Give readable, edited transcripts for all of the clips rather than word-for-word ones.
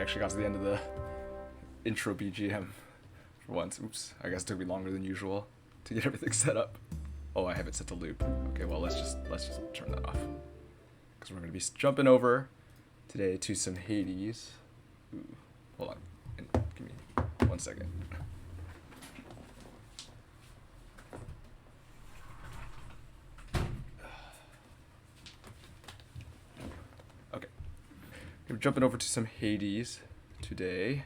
actually got to the end of the intro BGM for once. Oops, I guess it took me longer than usual to get everything set up. Oh, I have it set to loop. Okay, well, let's just turn that off. Because we're going to be jumping over today to some Hades. Ooh, hold on. Give me 1 second. Okay. We're jumping over to some Hades today.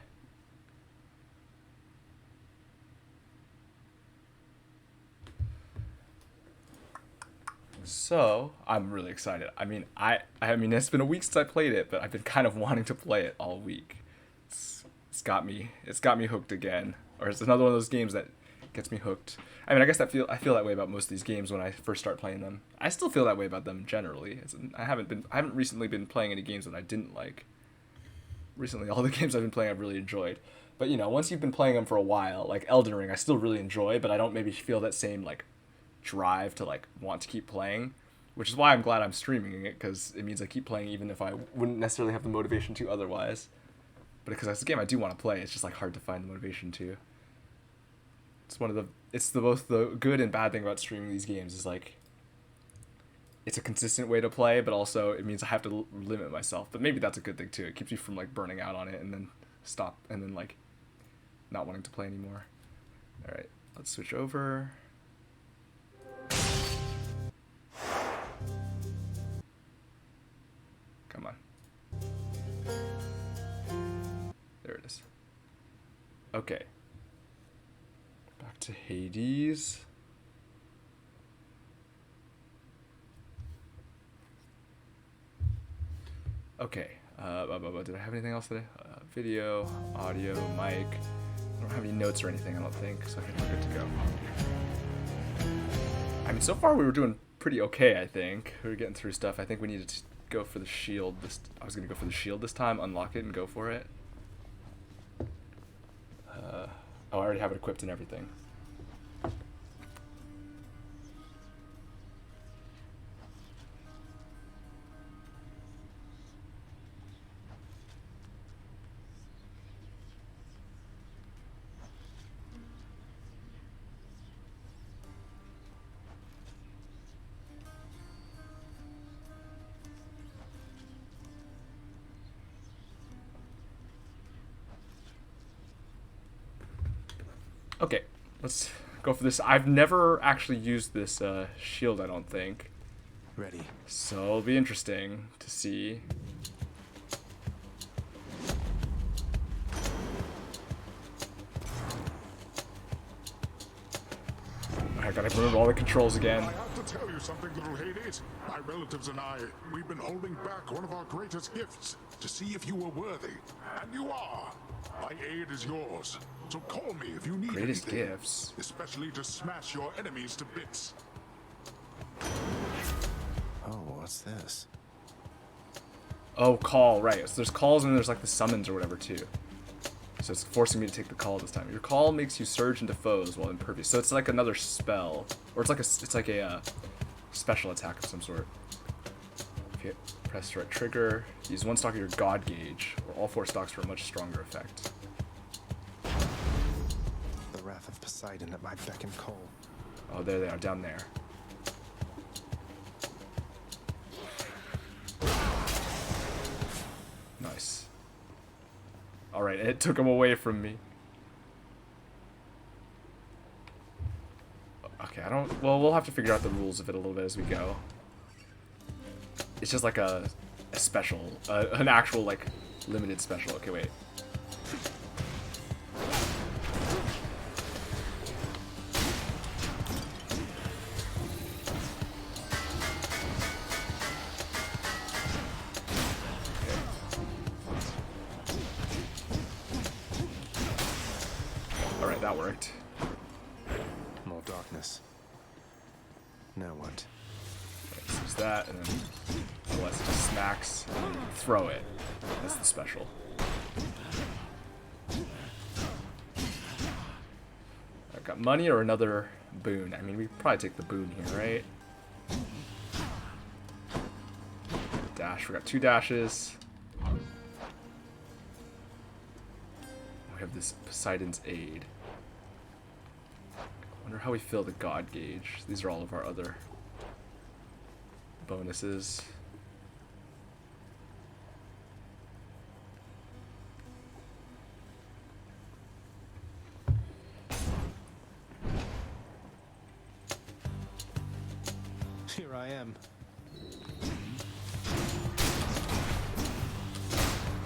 So, I'm really excited. I mean, it's been a week since I played it, but I've been kind of wanting to play it all week. It's got me hooked again. Or it's another one of those games that gets me hooked. I mean, I guess I feel that way about most of these games when I first start playing them. I still feel that way about them generally. I haven't recently been playing any games that I didn't like. Recently, all the games I've been playing I've really enjoyed. But, you know, once you've been playing them for a while, like Elden Ring, I still really enjoy, but I don't maybe feel that same, like, drive to, like, want to keep playing. Which is why I'm glad I'm streaming it, because it means I keep playing even if I wouldn't necessarily have the motivation to otherwise. But because it's a game I do want to play, it's just, like, hard to find the motivation to. It's both the good and bad thing about streaming these games is, like, it's a consistent way to play, but also it means I have to limit myself. But maybe that's a good thing too. It keeps you from, like, burning out on it and then stop and then, like, not wanting to play anymore. All right, let's switch over. Come on. There it is. Okay. Back to Hades. Okay, did I have anything else today? Video, audio, mic. I don't have any notes or anything, I don't think, so I think we're good to go. I mean, so far we were doing pretty okay, I think. We were getting through stuff. I think we needed to go for the shield. I was going to go for the shield this time, unlock it, and go for it. Oh, I already have it equipped and everything. Okay, let's go for this. I've never actually used this shield, I don't think. Ready. So it'll be interesting to see. I gotta remember all the controls again. I have to tell you something, little Hades. My relatives and I, we've been holding back one of our greatest gifts to see if you were worthy. And you are. My aid is yours. So call me if you need Greatest anything. gifts. Especially to smash your enemies to bits. Oh, what's this? Oh, call, right. So there's calls and there's like the summons or whatever too. So it's forcing me to take the call this time. Your call makes you surge into foes while impervious. So it's like another spell, or it's like a special attack of some sort. If you press the right trigger, use one stock of your God Gauge, or all 4 stocks for a much stronger effect. The wrath of Poseidon at my beck and call. Oh, there they are, down there. Nice. Alright, it took him away from me. Okay, well, we'll have to figure out the rules of it a little bit as we go. It's just like a special, an actual, like, limited special. Okay, wait. Alright, that worked. More darkness. Now what? Okay, so there's that, and then otherwise it just smacks and throw it. That's the special. I've got money or another boon. I mean, we could probably take the boon here, right? Dash. We got 2 dashes. have this Poseidon's Aid. Wonder how we fill the God Gauge. These are all of our other bonuses. Here I am.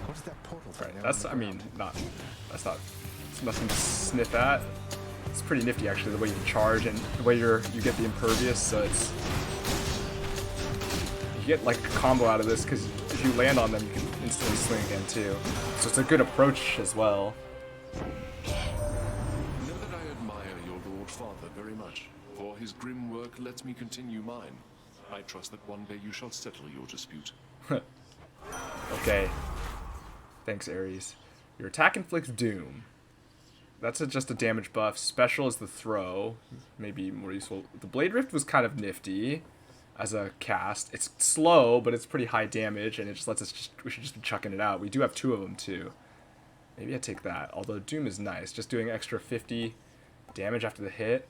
What is that portal thing? Right, that's, I mean, that's nothing to sniff at. It's pretty nifty actually, the way you can charge and the way you get the impervious, so it's, you get like a combo out of this because if you land on them you can instantly swing again too. So it's a good approach as well. Know that I admire your Lord Father very much, for his grim work lets me continue mine. I trust that one day you shall settle your dispute. Okay. Thanks, Ares. Your attack inflicts doom. That's just a damage buff. Special is the throw. Maybe more useful. The Blade Rift was kind of nifty as a cast. It's slow, but it's pretty high damage, and it just lets us we should just be chucking it out. We do have 2 of them, too. Maybe I take that. Although Doom is nice. Just doing extra 50 damage after the hit.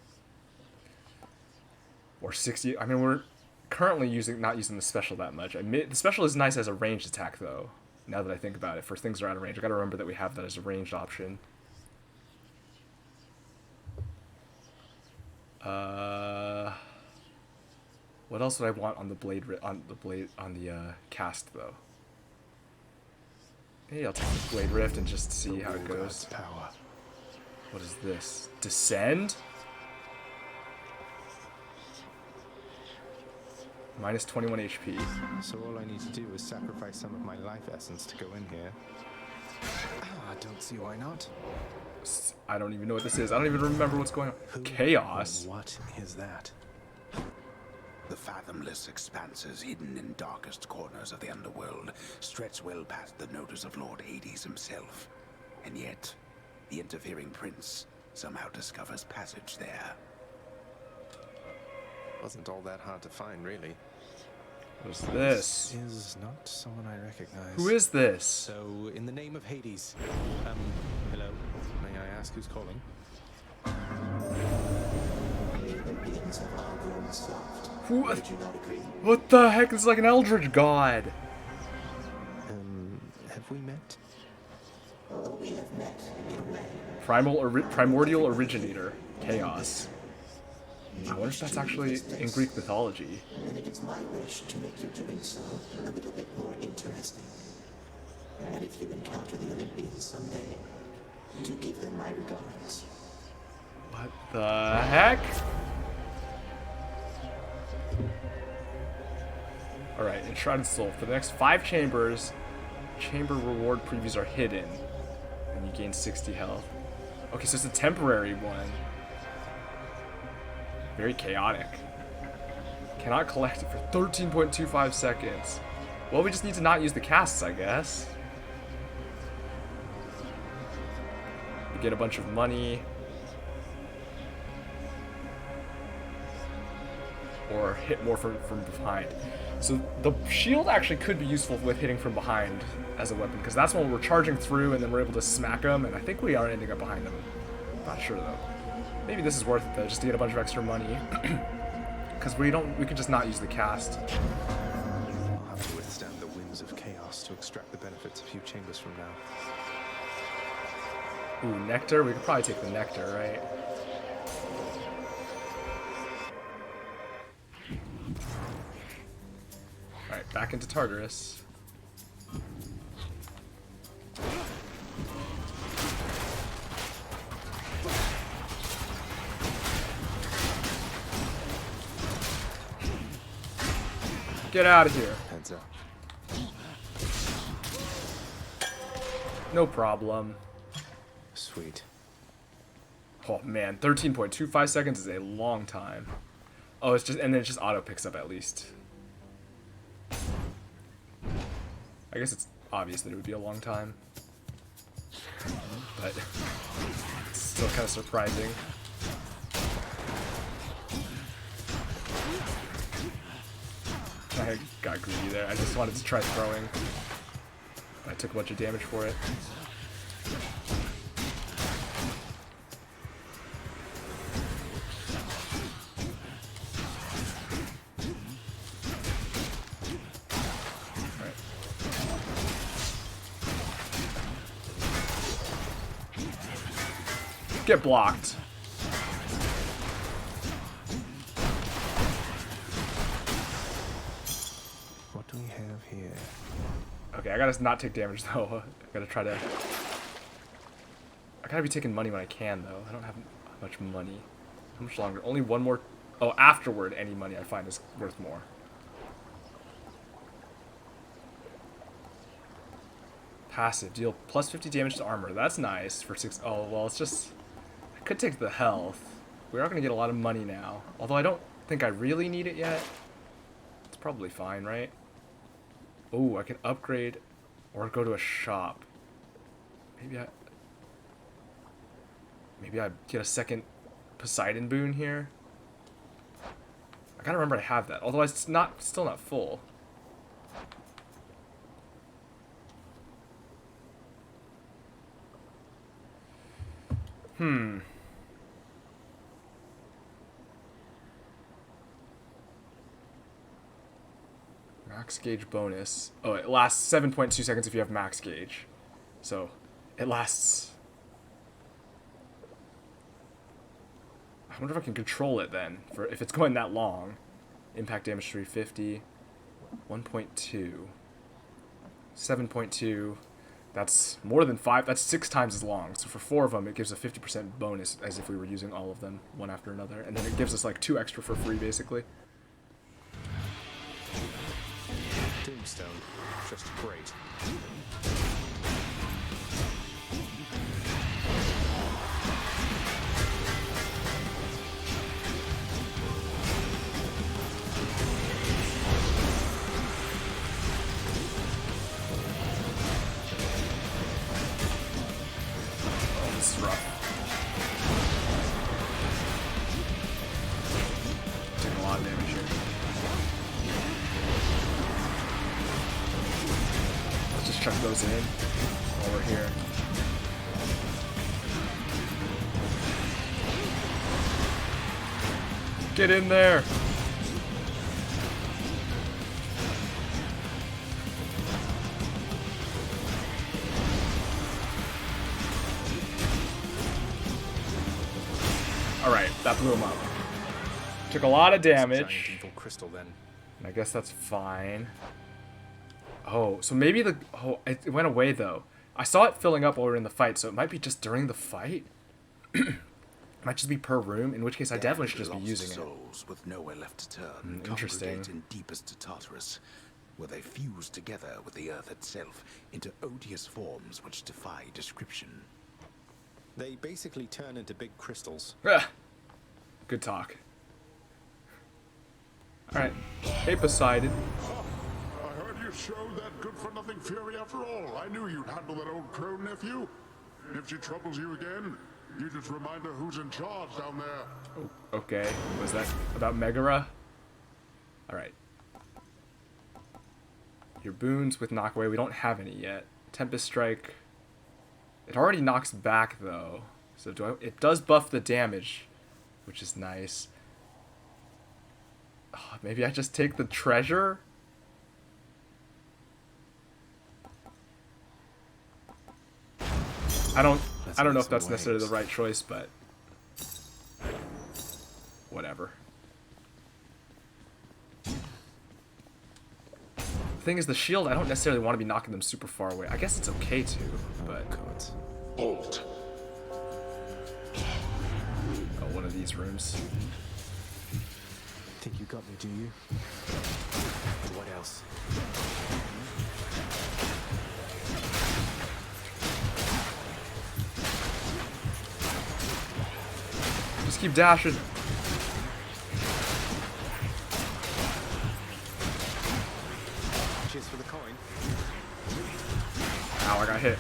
Or 60. I mean, we're currently not using the special that much. The special is nice as a ranged attack, though. Now that I think about it, for things that are out of range. I gotta remember that we have that as a ranged option. What else would I want on the cast though? Maybe I'll take the Blade Rift and just see how it goes. Power. What is this? Descend? Minus 21 HP. So all I need to do is sacrifice some of my life essence to go in here. I don't see why not. I don't even know what this is. I don't even remember what's going on. Chaos? What is that? The fathomless expanses hidden in darkest corners of the underworld stretch well past the notice of Lord Hades himself. And yet, the interfering prince somehow discovers passage there. Wasn't all that hard to find, really. What's this? Is not someone I recognize. Who is this? So, in the name of Hades, hello. May I ask who's calling? What the heck? This is like an eldritch god. Have we met? Primordial originator. Chaos. I wonder if that's actually in Greek mythology. And it is my wish to make your doing so a little bit more interesting. And if you encounter the Olympians someday, do give them my regards. What the heck? Alright, Enshrined Soul. For the next 5 chambers, chamber reward previews are hidden. And you gain 60 health. Okay, so it's a temporary one. Very chaotic. Cannot collect it for 13.25 seconds. Well, we just need to not use the casts, I guess. We get a bunch of money. Or hit more from behind. So the shield actually could be useful with hitting from behind as a weapon, because that's when we're charging through and then we're able to smack them, and I think we are ending up behind them. Not sure though. Maybe this is worth it though, just to get a bunch of extra money. Because we could just not use the cast. I'll have to withstand the winds of chaos to extract the benefits a few chambers from now. Ooh, nectar? We could probably take the nectar, right? Alright, back into Tartarus. Get out of here. Heads up. No problem. Sweet. Oh man, 13.25 seconds is a long time. Oh, it's just, and then it just auto picks up at least. I guess it's obvious that it would be a long time. But it's still kind of surprising. I got greedy there. I just wanted to try throwing. I took a bunch of damage for it. Get blocked. What do we have here? Okay, I gotta not take damage though. I gotta try to... I gotta be taking money when I can though. I don't have much money. How much longer? Only one more... Oh, afterward, any money I find is worth more. Passive. Deal plus 50 damage to armor. That's nice for 6... Oh, well, it's just... I could take the health. We are gonna get a lot of money now. Although I don't think I really need it yet. It's probably fine, right? Oh, I can upgrade or go to a shop. Maybe I get a second Poseidon boon here. I gotta remember I have that. Although it's still not full. Max gauge bonus. Oh, it lasts 7.2 seconds if you have max gauge. So, it lasts... I wonder if I can control it then, for if it's going that long. Impact damage 350. 1.2. 7.2. That's more than 5. That's 6 times as long. So for 4 of them, it gives a 50% bonus as if we were using all of them one after another. And then it gives us like 2 extra for free, basically. Tombstone. Just great. This is rough. Taking a lot of damage here. Let's just chuck those in while we're here. Get in there! Alright, that blew him up. Took a lot of damage. Giant evil crystal then. And I guess that's fine. Oh, so maybe the... Oh, it went away, though. I saw it filling up while we were in the fight, so it might be just during the fight? It might just be per room, in which case I definitely should just be using it. Souls with nowhere left to turn, Interesting. congregate in deepest Tartarus, where they fuse together with the earth itself into odious forms which defy description. They basically turn into big crystals. Ah, good talk. Alright. Hey, Poseidon. I heard you showed that good-for-nothing fury after all. I knew you'd handle that old crone nephew. If she troubles you again, you just remind her who's in charge down there. Oh, okay. Was that about Megara? Alright. Your boons with knockaway. We don't have any yet. Tempest Strike. It already knocks back, though. So it does buff the damage, which is nice. Oh, maybe I just take the treasure? I don't know if that's necessarily the right choice, but whatever. The thing is, the shield, I don't necessarily want to be knocking them super far away. I guess it's okay to, but... Halt. Oh, one of these rooms. Think you got me, do you? What else? Just keep dashing. Cheers for the coin. Ow, I got hit.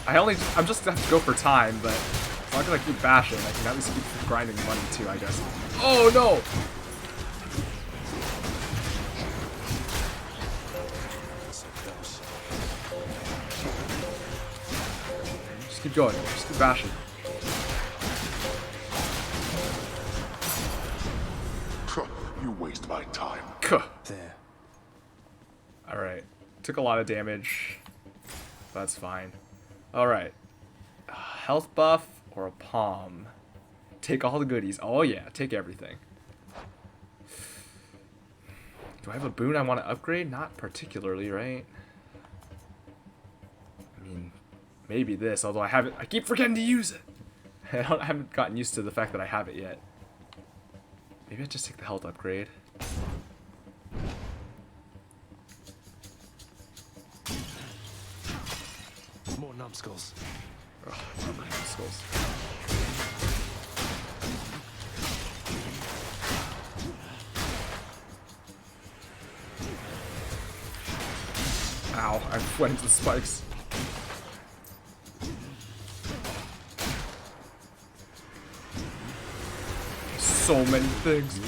I'm just gonna have to go for time, but as long as I keep bashing, I can at least keep grinding money too, I guess. Oh no! Just keep going, just keep bashing. You waste my time. There. Alright. Took a lot of damage. That's fine. Alright. Health buff or a palm? Take all the goodies. Oh yeah, take everything. Do I have a boon I want to upgrade? Not particularly, right? I mean, maybe this, although I haven't. I keep forgetting to use it. I haven't gotten used to the fact that I have it yet. Maybe I just take the health upgrade. More numbskulls. Oh, numbskulls. Ow, I went into the spikes. So many things.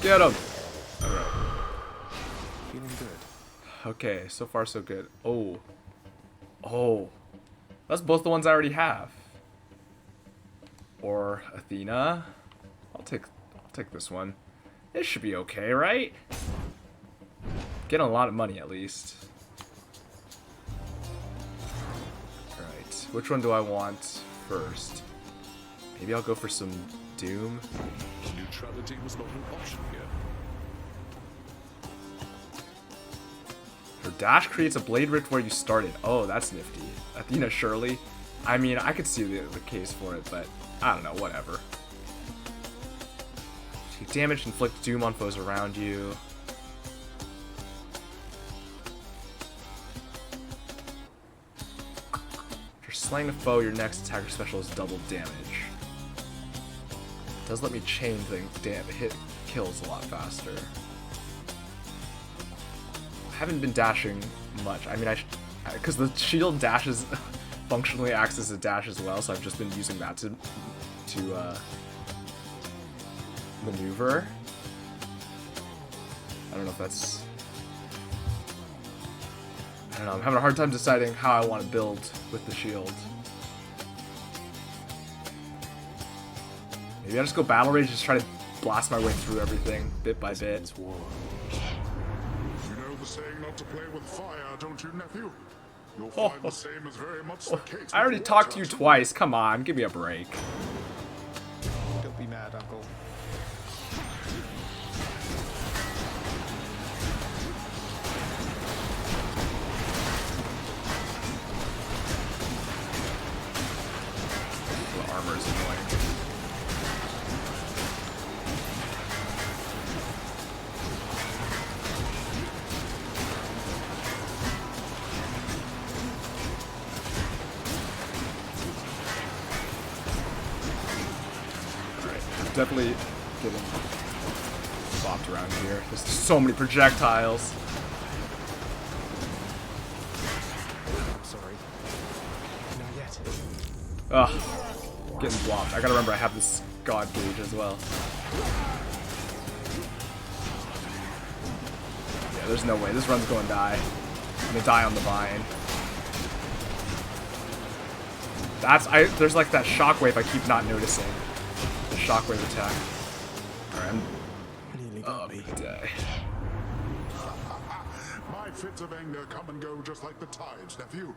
Get him! Alright. Feeling good. Okay, so far so good. Oh. Oh. That's both the ones I already have. Or Athena. I'll take this one. This should be okay, right? Getting a lot of money at least. Alright, which one do I want first? Maybe I'll go for some Doom. Neutrality was not an option here. Her dash creates a blade rift where you started. Oh, that's nifty. Athena, surely. I mean, I could see the case for it, but I don't know, whatever. Take damage, inflict doom on foes around you. If you're slaying a foe, your next attack or special is double damage. It does let me chain things, hit kills a lot faster. I haven't been dashing much. I mean, because the shield dashes functionally acts as a dash as well, so I've just been using that to maneuver. I don't know if that's... I don't know, I'm having a hard time deciding how I want to build with the shield. Maybe I just go Battle Rage, just try to blast my way through everything, bit by bit. You know the saying not to play with fire, don't you, nephew? You'll find the same is very much the case. I already talked to you twice, come on, give me a break. Don't be mad, Uncle. The armor is annoying. Definitely getting bopped around here. There's so many projectiles. I'm sorry. Not yet. Ugh. Getting blocked. I gotta remember I have this god gauge as well. Yeah, there's no way. This run's gonna die. I'm gonna die on the vine. There's like that shockwave I keep not noticing. The shockwave attack. Alright, Nearly got me. die. My fits of anger come and go just like the tides, nephew.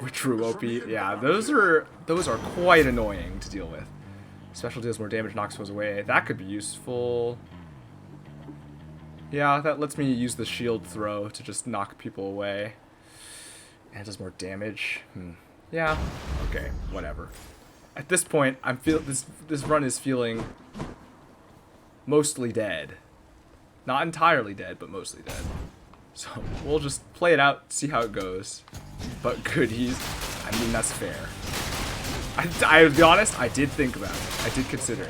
With true OP, yeah, those are quite annoying to deal with. Special deals more damage, knocks foes away. That could be useful. Yeah, that lets me use the shield throw to just knock people away. And it does more damage. Yeah, okay, whatever. At this point, this run is feeling mostly dead. Not entirely dead, but mostly dead. So we'll just play it out, see how it goes. But goodies, I mean, that's fair. I'll be honest, I did think about it. I did consider it.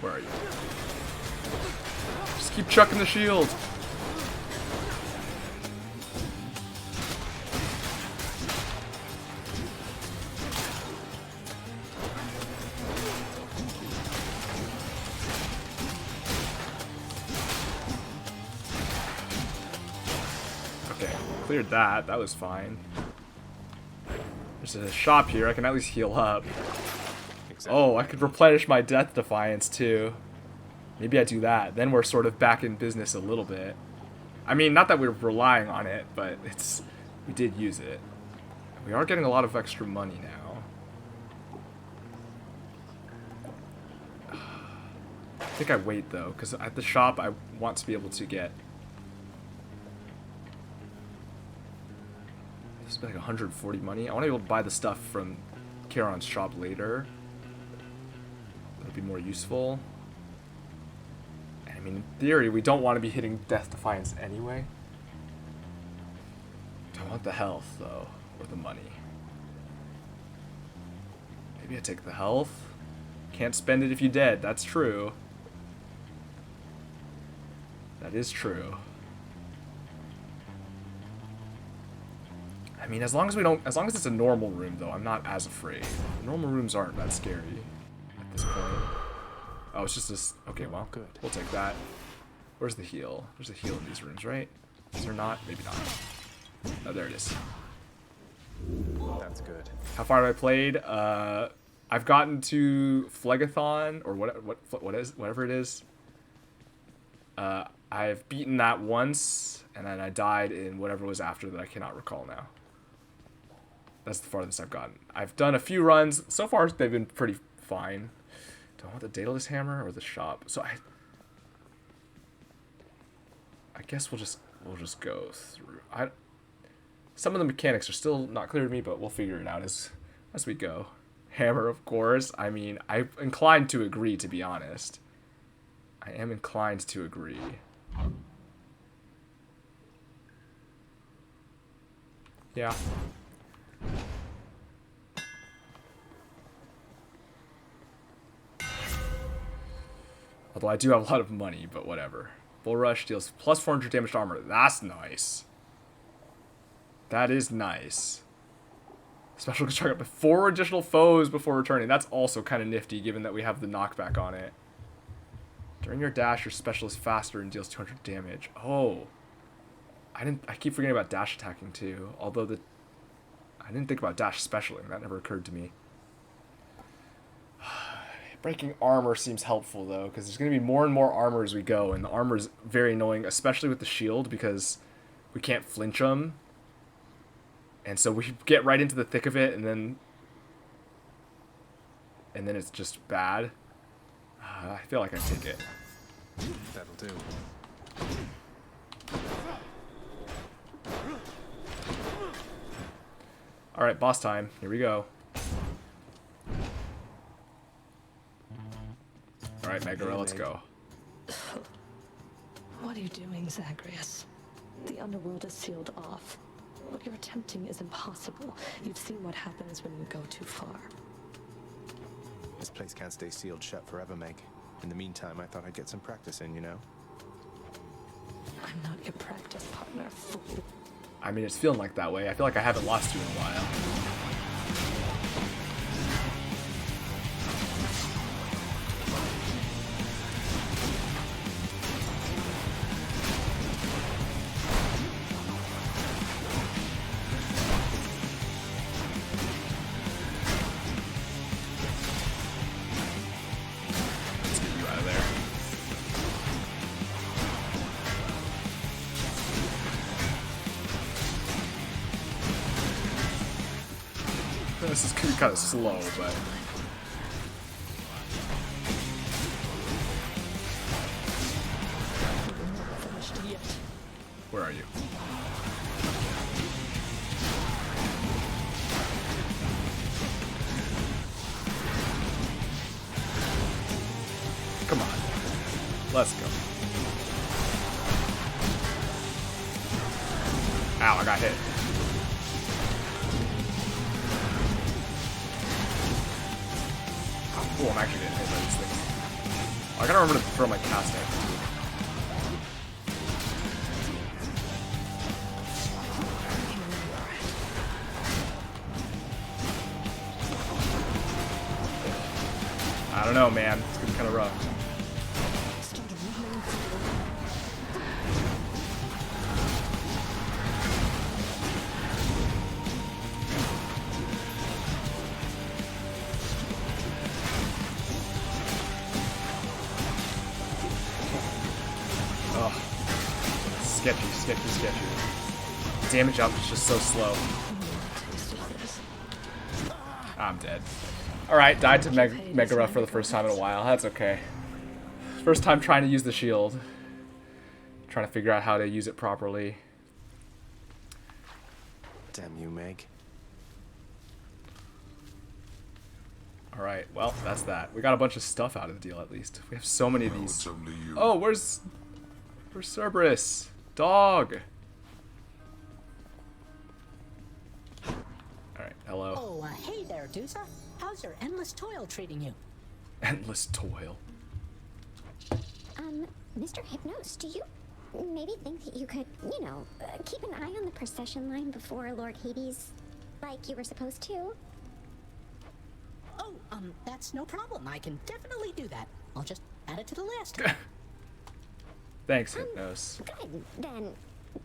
Where are you? Just keep chucking the shield. Cleared that. That was fine. There's a shop here. I can at least heal up. Exactly. Oh, I could replenish my Death Defiance too. Maybe I do that. Then we're sort of back in business a little bit. I mean, not that we're relying on it, but we did use it. We are getting a lot of extra money now. I think I wait though, because at the shop I want to be able to get. This is like 140 money. I want to be able to buy the stuff from Charon's shop later. That'd be more useful. And I mean, in theory, we don't want to be hitting Death Defiance anyway. Do I want the health though, or the money? Maybe I take the health. Can't spend it if you're dead. That's true. That is true. I mean, as long as it's a normal room, though, I'm not as afraid. Normal rooms aren't that scary at this point. Oh, it's just this. Okay, well, Good. We'll take that. Where's the heal? There's a heal in these rooms, right? Is there not? Maybe not. Oh, there it is. That's good. How far have I played? I've gotten to Phlegathon, or whatever it is. I've beaten that once, and then I died in whatever was after that I cannot recall now. That's the farthest I've gotten. I've done a few runs. So far, they've been pretty fine. Do I want the Daedalus Hammer or the shop? So I guess we'll just go through. Some of the mechanics are still not clear to me, but we'll figure it out as we go. Hammer, of course. I mean, I'm inclined to agree, to be honest. I am inclined to agree. Yeah. Although I do have a lot of money, but whatever. Bull Rush deals plus 400 damage to armor. That's nice. That is nice. Special construct up to 4 additional foes before returning. That's also kind of nifty, given that we have the knockback on it. During your dash, your special is faster and deals 200 damage. Oh. I keep forgetting about dash attacking too. Although I didn't think about dash specialing. That never occurred to me. Breaking armor seems helpful though, because there's going to be more and more armor as we go, and the armor is very annoying, especially with the shield, because we can't flinch them. And so we get right into the thick of it, and then it's just bad. I feel like I take it. That'll do. All right, boss time. Here we go. All right, Megara, let's go. What are you doing, Zagreus? The underworld is sealed off. What you're attempting is impossible. You've seen what happens when you go too far. This place can't stay sealed shut forever, Meg. In the meantime, I thought I'd get some practice in, you know? I'm not your practice partner, fool. I mean, it's feeling like that way. I feel like I haven't lost you in a while. Let's get you out of there. This is kind of slow, but Finished yet. where are you? Come on. Let's go. Ow, I got hit. Oh, I'm actually getting hit by these things. Oh, I gotta remember to throw my cast out. I don't know, man. It's gonna be kind of rough. Start running through. sketchy, sketchy, sketchy. Damage up is just so slow. I'm dead. Alright, died to Megara for the first time in a while. That's okay. First time trying to use the shield. Trying to figure out how to use it properly. Damn you, Meg. Alright, well, that's that. We got a bunch of stuff out of the deal, at least. We have so many of No, these. it's only you. Oh, where's Cerberus? Dog! Alright, hello. Oh, hey there, Dusa. How's your endless toil treating you? Endless toil. Mr. Hypnos, do you maybe think that you could, keep an eye on the procession line before Lord Hades, like you were supposed to? Oh, that's no problem. I can definitely do that. I'll just add it to the list. Thanks, Hypnos. Good, then.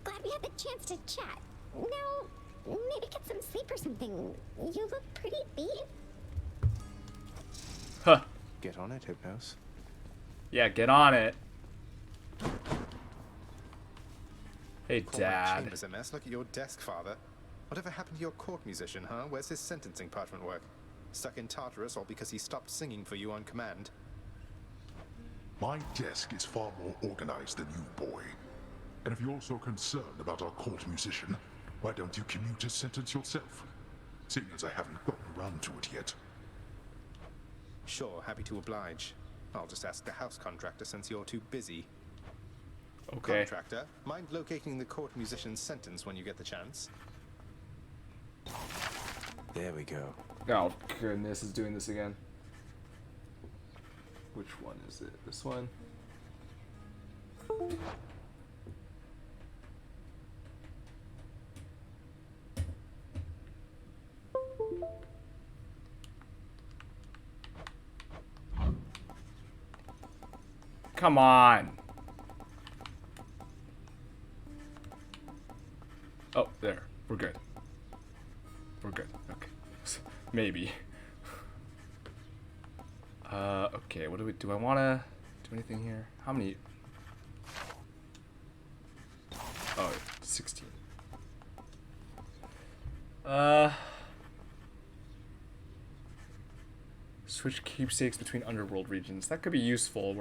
Glad we had the chance to chat. Now, maybe get some sleep or something. You look pretty beat. Huh. Get on it, Hypnos. Yeah, get on it. Hey, Call my Dad. chambers a mess. Look at your desk, Father. Whatever happened to your court musician, huh? Where's his sentencing parchment work? Stuck in Tartarus, all because he stopped singing for you on command. My desk is far more organized than you, boy. And if you're so concerned about our court musician, why don't you commute his sentence yourself? Seeing as I haven't gotten around to it yet. Sure, happy to oblige. I'll just ask the house contractor since you're too busy. Okay. Contractor, mind locating the court musician's sentence when you get the chance? There we go. Oh, goodness, it's doing this again. Which one is it? This one? Come on. Oh, there. We're good. We're good. Okay. Maybe. Okay, what do I want to do anything here? How many? Oh, 16. Switch keepsakes between underworld regions. That could be useful.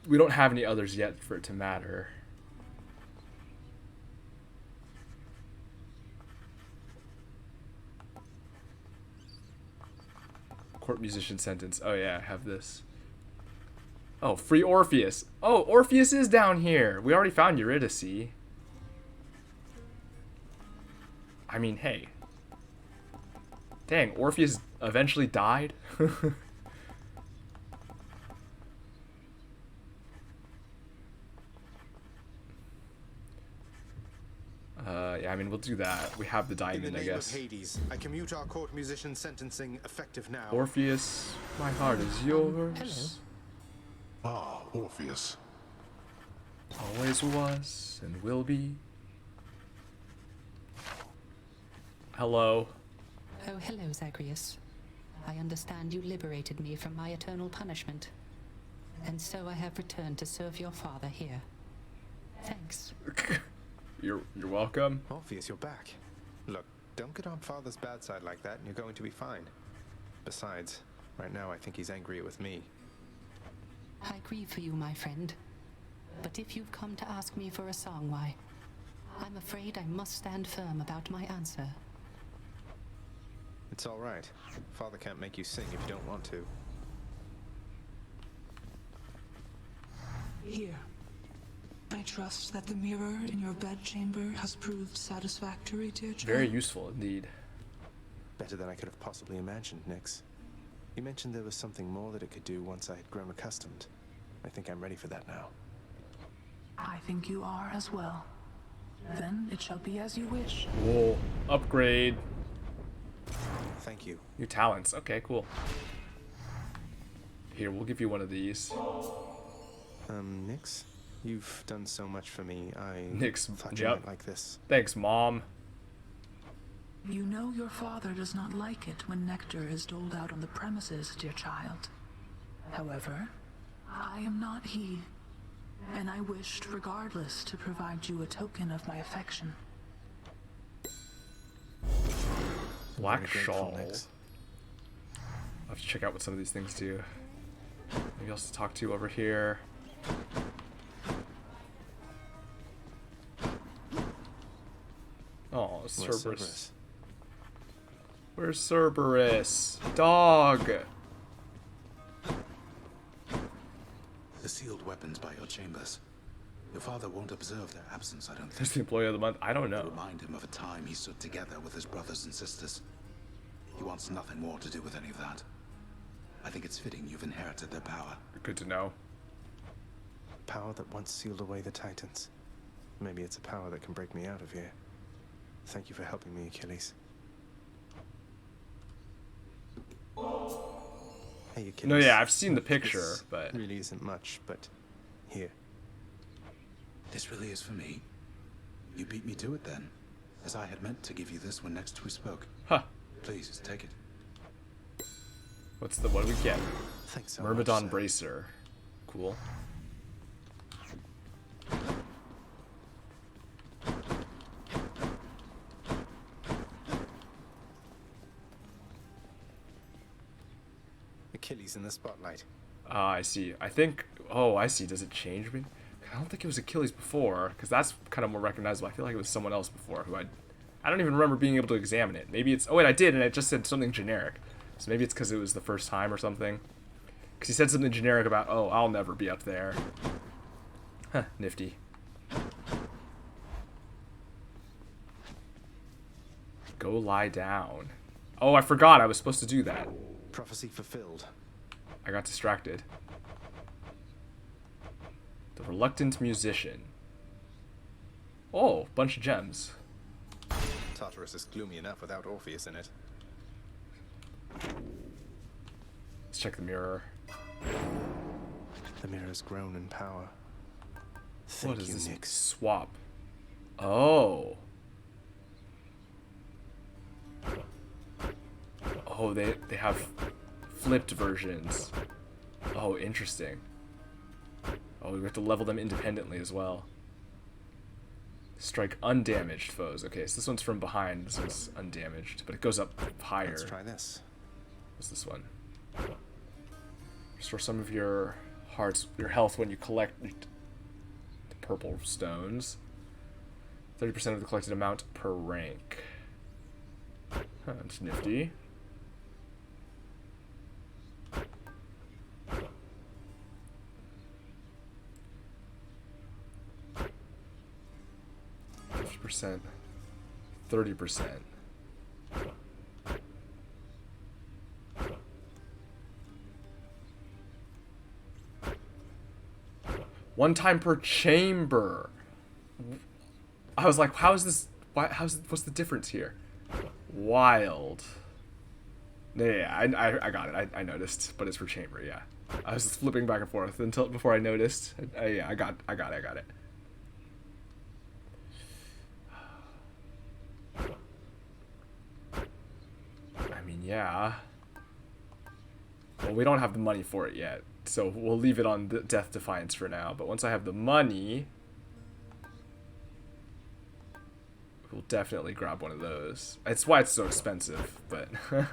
We don't have any others yet for it to matter. Court musician sentence. Oh yeah, I have this. Oh, free Orpheus. Oh, Orpheus is down here. We already found Eurydice. I mean, hey. Dang, Orpheus eventually died? Yeah, I mean, we'll do that. We have the diamond, I guess. In the name of Hades, I commute our court musician sentencing effective now. Orpheus, my heart is yours. Ah, Orpheus. Always was and will be. Hello. Oh, hello, Zagreus. I understand you liberated me from my eternal punishment. And so I have returned to serve your father here. Thanks. You're welcome. Orpheus, you're back. Look, don't get on Father's bad side like that and you're going to be fine. Besides, right now I think he's angry with me. I grieve for you, my friend. But if you've come to ask me for a song, why, I'm afraid I must stand firm about my answer. It's all right. Father can't make you sing if you don't want to. Here. I trust that the mirror in your bedchamber has proved satisfactory, dear child. Very useful indeed. Better than I could have possibly imagined, Nyx. You mentioned there was something more that it could do once I had grown accustomed. I think I'm ready for that now. I think you are as well. Then it shall be as you wish. Whoa, upgrade. Thank you. New talents. Okay, cool. Here, we'll give you one of these. Nyx? You've done so much for me. Nyx, thought you might like this. Thanks, Mom. You know your father does not like it when nectar is doled out on the premises, dear child. However, I am not he. and I wished regardless to provide you a token of my affection. Black shawl. I'll have to check out what some of these things do. Maybe else to talk to over here. Oh, Cerberus. Where's Cerberus? Dog! The sealed weapons by your chambers. Your father won't observe their absence, I don't think. There's the employee of the month. I don't know. Remind him of a time he stood together with his brothers and sisters. He wants nothing more to do with any of that. I think it's fitting you've inherited their power. Good to know. Power that once sealed away the Titans. Maybe it's a power that can break me out of here. Thank you for helping me, Achilles. Hey, Achilles. No, yeah, I've seen the picture, This but really isn't much, but here. This really is for me. You beat me to it then, as I had meant to give you this when next we spoke. Huh. Please, take it. What do we get? Thanks so Myrmidon much, Bracer. Cool. Achilles in the spotlight. Ah, I see. I think... Oh, I see. Does it change me? I don't think it was Achilles before, because that's kind of more recognizable. I feel like it was someone else before who I don't even remember being able to examine it. Maybe it's... Oh, wait, I did, and it just said something generic. So maybe it's because it was the first time or something. Because he said something generic about, oh, I'll never be up there. Huh, nifty. Go lie down. Oh, I forgot I was supposed to do that. Prophecy fulfilled. I got distracted. The Reluctant Musician. Oh, bunch of gems. Tartarus is gloomy enough without Orpheus in it. Let's check the mirror. The mirror's grown in power. What Thank is you, this? Nyx. Swap. Oh. Oh, they have flipped versions. Oh, interesting. Oh, we have to level them independently as well. Strike undamaged foes. Okay, so this one's from behind. This one's undamaged, but it goes up higher. Let's try this. What's this one? Restore some of your health when you collect the purple stones. 30% of the collected amount per rank. Huh, that's nifty. %, 30%. One time per chamber. I was like, how is this? What's the difference here? Wild. Yeah, I got it. I noticed, but it's per chamber. Yeah, I was just flipping back and forth before I noticed. Yeah, I got it. I mean, yeah. Well, we don't have the money for it yet, so we'll leave it on the Death Defiance for now. But once I have the money, we'll definitely grab one of those. It's why it's so expensive, but I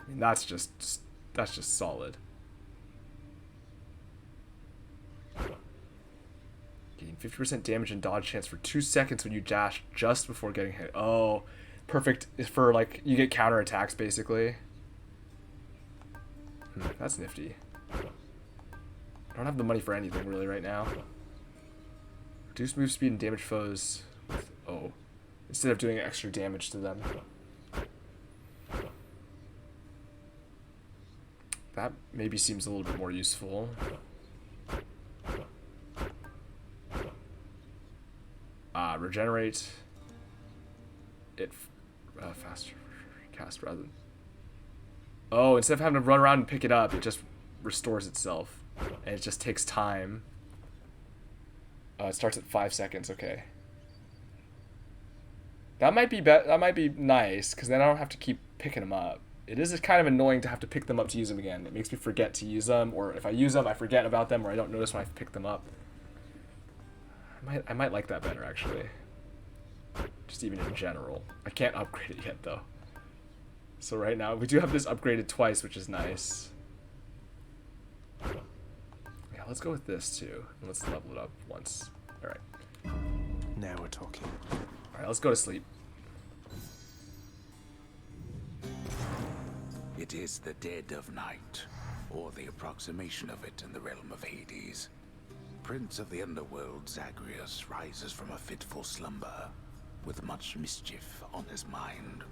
mean, that's just solid. Gain 50% damage and dodge chance for 2 seconds when you dash just before getting hit. Oh, perfect for, like, you get counterattacks basically. That's nifty. I don't have the money for anything really right now. Reduce move speed and damage foes with O, instead of doing extra damage to them. That maybe seems a little bit more useful. Regenerate it faster cast rather than... Oh, instead of having to run around and pick it up, it just restores itself. And it just takes time. It starts at 5 seconds, okay. That might be nice, because then I don't have to keep picking them up. it is kind of annoying to have to pick them up to use them again. It makes me forget to use them, or if I use them, I forget about them, or I don't notice when I pick them up. I might like that better, actually. Just even in general. I can't upgrade it yet, though. So right now, we do have this upgraded twice, which is nice. Yeah, let's go with this, too. And let's level it up once. Alright. Now we're talking. Alright, let's go to sleep. It is the dead of night, or the approximation of it in the realm of Hades. Prince of the underworld, Zagreus, rises from a fitful slumber, with much mischief on his mind.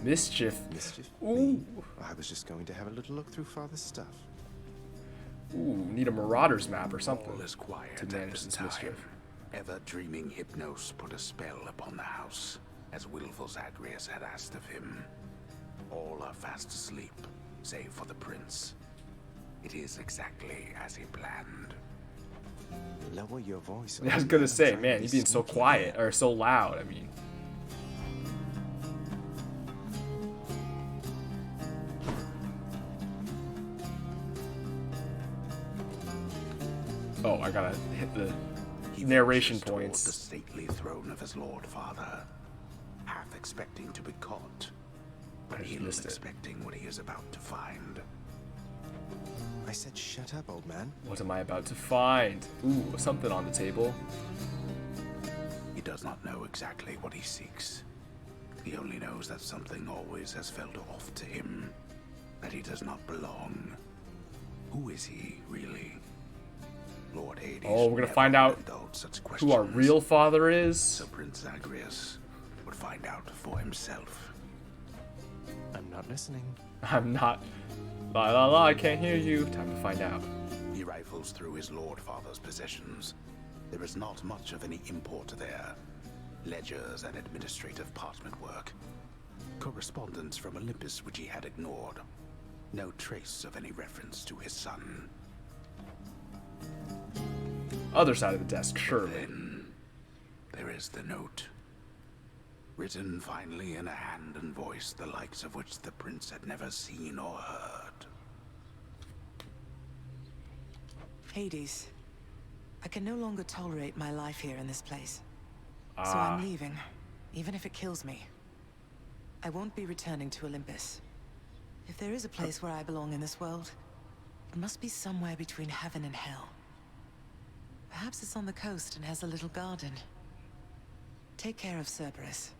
Mischief? Mischief? Ooh. I was just going to have a little look through Father's stuff. Ooh, need a Marauders map or something All is quiet to manage this mischief. Ever-dreaming Hypnos put a spell upon the house, as willful Zagreus had asked of him. All are fast asleep, save for the prince. It is exactly as he planned. Lower your voice. I was gonna say, man, you're being so quiet, or so loud, I mean. Oh, I gotta hit the narration points. The stately throne of his lord father, half expecting to be caught, but ill expecting what he is about to find. I said shut up, old man. What am I about to find? Ooh, something on the table. He does not know exactly what he seeks. He only knows that something always has felt off to him, that he does not belong. Who is he, really? Lord Hades. Oh, we're gonna find out who our real father is. So Prince Zagreus would find out for himself. I'm not listening. I'm not. La la la, I can't hear you. Time to find out. He rifles through his lord father's possessions. There is not much of any import there. Ledgers and administrative parchment work. Correspondence from Olympus which he had ignored. No trace of any reference to his son. Other side of the desk, surely. Then there is the note. Written finally in a hand and voice the likes of which the prince had never seen or heard. Hades, I can no longer tolerate my life here in this place. So I'm leaving, even if it kills me. I won't be returning to Olympus. If there is a place where I belong in this world, it must be somewhere between heaven and hell. Perhaps it's on the coast and has a little garden. Take care of Cerberus.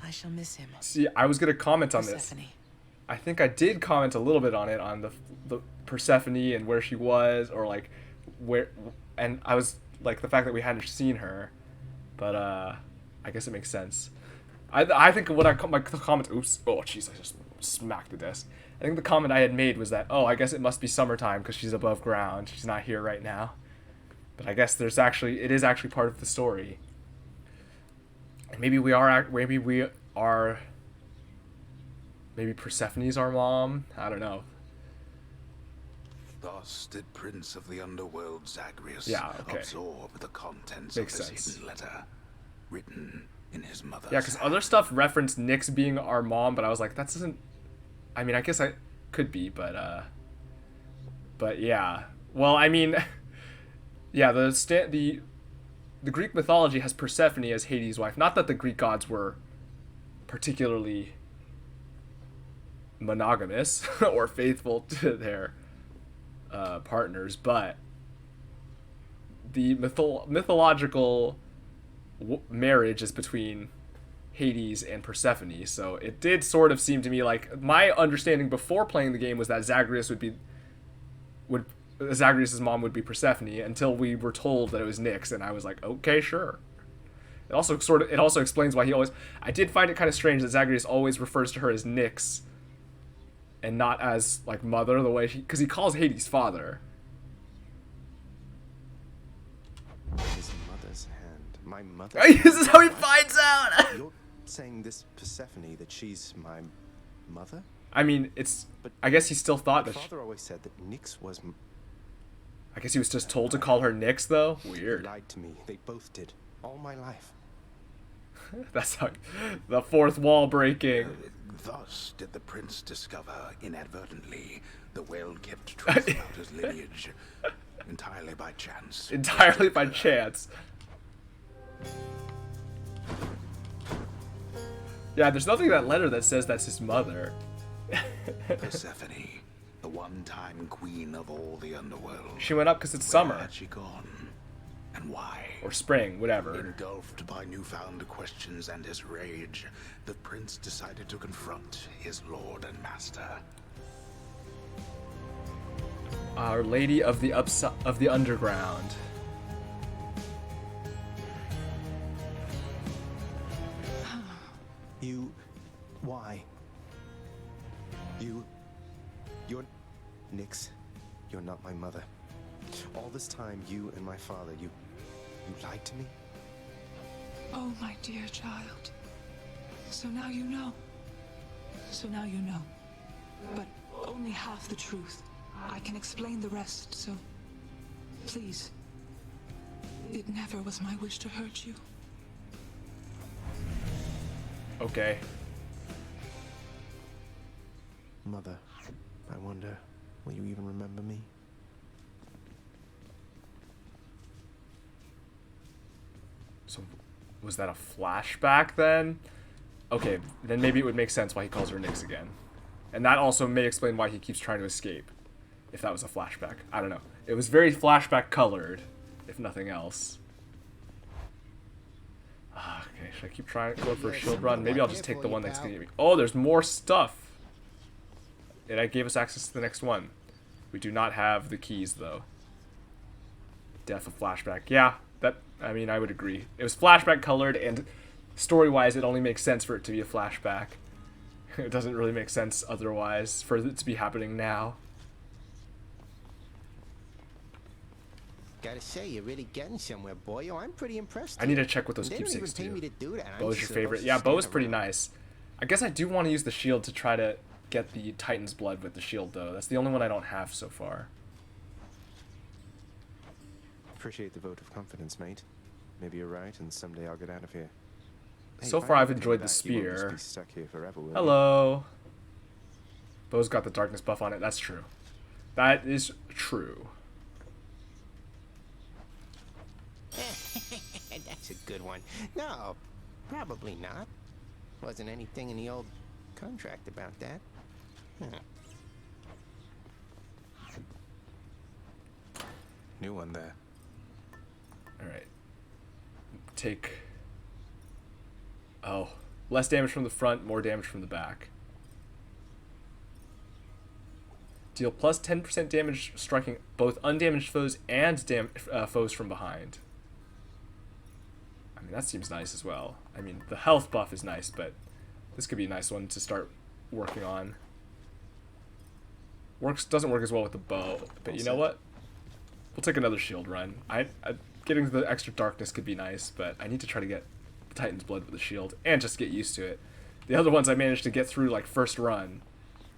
I shall miss him. See, I was gonna comment on this. Persephone. I think I did comment a little bit on it, on the Persephone and where she was, or like where, and I was like the fact that we hadn't seen her, but I guess it makes sense. I think what my comment. Oops. Oh jeez, I just smacked the desk. I think the comment I had made was that, oh, I guess it must be summertime because she's above ground. She's not here right now. But I guess it is actually part of the story. And maybe Persephone's our mom. I don't know. Thus did Prince of the Underworld Zagreus absorb the contents Makes of this sense. hidden letter, written in his mother's Yeah, because other stuff referenced Nyx being our mom, but I was like, that doesn't. I mean, I guess I could be, but yeah. Well, I mean, yeah. The Greek mythology has Persephone as Hades' wife. Not that the Greek gods were particularly monogamous or faithful to their partners, but the mythological marriage is between Hades and Persephone. So it did sort of seem to me like, my understanding before playing the game was that Zagreus Zagreus' mom would be Persephone, until we were told that it was Nyx, and I was like, okay, sure. It also explains why I did find it kind of strange that Zagreus always refers to her as Nyx and not as like mother, the way because he calls Hades father. His mother's hand. My mother. This is how he finds out. You're saying this Persephone, that she's my mother? I mean, I guess he still thought that. Father always said that Nyx was. I guess he was just told to call her Nyx, though. Weird. They lied to me. They both did. All my life. That's how the fourth wall breaking. Thus did the prince discover, inadvertently, the well-kept truth about his lineage, entirely by chance. Entirely by chance. Yeah, there's nothing in that letter that says that's his mother. Persephone, the one-time queen of all the underworld. She went up because it's Where summer. had she gone? And why? Or spring, whatever. Engulfed by newfound questions and his rage, the prince decided to confront his lord and master. Our Lady of the Underground. You... why? You're... Nix, you're not my mother. All this time, you and my father, you lied to me? Oh, my dear child. So now you know. So now you know. But only half the truth. I can explain the rest, so... please. It never was my wish to hurt you. Okay. Mother, I wonder, will you even remember me? So, was that a flashback then? Okay, then maybe it would make sense why he calls her Nix again. And that also may explain why he keeps trying to escape. If that was a flashback. I don't know. It was very flashback colored, if nothing else. Okay, should I keep going for a shield run? Maybe I'll just take the one that's gonna get me. Oh, there's more stuff! It gave us access to the next one. We do not have the keys, though. Death of flashback. Yeah, I mean, I would agree. It was flashback colored, and story-wise, it only makes sense for it to be a flashback. It doesn't really make sense otherwise for it to be happening now. Gotta say, you're really getting somewhere, boy. Oh, I'm pretty impressed. I need to check with those They don't even keepsakes pay too. me to do that. I'm Bo's your just favorite. supposed Yeah, to Bo is stand pretty around. nice. I guess I do want to use the shield to try to get the Titan's blood with the shield, though. That's the only one I don't have so far. Appreciate the vote of confidence, mate. Maybe you're right, and someday I'll get out of here. So if I far, ever I've come enjoyed the back, you won't just spear. be stuck here forever, will you? Hello. Bo's got the darkness buff on it. That's true. That is true. That's a good one. No, probably not. Wasn't anything in the old contract about that. New one there. Alright. Take... Oh. Less damage from the front, more damage from the back. Deal plus 10% damage striking both undamaged foes and foes from behind. I mean, that seems nice as well. I mean, the health buff is nice, but this could be a nice one to start working on. Doesn't work as well with the bow, but you know what? We'll take another shield run. Getting the extra darkness could be nice, but I need to try to get the Titan's blood with the shield and just get used to it. The other ones I managed to get through like first run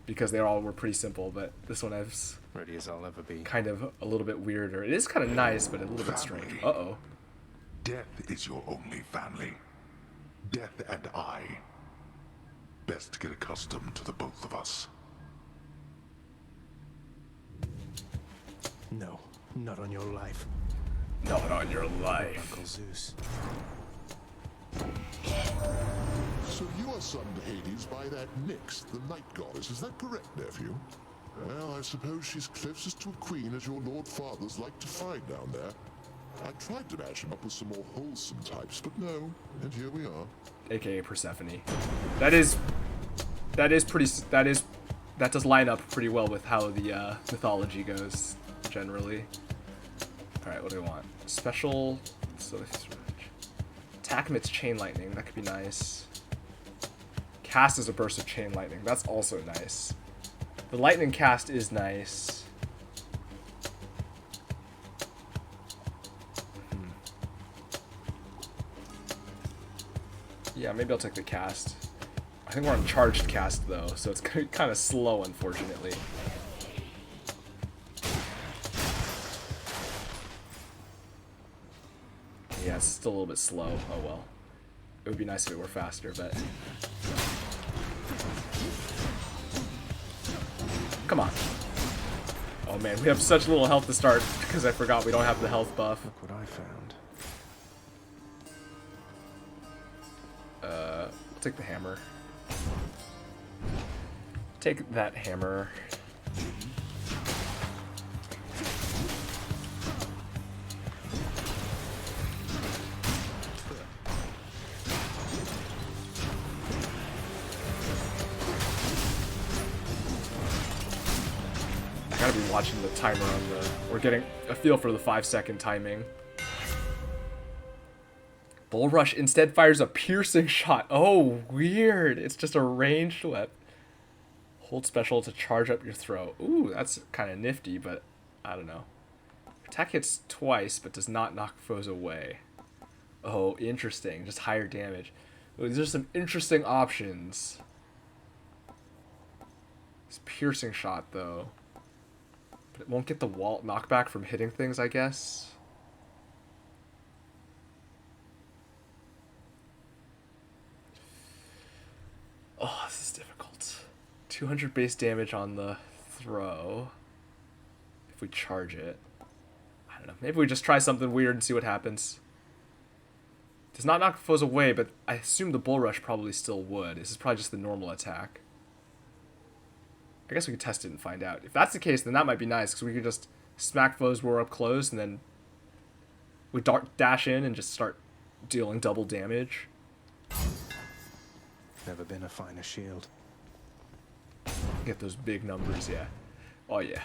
because they all were pretty simple, but this one is Ready as I'll ever be. kind of a little bit weirder. It is kind of nice, but a little bit strange. Uh-oh. Death is your only family. Death and I. Best get accustomed to the both of us. No, not on your life. Not on your life. Uncle Zeus. So you are son to Hades by that Nyx, the night goddess. Is that correct, nephew? Well, I suppose she's closest to a queen as your lord fathers like to find down there. I tried to match him up with some more wholesome types, but no, and here we are. AKA Persephone. That does line up pretty well with how the mythology goes generally. All right, what do I want? Special. So attack amidst chain lightning. That could be nice. Cast as a burst of chain lightning. That's also nice. The lightning cast is nice. Yeah, maybe I'll take the cast. I think we're on charged cast though, so it's kind of slow, unfortunately. Yeah, it's still a little bit slow. Oh well. It would be nice if it were faster, but... Come on. Oh man, we have such little health to start because I forgot we don't have the health buff. Look what I found. I'll take the hammer. Take that hammer. I gotta be watching the timer on the... We're getting a feel for the 5-second timing. Bull Rush instead fires a piercing shot. Oh, weird. It's just a ranged weapon. Hold special to charge up your throw. Ooh, that's kind of nifty, but I don't know. Attack hits twice, but does not knock foes away. Oh, interesting. Just higher damage. Ooh, these are some interesting options. This piercing shot, though. But it won't get the wall knockback from hitting things, I guess. Oh, this is difficult. 200 base damage on the throw. If we charge it. I don't know. Maybe we just try something weird and see what happens. Does not knock foes away, but I assume the Bull Rush probably still would. This is probably just the normal attack. I guess we could test it and find out. If that's the case, then that might be nice, because we could just smack foes when we're up close, and then we dash in and just start dealing double damage. Never been a finer shield. Get those big numbers, yeah. Oh, yeah.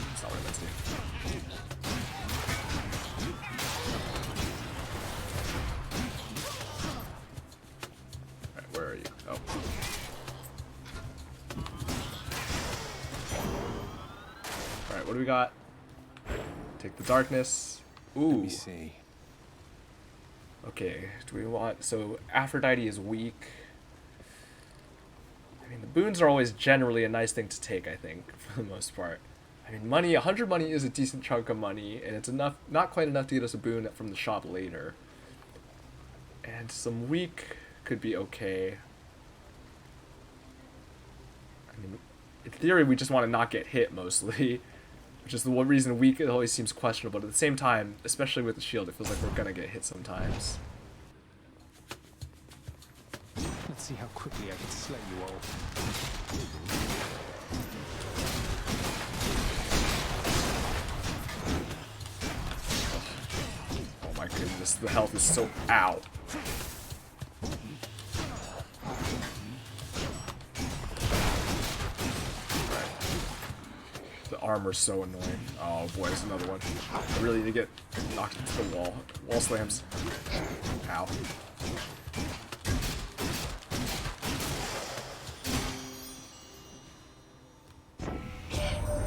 That's not what I meant to do. Alright, where are you? Oh. Alright, what do we got? Take the darkness. Ooh. Let me see. Okay, do we want... So, Aphrodite is weak. I mean, the boons are always generally a nice thing to take, I think, for the most part. I mean, money, 100 money is a decent chunk of money, and it's enough, not quite enough to get us a boon from the shop later. And some weak could be okay. I mean, in theory, we just want to not get hit, mostly. Which is the one reason weak it always seems questionable. But at the same time, especially with the shield, it feels like we're gonna get hit sometimes. Let's see how quickly I can slay you all. Oh my goodness, the health is so... Ow. The armor's so annoying. Oh boy, there's another one. I really need to get knocked into the wall. Wall slams. Ow.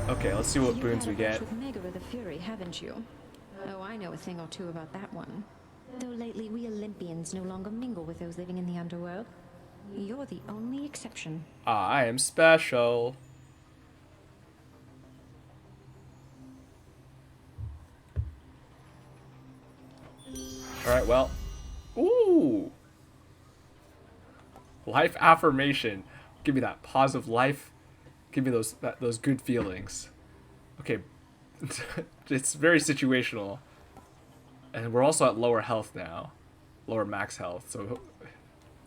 Okay, let's see what boons we get. With Megara the Fury, haven't you? Oh, I know a thing or two about that one. Though lately we Olympians no longer mingle with those living in the underworld. You're the only exception. I am special. Alright, well. Ooh! Life affirmation. Give me that positive life. Give me those good feelings. Okay. It's very situational. And we're also at lower health now. Lower max health. So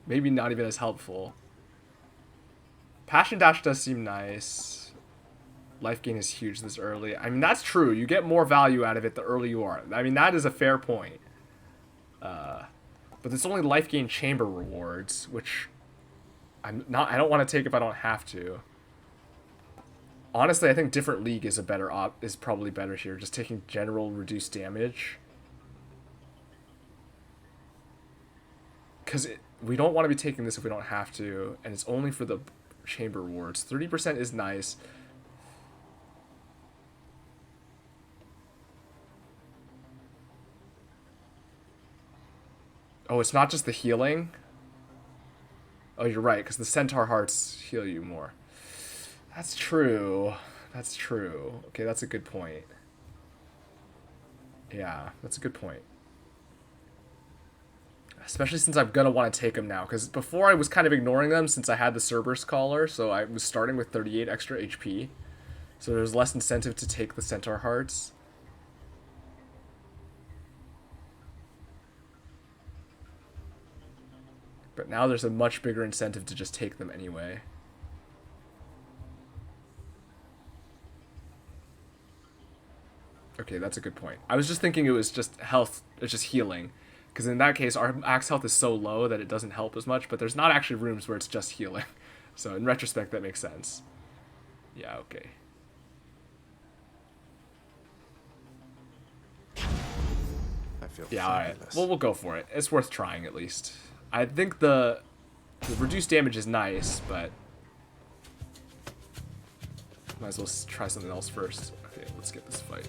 maybe not even as helpful. Passion Dash does seem nice. Life gain is huge this early. I mean, that's true. You get more value out of it the earlier you are. I mean, that is a fair point. But it's only life gain chamber rewards, which I don't want to take if I don't have to. Honestly, I think different league is is probably better here. Just taking general reduced damage. Because we don't want to be taking this if we don't have to, and it's only for the chamber rewards. 30% is nice. Oh, it's not just the healing? Oh, you're right, because the Centaur Hearts heal you more. That's true. That's true. Okay, that's a good point. Yeah, that's a good point. Especially since I'm going to want to take them now. Because before I was kind of ignoring them since I had the Cerberus Collar. So I was starting with 38 extra HP. So there's less incentive to take the Centaur Hearts. But now there's a much bigger incentive to just take them anyway. Okay, that's a good point. I was just thinking it was just health, it's just healing. Because in that case, our max health is so low that it doesn't help as much, but there's not actually rooms where it's just healing. So in retrospect, that makes sense. Yeah, okay. I feel yeah, alright. fabulous. Well, we'll go for it. It's worth trying at least. I think the reduced damage is nice, but might as well try something else first. Okay, let's get this fight.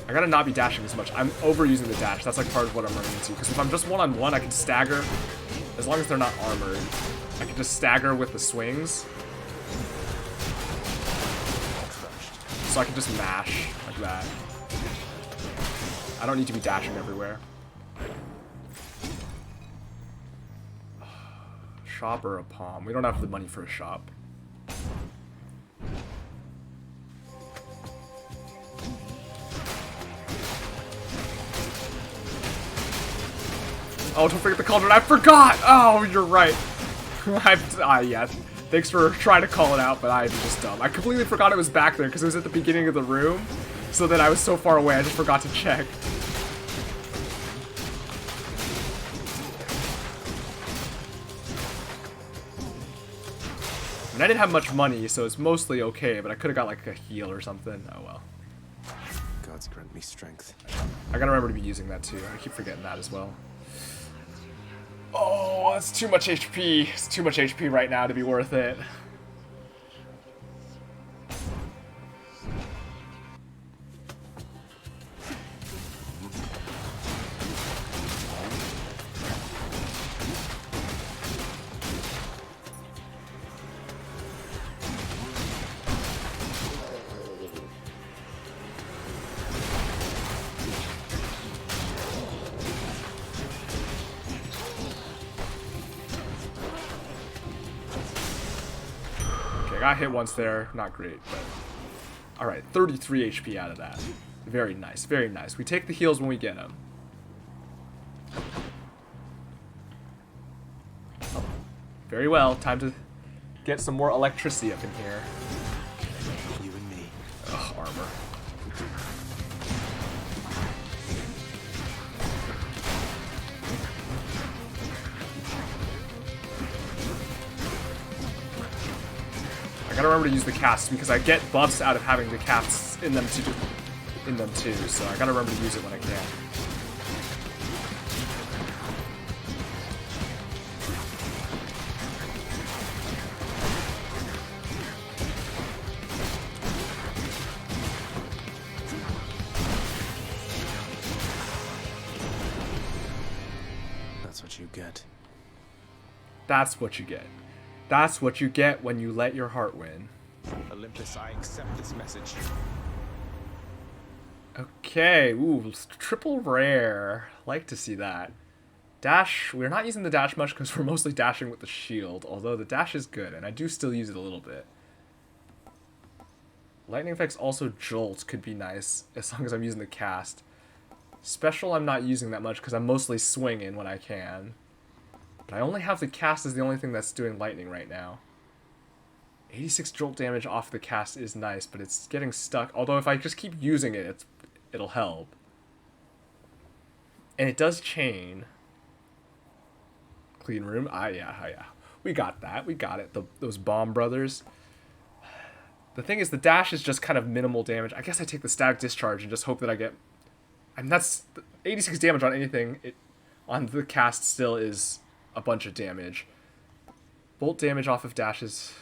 I gotta not be dashing as much. I'm overusing the dash. That's like part of what I'm running into. Because if I'm just one-on-one, I can stagger. As long as they're not armored, I can just stagger with the swings. So I can just mash like that. I don't need to be dashing everywhere. Shop or a palm? We don't have the money for a shop. Oh, don't forget the cauldron. I forgot! Oh, you're right. Yeah. Thanks for trying to call it out, but I'm just dumb. I completely forgot it was back there because it was at the beginning of the room. So then I was so far away, I just forgot to check. I mean, I didn't have much money, so it's mostly okay, but I could have got like a heal or something. Oh well. Gods grant me strength. I gotta remember to be using that too. I keep forgetting that as well. Oh, that's too much HP. It's too much HP right now to be worth it. Got hit once there, not great, but alright, 33 HP out of that. Very nice, very nice. We take the heals when we get them. Oh, very well, time to get some more electricity up in here. You and me. Ugh, armor. I gotta remember to use the casts because I get buffs out of having the casts in them too, so I gotta remember to use it when I can. That's what you get. That's what you get. That's what you get when you let your heart win. Olympus, I accept this message. Okay, ooh, triple rare. Like to see that. Dash, we're not using the dash much because we're mostly dashing with the shield, although the dash is good, and I do still use it a little bit. Lightning effects also jolt could be nice, as long as I'm using the cast. Special I'm not using that much because I'm mostly swinging when I can. But I only have the cast as the only thing that's doing lightning right now. 86 jolt damage off the cast is nice, but it's getting stuck. Although if I just keep using it, it'll help. And it does chain. Clean room. Yeah. We got that. We got it. Those bomb brothers. The thing is, the dash is just kind of minimal damage. I guess I take the static discharge and just hope that I get... I mean, that's 86 damage on anything. On the cast still is a bunch of damage. Bolt damage off of dashes.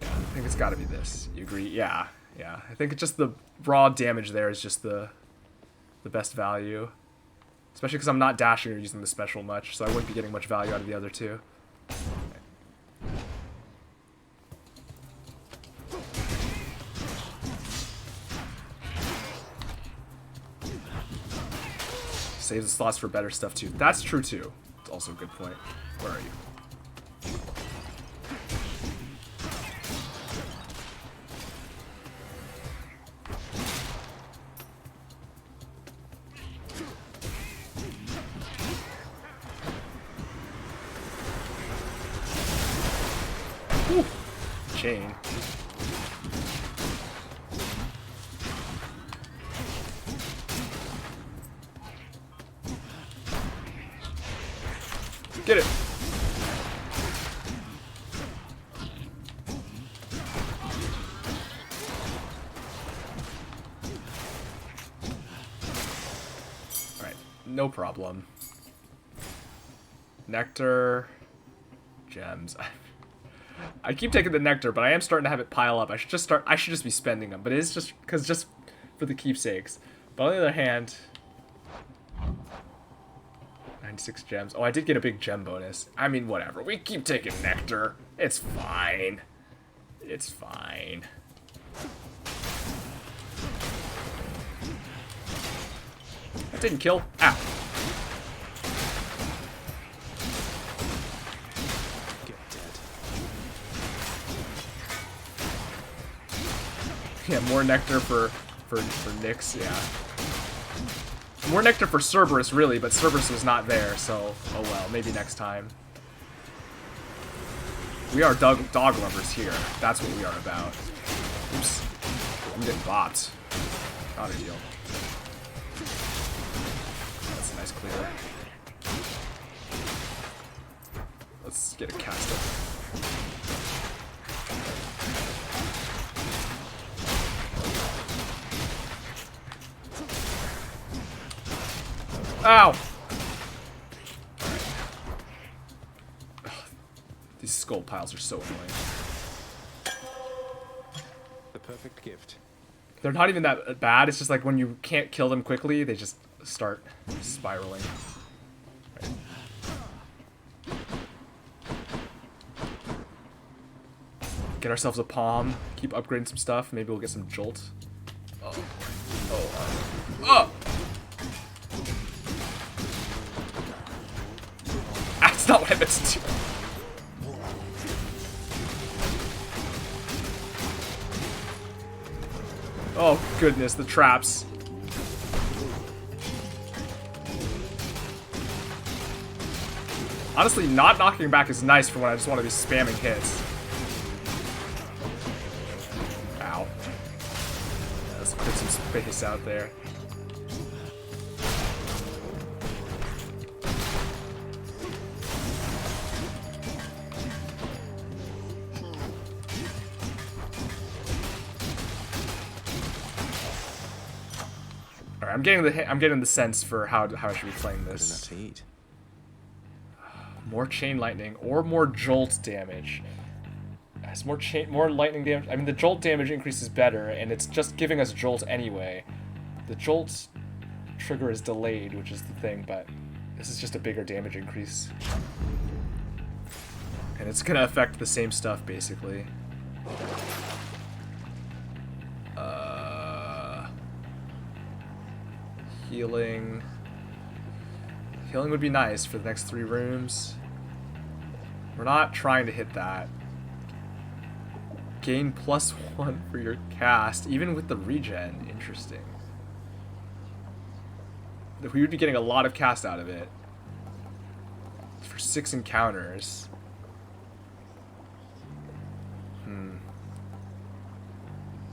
Yeah, I think it's got to be this. You agree? Yeah. I think it's just the raw damage there is just the best value. Especially because I'm not dashing or using the special much, so I wouldn't be getting much value out of the other two. Save the slots for better stuff too. That's true too. It's also a good point. Where are you? Whew. Chain. Get it. Alright, no problem. Nectar. Gems. I keep taking the nectar, but I am starting to have it pile up. I should just be spending them, but it is just for the keepsakes. But on the other hand, 96 gems. Oh, I did get a big gem bonus. I mean, whatever. We keep taking nectar. It's fine. It's fine. That didn't kill. Ow. Get dead. Yeah, more nectar for Nyx, yeah. More nectar for Cerberus, really, but Cerberus was not there, so oh well, maybe next time. We are dog lovers here. That's what we are about. Oops. I'm getting bopped. Not a deal. That's a nice clear. Let's get a cast up. Ow! Ugh, these skull piles are so annoying. The perfect gift. They're not even that bad, it's just like when you can't kill them quickly, they just start spiraling. Right. Get ourselves a palm, keep upgrading some stuff, maybe we'll get some jolt. Oh. Oh. That's not what I meant to do. Oh goodness, the traps. Honestly, not knocking back is nice for when I just want to be spamming hits. Ow. Let's put some space out there. I'm getting the sense for how I should be playing this. Enough to eat. More chain lightning or more jolt damage. Has more lightning damage. I mean, the jolt damage increase is better, and it's just giving us jolt anyway. The jolt trigger is delayed, which is the thing, but this is just a bigger damage increase, and it's gonna affect the same stuff basically. Healing would be nice for the next 3 rooms. We're not trying to hit that. Gain +1 for your cast, even with the regen. Interesting. We would be getting a lot of cast out of it. For 6 encounters. I'm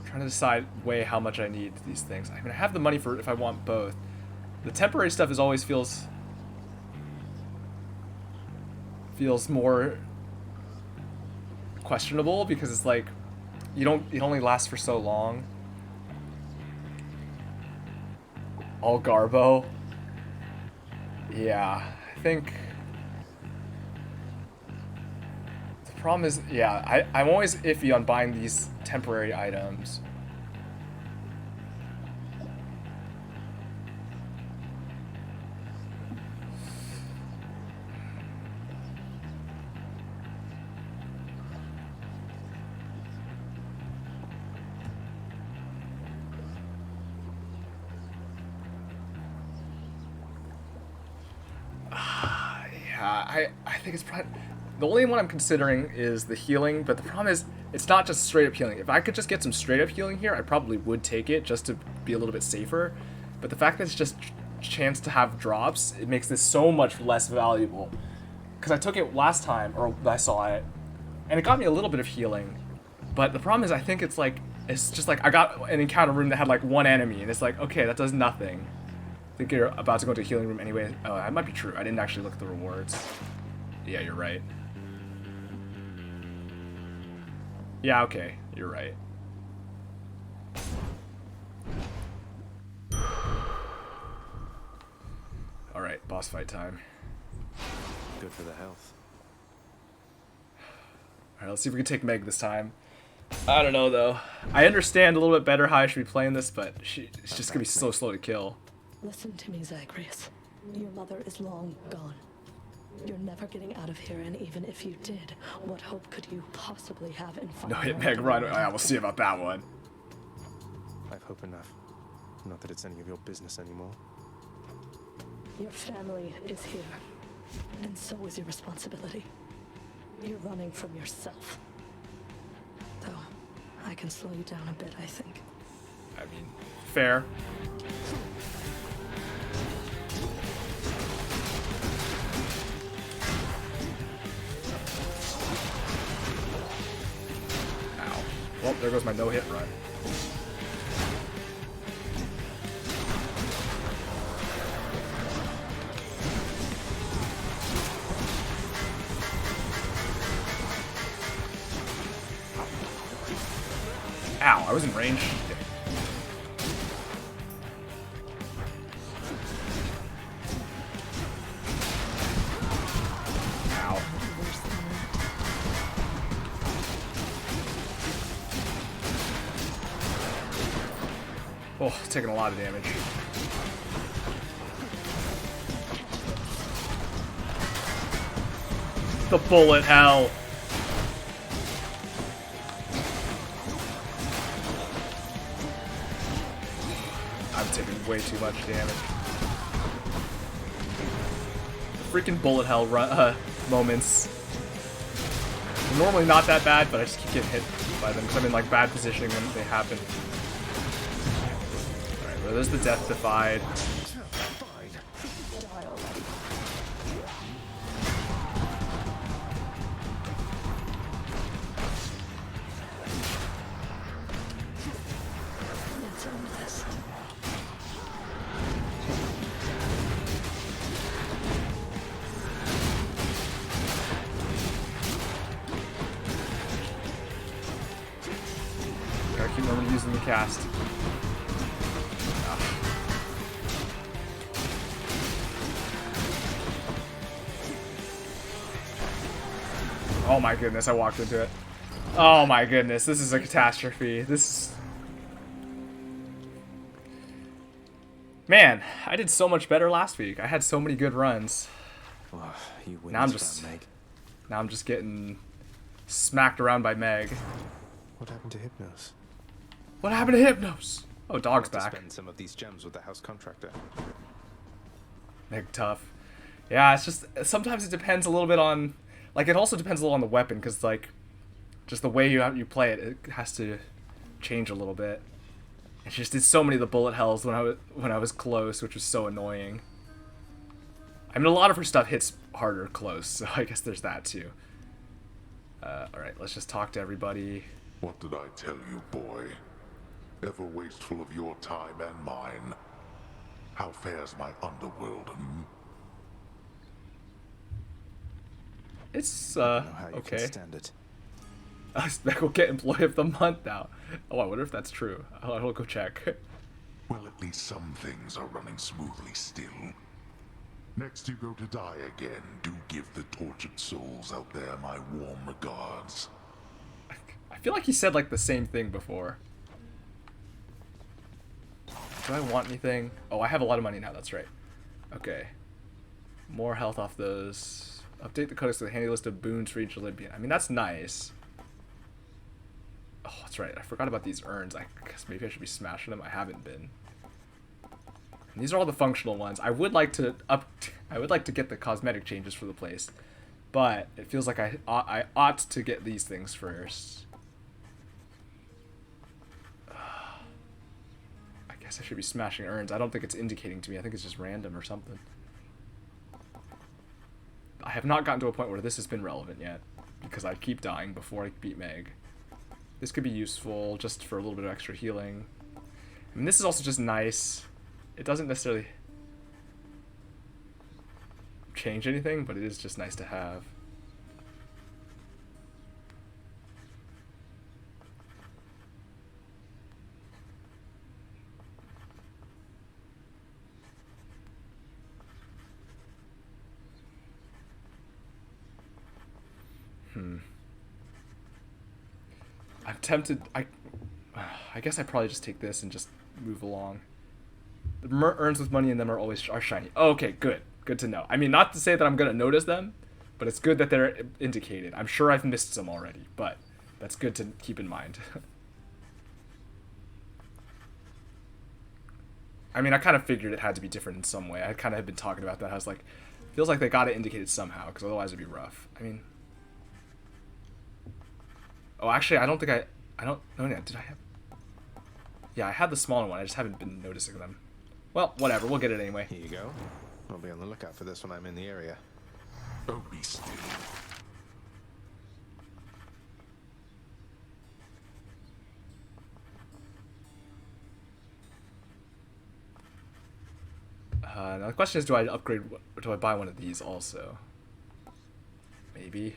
trying to weigh how much I need these things. I mean, I have the money for if I want both. The temporary stuff always feels more questionable because it's like it only lasts for so long. All Garbo. Yeah, I think the problem is, yeah, I'm always iffy on buying these temporary items. I think it's probably... The only one I'm considering is the healing, but the problem is it's not just straight up healing. If I could just get some straight up healing here, I probably would take it just to be a little bit safer. But the fact that it's just chance to have drops, it makes this so much less valuable. Because I took it last time, or I saw it, and it got me a little bit of healing. But the problem is I think it's just like I got an encounter room that had like one enemy, and it's like, okay, that does nothing. I think you're about to go into a healing room anyway. Oh, that might be true. I didn't actually look at the rewards. Yeah, you're right. Yeah, okay, you're right. Alright, boss fight time. Good for the health. Alright, let's see if we can take Meg this time. I don't know, though. I understand a little bit better how I should be playing this, but it's just gonna be so slow to kill. Listen to me, Zagreus. Your mother is long gone. You're never getting out of here, and even if you did, what hope could you possibly have in finding... No, hit Meg, run. Yeah, we'll see about that one. I've hope enough. Not that it's any of your business anymore. Your family is here, and so is your responsibility. You're running from yourself. Though, I can slow you down a bit, I think. I mean, fair. Well, there goes my no-hit run. Ow, I was in range. Oh, taking a lot of damage. The bullet hell. I'm taking way too much damage. The freaking bullet hell moments. They're normally not that bad, but I just keep getting hit by them because I'm in like bad positioning when they happen. There's the Death Defied. Gotta keep remembering using the cast. Oh my goodness, I walked into it. Oh my goodness, this is a catastrophe. This is... Man, I did so much better last week. I had so many good runs. Oh, you win now Meg. I'm just getting smacked around by Meg. What happened to Hypnos? What happened to Hypnos? Oh, Dog's back. back. Spend some of these gems with the house contractor. Meg tough. Yeah, it's just sometimes it depends a little bit on... Like, it also depends a little on the weapon, because, like, just the way you play it, it has to change a little bit. And she just did so many of the bullet hells when I was close, which was so annoying. I mean, a lot of her stuff hits harder close, so I guess there's that, too. Alright, let's just talk to everybody. What did I tell you, boy? Ever wasteful of your time and mine. How fares my underworld, hmm? It's, okay. Stand it. Spec will get Employee of the Month now. Oh, I wonder if that's true. I'll go check. Well, at least some things are running smoothly still. Next you go to die again, do give the tortured souls out there my warm regards. I feel like he said, like, the same thing before. Do I want anything? Oh, I have a lot of money now, that's right. Okay. More health off those. Update the codex with a handy list of boons for each Olympian. I mean, that's nice. Oh, that's right. I forgot about these urns. I guess maybe I should be smashing them. I haven't been. And these are all the functional ones. I would like to get the cosmetic changes for the place, but it feels like I ought to get these things first. I guess I should be smashing urns. I don't think it's indicating to me. I think it's just random or something. I have not gotten to a point where this has been relevant yet, because I keep dying before I beat Meg. This could be useful just for a little bit of extra healing. And this is also just nice. It doesn't necessarily change anything, but it is just nice to have. I'm tempted. I guess I probably just take this and just move along. The urns with money in them are shiny. Oh, okay, good to know. I mean, not to say that I'm gonna notice them, but it's good that they're indicated. I'm sure I've missed some already, but that's good to keep in mind. I mean, I kind of figured it had to be different in some way. I kind of had been talking about that. I was like, feels like they got it indicated somehow, because otherwise it'd be rough. I mean, oh, actually, I don't think I don't. Oh yeah, did I have? Yeah, I had the smaller one. I just haven't been noticing them. Well, whatever. We'll get it anyway. Here you go. I'll be on the lookout for this when I'm in the area. Oh, be still. Now the question is, do I upgrade? Or do I buy one of these also? Maybe.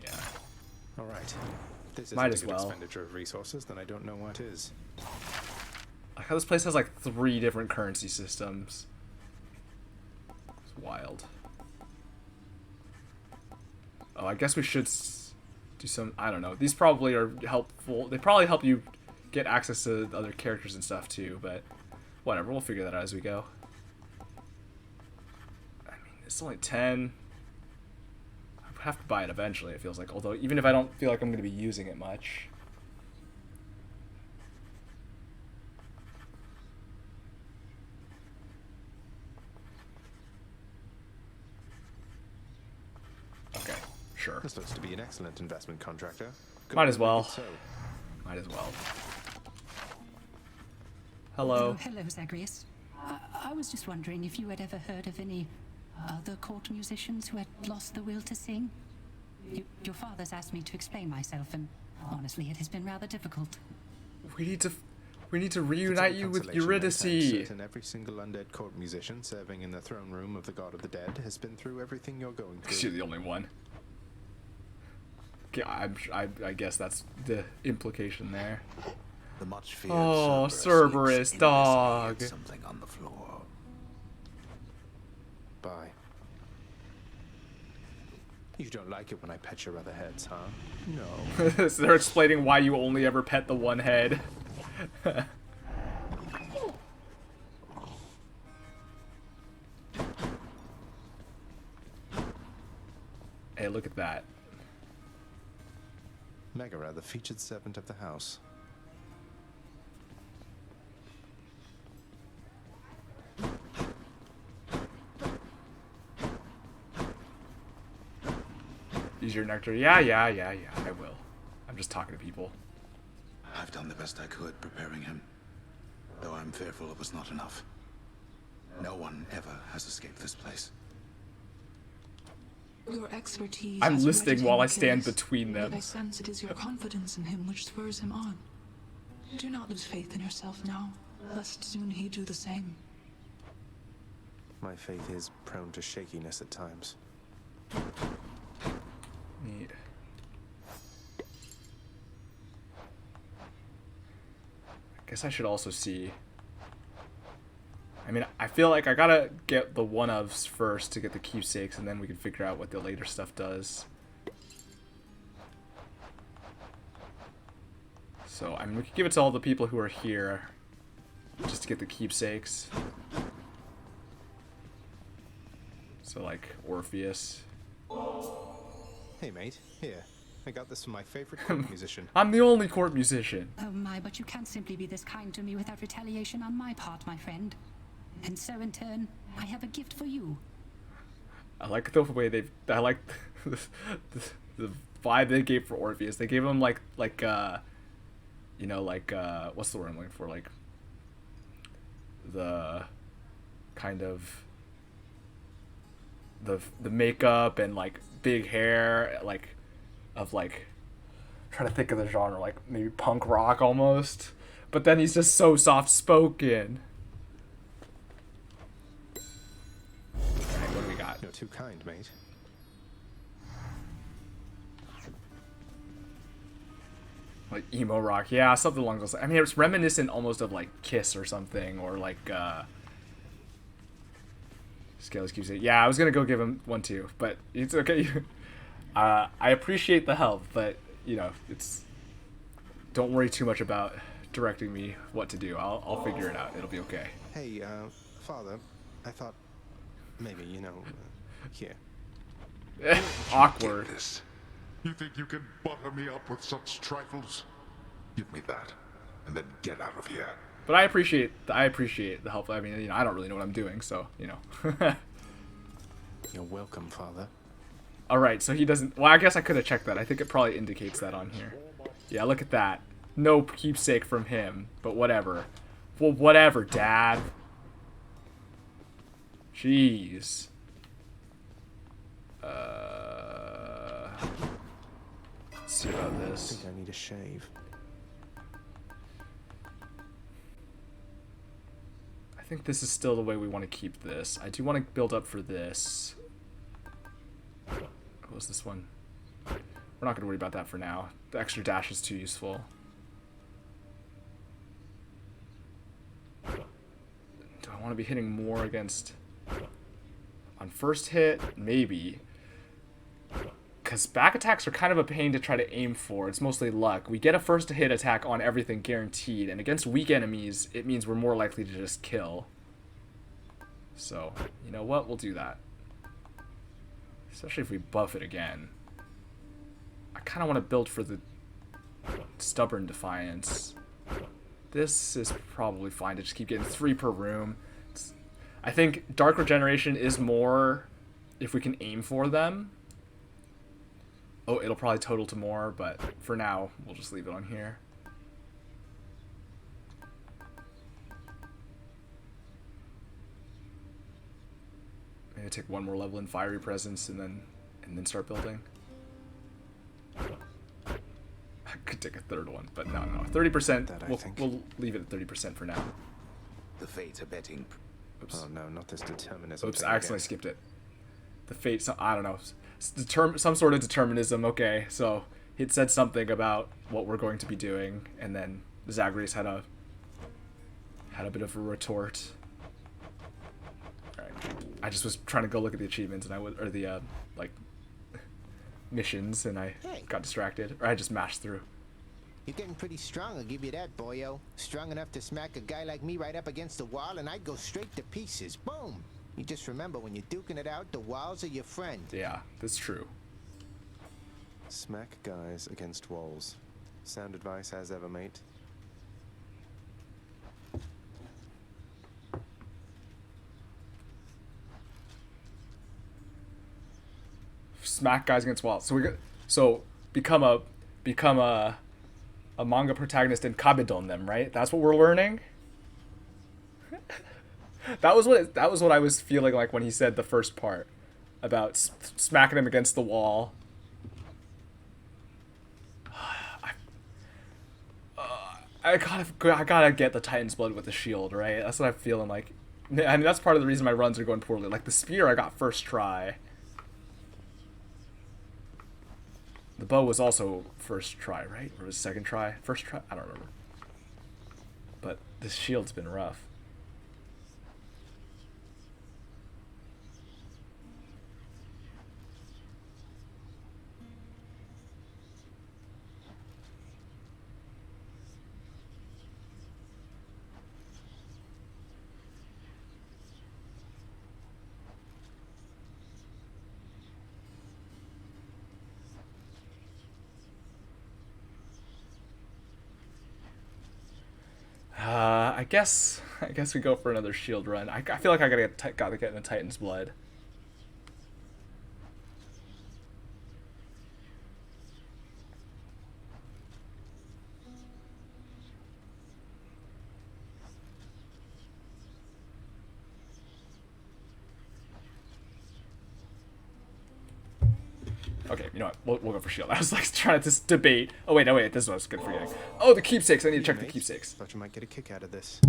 Yeah. All right. This is Might a as good well. expenditure of resources, then I don't know what is. Like how this place has like 3 different currency systems. It's wild. Oh, I guess we should do some. I don't know. These probably are helpful. They probably help you get access to other characters and stuff too. But whatever. We'll figure that out as we go. I mean, it's only 10. I have to buy it eventually, it feels like. Although, even if I don't feel like I'm going to be using it much. Okay, sure. This looks to be an excellent investment contractor. Good Might as well. so. Might as well. Hello. Oh, hello, Zagreus. I was just wondering if you had ever heard of any other court musicians who had lost the will to sing? Your father's asked me to explain myself, and honestly, it has been rather difficult. We need to reunite you with Eurydice. Certain every single undead court musician serving in the throne room of the god of the dead has been through everything you're going through. You're the only one. Yeah, I guess that's the implication there. The much feared Cerberus dog. Something on the floor. Bye. You don't like it when I pet your other heads, huh? No. So they're explaining why you only ever pet the one head. Hey, look at that. Megara, the featured servant of the house. Use your nectar. Yeah, I will. I'm just talking to people. I've done the best I could preparing him, though I'm fearful it was not enough. No one ever has escaped this place. Your expertise. I'm listening while I stand between them. I sense it is your confidence in him which spurs him on. Do not lose faith in yourself now, lest soon he do the same. My faith is prone to shakiness at times. Neat. I guess I should also see. I mean, I feel like I gotta get the one-ofs first to get the keepsakes, and then we can figure out what the later stuff does. So, I mean, we could give it to all the people who are here, just to get the keepsakes. So, like, Orpheus. Hey, mate. Here. I got this from my favorite court musician. I'm the only court musician. Oh my, but you can't simply be this kind to me without retaliation on my part, my friend. And so in turn, I have a gift for you. I like the way I like the vibe they gave for Orpheus. They gave him like you know, like what's the word I'm looking for? Like the kind of the makeup and like big hair, like of like, trying to think of the genre, like maybe punk rock almost. But then he's just so soft spoken. Alright, what do we got? You're too kind, mate. Like emo rock, yeah, something along those lines. I mean, it's reminiscent almost of like Kiss or something, or like Scales keeps it. Yeah, I was gonna go give him one too, but it's okay. I appreciate the help, but you know, it's, don't worry too much about directing me what to do. I'll figure it out. It'll be okay. Hey, Father, I thought maybe, you know, here. Awkward. You think you can butter me up with such trifles? Give me that, and then get out of here. But I appreciate the help. I mean, you know, I don't really know what I'm doing, so you know. You're welcome, Father. All right, so he doesn't. Well, I guess I could have checked that. I think it probably indicates that on here. Yeah, look at that. No keepsake from him, but whatever. Well, whatever, Dad. Jeez. Let's see about this. I think I need a shave. I think this is still the way we want to keep this. I do want to build up for this. What was this one? We're not going to worry about that for now. The extra dash is too useful. Do I want to be hitting more against... On first hit? Maybe. Because back attacks are kind of a pain to try to aim for. It's mostly luck. We get a first hit attack on everything guaranteed, and against weak enemies, it means we're more likely to just kill. So, you know what? We'll do that. Especially if we buff it again. I kind of want to build for the Stubborn Defiance. This is probably fine to just keep getting 3 per room. I think Dark Regeneration is more if we can aim for them. Oh, it'll probably total to more, but for now, we'll just leave it on here. Maybe take one more level in Fiery Presence and then start building. I could take a third one, but no. 30%. We'll leave it at 30% for now. The fates are betting. Oops. Oh no, not this determinism. Oops, I accidentally skipped it. The fate, I don't know. Some sort of determinism, okay. So it said something about what we're going to be doing, and then Zagreus had a bit of a retort. Alright. I just was trying to go look at the achievements, and or the, like, missions, and I got distracted. Or I just mashed through. You're getting pretty strong, I'll give you that, boyo. Strong enough to smack a guy like me right up against the wall, and I'd go straight to pieces. Boom! You just remember, when you're duking it out, the walls are your friend. Yeah, that's true. Smack guys against walls. Sound advice as ever, mate. Smack guys against walls. So become a manga protagonist and kabedon them, right? That's what we're learning. That was what I was feeling like when he said the first part about smacking him against the wall. I gotta get the Titan's Blood with the shield, right? That's what I'm feeling like. I mean, that's part of the reason my runs are going poorly. Like the spear, I got first try. The bow was also first try, right? Or was it second try? First try? I don't remember. But this shield's been rough. I guess I guess we go for another shield run. I feel like I gotta get in the Titan's blood. Okay, you know what? We'll go for shield. I was like trying to just debate. Oh wait, no wait. This is what I was good forgetting. Oh, the keepsakes. I need to check the keepsakes. Thought you might get a kick out of this.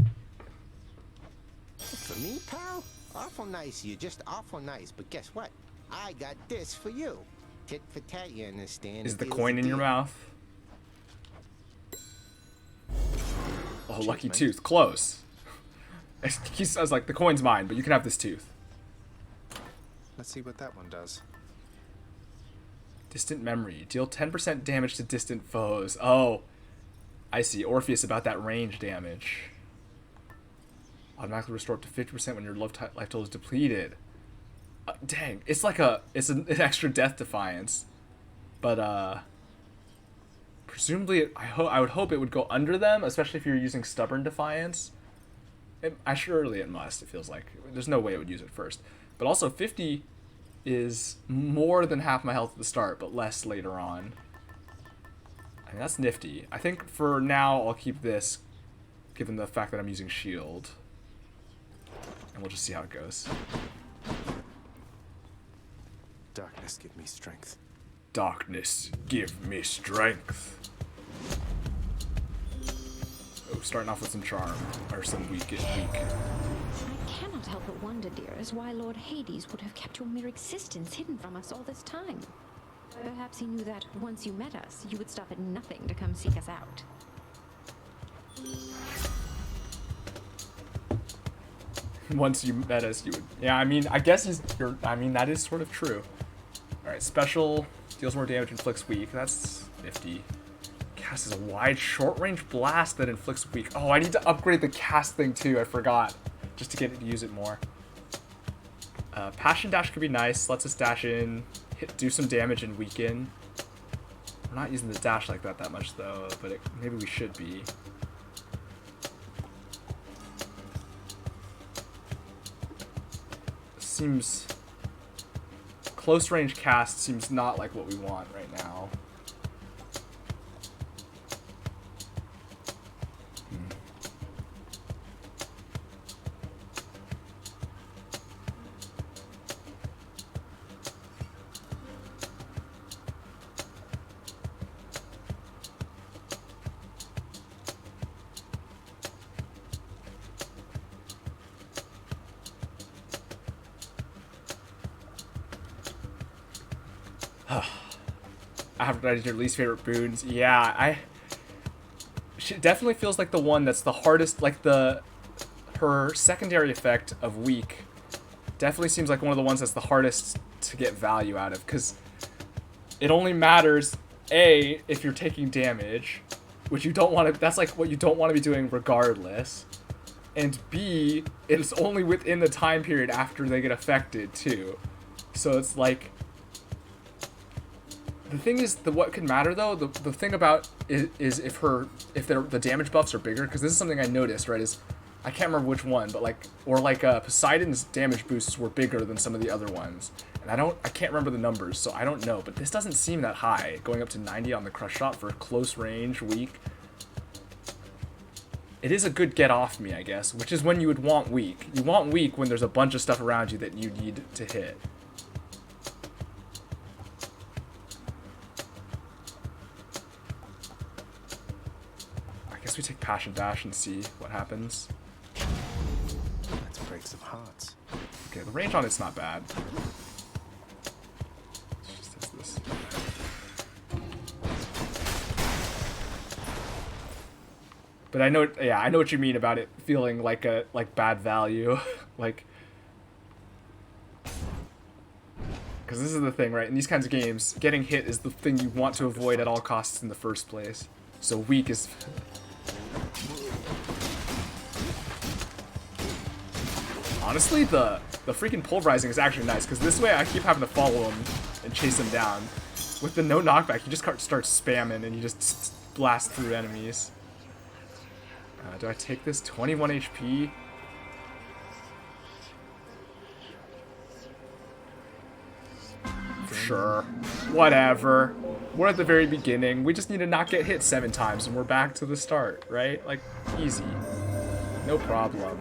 For me, pal? Awful nice of you, just awful nice. But guess what? I got this for you. Tit for tat, you understand? Is the coin in your mouth? Oh, lucky tooth. Close. He says like the coin's mine, but you can have this tooth. Let's see what that one does. Distant memory. Deal 10% damage to distant foes. Oh, I see. Orpheus about that range damage. Automatically restore up to 50% when your life total is depleted. Dang, it's like an extra death defiance, but presumably I would hope it would go under them, especially if you're using stubborn defiance. Surely it must. It feels like there's no way it would use it first. But also 50 is more than half my health at the start, but less later on. I mean, that's nifty. I think for now I'll keep this, given the fact that I'm using shield. And we'll just see how it goes. Darkness, give me strength. Darkness, give me strength. Oh, starting off with some charm, or some weak. I cannot help but wonder, dearest, why Lord Hades would have kept your mere existence hidden from us all this time. Perhaps he knew that once you met us, you would stop at nothing to come seek us out. Once you met us, you would. Yeah, I mean, I guess I mean, that is sort of true. Alright, special. Deals more damage, inflicts weak. That's 50. Casts a wide, short-range blast that inflicts weak. Oh, I need to upgrade the cast thing too. I forgot. Just to get it to use it more. Passion Dash could be nice. Lets us dash in, do some damage, and weaken. We're not using the dash like that much, though, but maybe we should be. Seems close range cast seems not like what we want right now. Advertising your least favorite boons. Yeah, she definitely feels like the one that's the hardest. Like her secondary effect of weak definitely seems like one of the ones that's the hardest to get value out of, because it only matters A, if you're taking damage, which you don't want to. That's like what you don't want to be doing regardless, and B, it's only within the time period after they get affected too. So it's like. The thing is, what could matter though, the thing about is if the damage buffs are bigger, because this is something I noticed, right, is, I can't remember which one, but Poseidon's damage boosts were bigger than some of the other ones, and I can't remember the numbers, so I don't know, but this doesn't seem that high, going up to 90 on the crush shot for close range, weak. It is a good get off me, I guess, which is when you would want weak. You want weak when there's a bunch of stuff around you that you need to hit. We take Passion Dash and see what happens. Let's break some hearts. Okay, the range on it's not bad. Let's just test this. But I know what you mean about it feeling like bad value, like. Because this is the thing, right? In these kinds of games, getting hit is the thing you want to avoid at all costs in the first place. So weak is. Honestly, the freaking pulverizing is actually nice, because this way I keep having to follow him and chase him down. With the no knockback, you just start spamming and you just blast through enemies. Do I take this? 21 HP? Sure. Whatever. We're at the very beginning. We just need to not get hit 7 times and we're back to the start, right? Like, easy. No problem.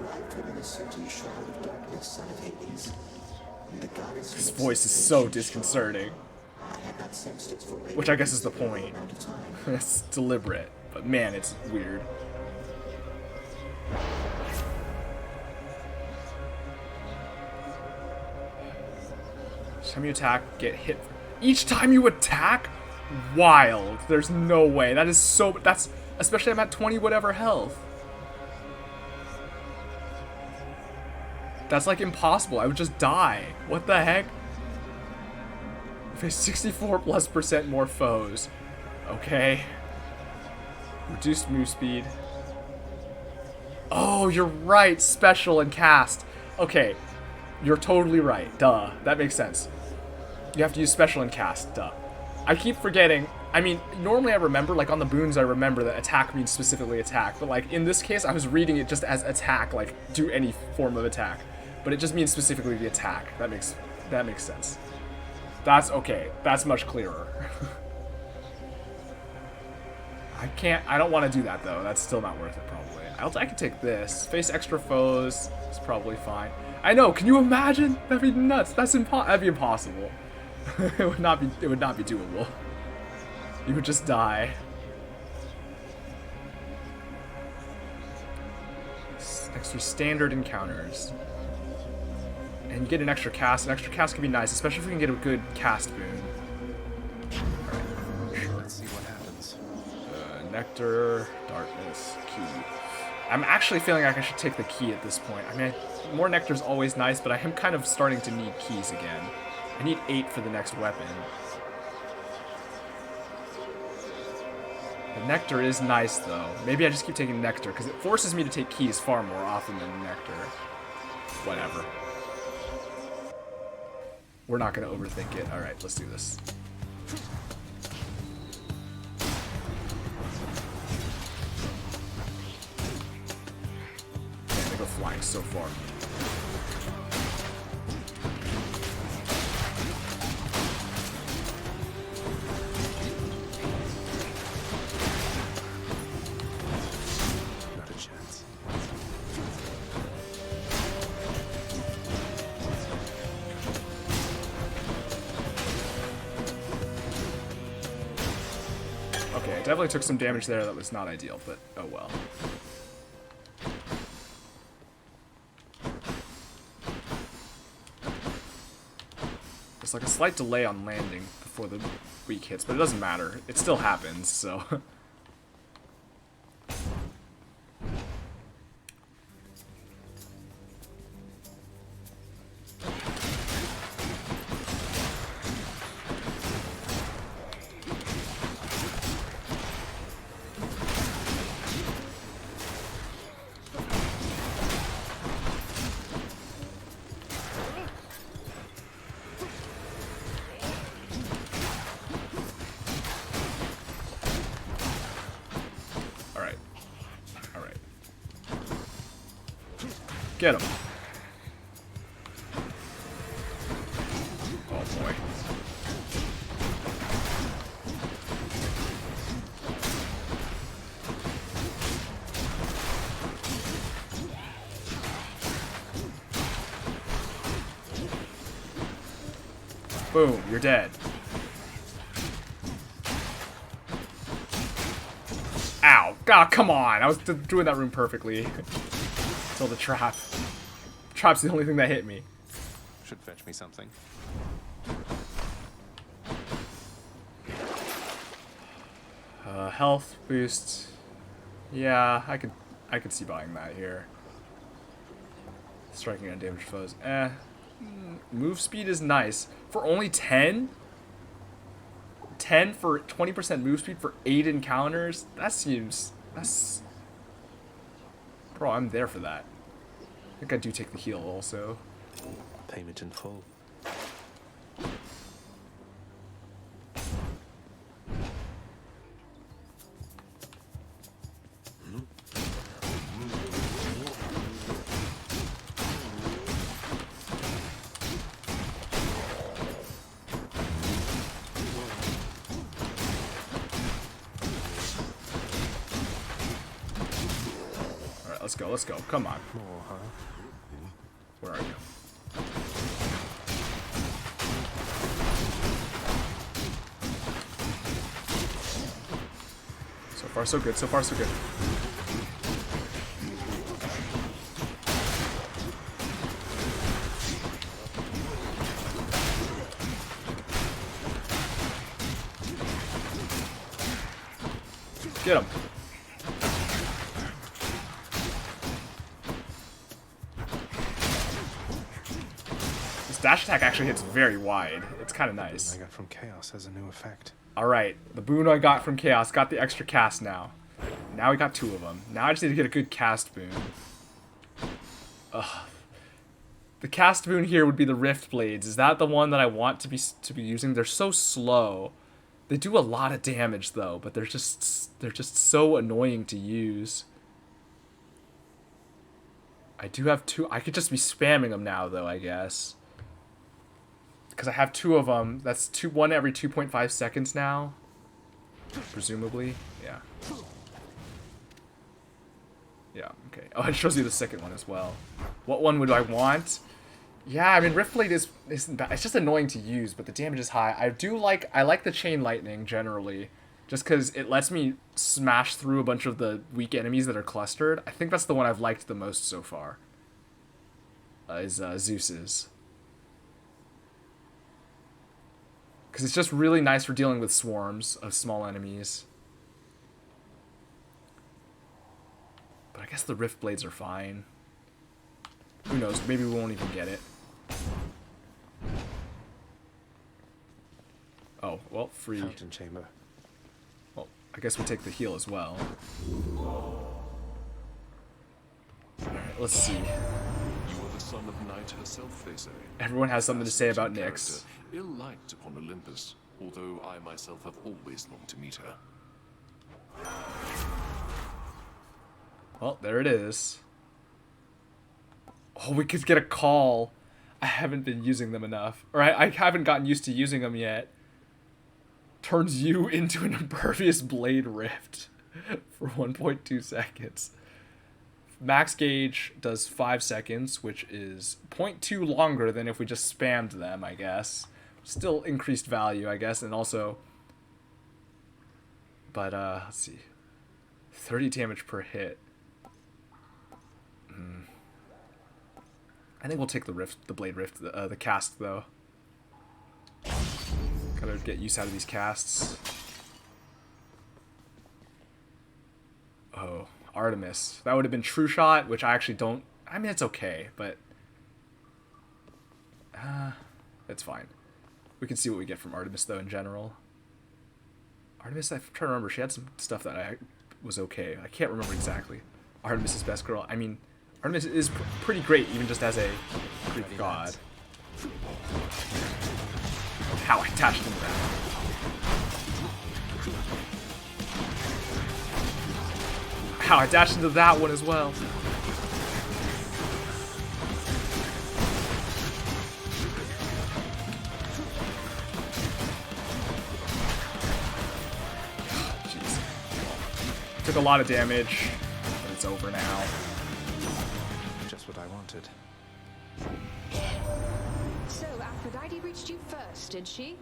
His voice is so disconcerting. Which I guess is the point. It's deliberate. But man, it's weird. Each time you attack, get hit. Each time you attack? Wild. There's no way. That is so... That's... Especially I'm at 20 whatever health. That's like impossible. I would just die. What the heck? You face 64+% more foes. Okay. Reduced move speed. Oh, you're right. Special and cast. Okay. You're totally right. Duh. That makes sense. You have to use special and cast. Duh. I keep forgetting. I mean, normally I remember, like on the boons, I remember that attack means specifically attack. But like in this case, I was reading it just as attack, like do any form of attack. But it just means specifically the attack. That makes sense. That's okay. That's much clearer. I don't want to do that though. That's still not worth it probably. I can take this. Face extra foes. It's probably fine. I know. Can you imagine? That'd be nuts. That'd be impossible. It would not be doable. You would just die. Extra standard encounters. And you get an extra cast. An extra cast can be nice, especially if we can get a good cast boon. Alright, sure. Let's see what happens. Nectar, darkness, key. I'm actually feeling like I should take the key at this point. I mean, more nectar's always nice, but I am kind of starting to need keys again. I need 8 for the next weapon. The nectar is nice, though. Maybe I just keep taking nectar, because it forces me to take keys far more often than nectar. Whatever. We're not going to overthink it. Alright, let's do this. Man, they go flying so far. Definitely took some damage there that was not ideal, but oh well. There's like a slight delay on landing before the weak hits, but it doesn't matter. It still happens, so... Get him. Oh boy. Boom, you're dead. Ow. God, come on. I was doing that room perfectly. Until the trap. Trap's the only thing that hit me. Should fetch me something. Health boost. Yeah, I could see buying that here. Striking on damaged foes. Move speed is nice. For only 10? 10 for 20% move speed for 8 encounters? That seems... That's... Bro, I'm there for that. I think I do take the heal also. Payment in full. let's go, let's go. Come on. More, huh? Where are you? So far, so good. So far, so good. Get him. This dash attack actually hits very wide. It's kind of nice. I got from Chaos has a new effect. Alright, the boon I got from Chaos got the extra cast now. Now we got 2 of them. Now I just need to get a good cast boon. Ugh. The cast boon here would be the Rift Blades. Is that the one that I want to be using? They're so slow. They do a lot of damage though, but they're just so annoying to use. I do have 2. I could just be spamming them now though, I guess. Because I have 2 of them. That's 1 every 2.5 seconds now. Presumably. Yeah. Yeah, okay. Oh, it shows you the second one as well. What one would I want? Yeah, I mean, Rift Blade isn't bad. It's just annoying to use, but the damage is high. I like the Chain Lightning, generally. Just because it lets me smash through a bunch of the weak enemies that are clustered. I think that's the one I've liked the most so far. Is Zeus's. Because it's just really nice for dealing with swarms of small enemies. But I guess the Rift Blades are fine. Who knows? Maybe we won't even get it. Oh, well, free. Fountain chamber. Well, I guess we take the heal as well. Alright, let's see. You are the son of Night herself, they say. Everyone has something to say about Nyx. Ill-liked upon Olympus, although I myself have always longed to meet her. Well, there it is. Oh, we could get a call. I haven't been using them enough. Or I haven't gotten used to using them yet. Turns you into an impervious blade rift for 1.2 seconds. Max gauge does 5 seconds, which is 0.2 longer than if we just spammed them, I guess. Still increased value, I guess, and also... But, let's see. 30 damage per hit. I think we'll take the blade rift, the cast though. Gotta get use out of these casts. Oh, Artemis. That would have been True Shot, which I actually don't. I mean, it's okay, but it's fine. We can see what we get from Artemis though in general. Artemis, I'm trying to remember. She had some stuff that I was okay. I can't remember exactly. Artemis' best girl. I mean, Artemis is pretty great, even just as a Greek god. How I attached him to that. How I dashed into that one as well. Jeez. Took a lot of damage, but it's over now. Just what I wanted. So, Aphrodite reached you first, did she?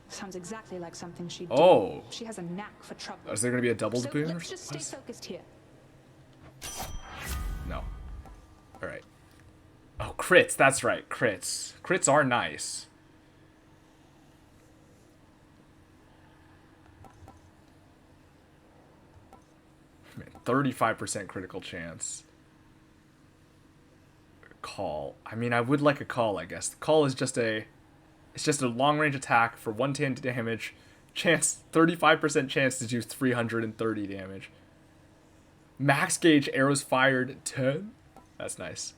Sounds exactly like something she'd do. Oh. She has a knack for trouble. Is there going to be a double boon? So let's just stay focused here. No. Alright. Oh, crits. That's right. Crits. Crits are nice. Man, 35% critical chance. Call. I mean, I would like a call, I guess. The call is just a... It's just a long-range attack for 110 damage. Chance, 35% chance to do 330 damage. Max gauge, arrows fired, 10. That's nice.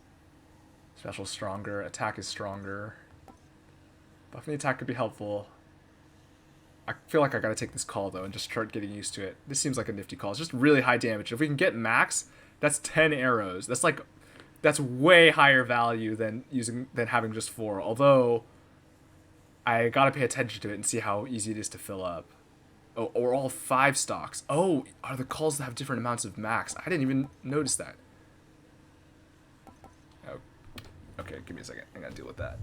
Special stronger. Attack is stronger. Buffing the attack could be helpful. I feel like I gotta take this call, though, and just start getting used to it. This seems like a nifty call. It's just really high damage. If we can get max, that's 10 arrows. That's like... That's way higher value than having just 4. Although... I gotta pay attention to it and see how easy it is to fill up. Oh, or all 5 stocks. Oh, are the calls that have different amounts of max? I didn't even notice that. Okay, give me a second. I gotta deal with that.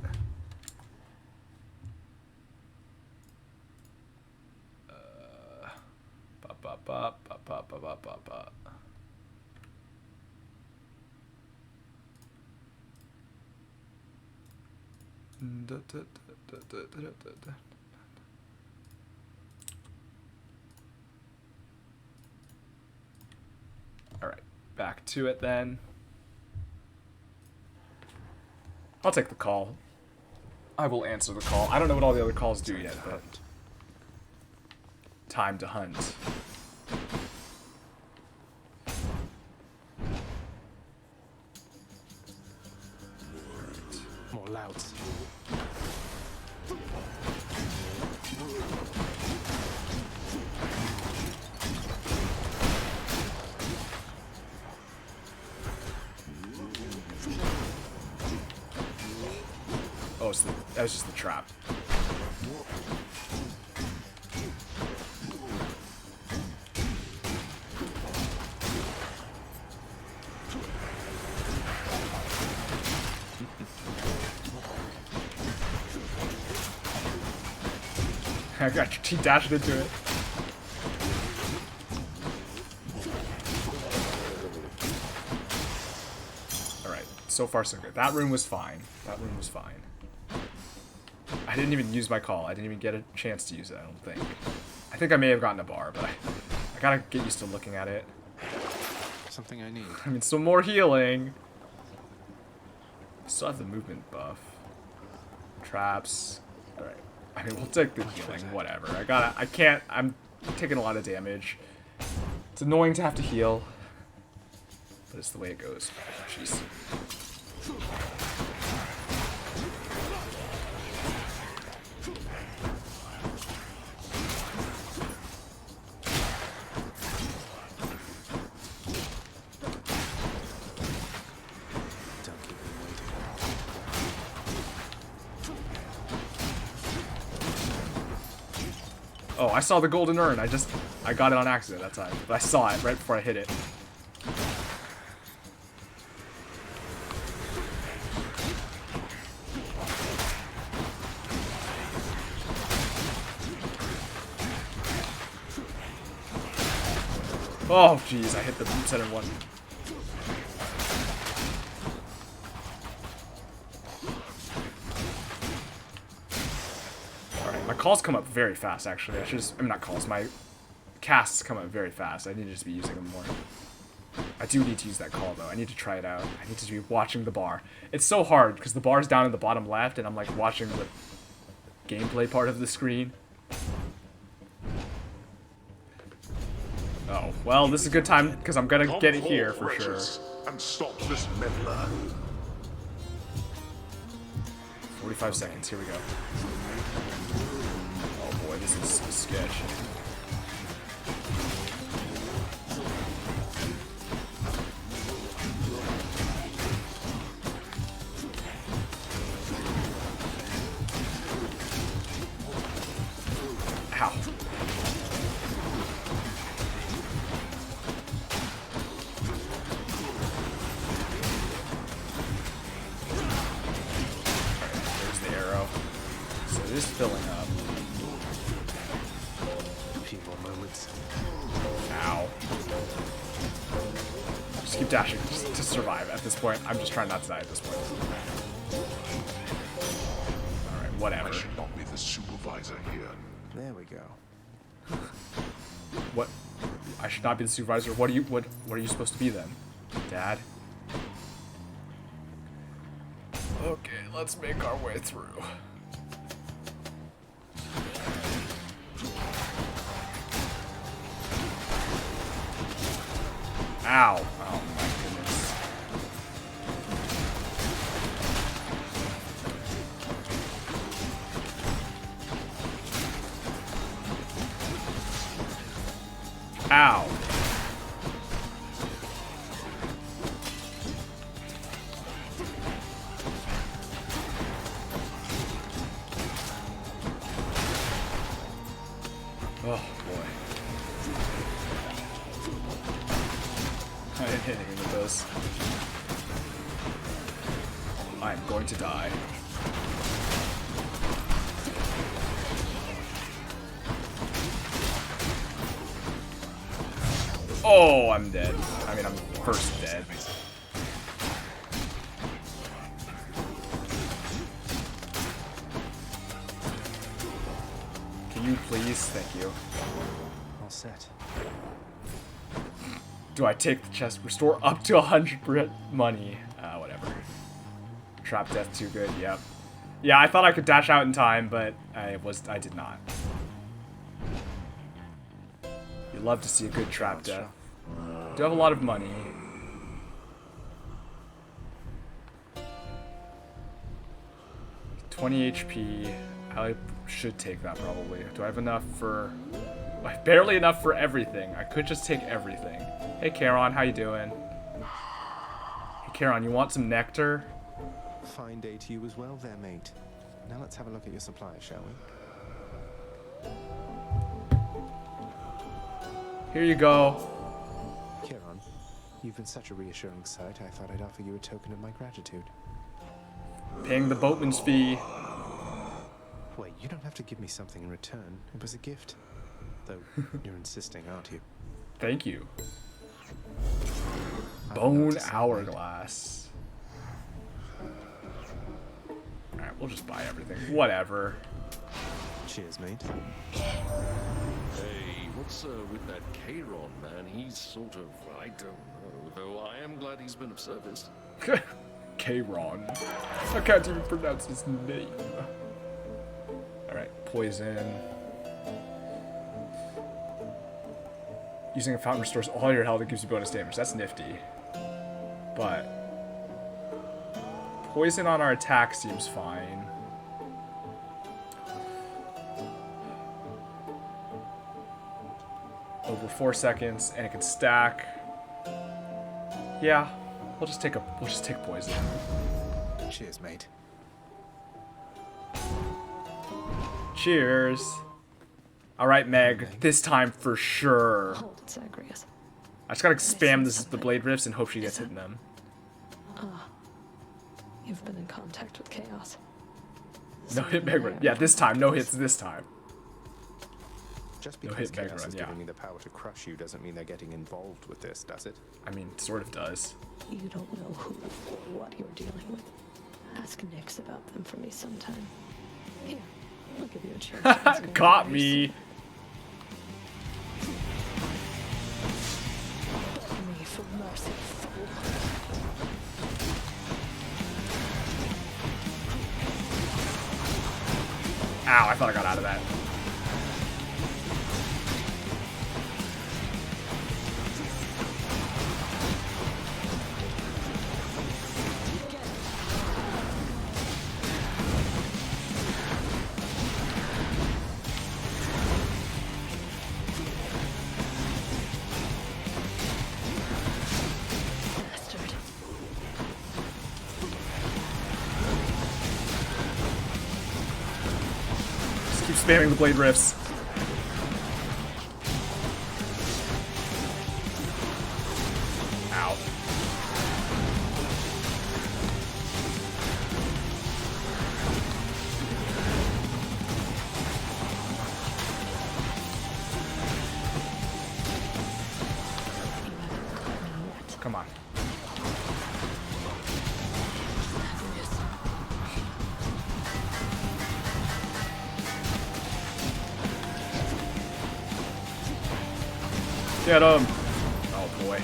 All right, back to it then. I'll take the call. I will answer the call. I don't know what all the other calls do yet, but time to hunt. More louds. Oh, that was just the trap. I got your T dashed into it. Alright, so far so good. That room was fine. That room was fine. I didn't even use my call. I didn't even get a chance to use it, I don't think. I think I may have gotten a bar, but I gotta get used to looking at it. Something I need. I mean, some more healing. Still have the movement buff. Traps. Alright. I mean, we'll take the healing, whatever. I'm taking a lot of damage. It's annoying to have to heal, but it's the way it goes. Jeez. Oh, I saw the golden urn. I got it on accident that time. But I saw it right before I hit it. Oh, jeez, I hit the center one. My calls come up very fast, actually. I'm not calls, my casts come up very fast. I need to just be using them more. I do need to use that call, though. I need to try it out. I need to be watching the bar. It's so hard, because the bar's down in the bottom left, and I'm, like, watching the gameplay part of the screen. Oh, well, this is a good time, because I'm gonna get it here, for sure. And stop this meddler. 45 seconds, here we go. Oh boy, this is sketch. Ow. There's the arrow. So it is filling up. A few more moments. Ow. Just keep dashing just to survive at this point. I'm just trying not to die at this point. Alright, whatever. I should not be the supervisor here. There we go. What? I should not be the supervisor. What are you supposed to be then? Dad? Okay, let's make our way through. Ow. Oh my goodness. Ow. Oh boy. I didn't hit anything with those. I'm going to die. Oh, I'm dead. I mean, I'm first dead. Can you please? Thank you. All set. Do I take the chest? Restore up to 100 money. Whatever. Trap death too good. Yep. Yeah, I thought I could dash out in time, but I did not. You love to see a good trap death. Do have a lot of money. $20 HP. I should take that probably. Do I have enough for... Barely enough for everything. I could just take everything. Hey, Charon, how you doing? Hey, Charon, you want some nectar? Fine day to you as well there, mate. Now let's have a look at your supply, shall we? Here you go. Charon, you've been such a reassuring sight, I thought I'd offer you a token of my gratitude. Paying the boatman's fee. Wait, you don't have to give me something in return. It was a gift. Though, you're insisting, aren't you? Thank you. Bone hourglass. Alright, we'll just buy everything. Whatever. Cheers, mate. Hey, what's with that Charon, man? He's sort of, I don't know, though I am glad he's been of service. Charon. I can't even pronounce his name. Alright, poison. Using a fountain restores all your health and gives you bonus damage. That's nifty. But poison on our attack seems fine. Over 4 seconds, and it can stack. Yeah, we'll just take poison. Cheers, mate. Cheers. All right, Meg. This time for sure. Hold it, Zagreus. I just gotta spam the blade rifts and hope she gets hit in them. You've been in contact with chaos. No hit Meg run. Yeah, this time. No hits this time. Just No because hit Meg chaos run, is yeah. giving me the power to crush you doesn't mean they're getting involved with this, does it? I mean, sort of does. You don't know who or what you're dealing with. Ask Nyx about them for me sometime. Here, I'll give you a chance. to ask her Caught about me. Beg me for mercy, fool. Ow, I thought I got out of that. Bastard. Just keep spamming the blade rifts. Ow. Come on. Get him! Oh boy. I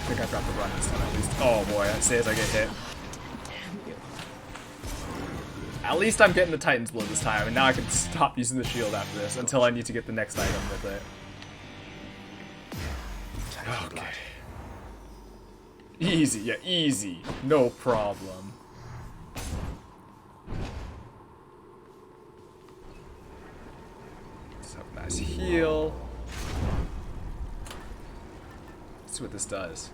think I've got the run this time at least. Oh boy, I say as I get hit. At least I'm getting the Titan's Blow this time, and now I can stop using the shield after this until I need to get the next item with it. Okay. Easy, yeah, easy. No problem. Let's have a nice heal. Let's see what this does.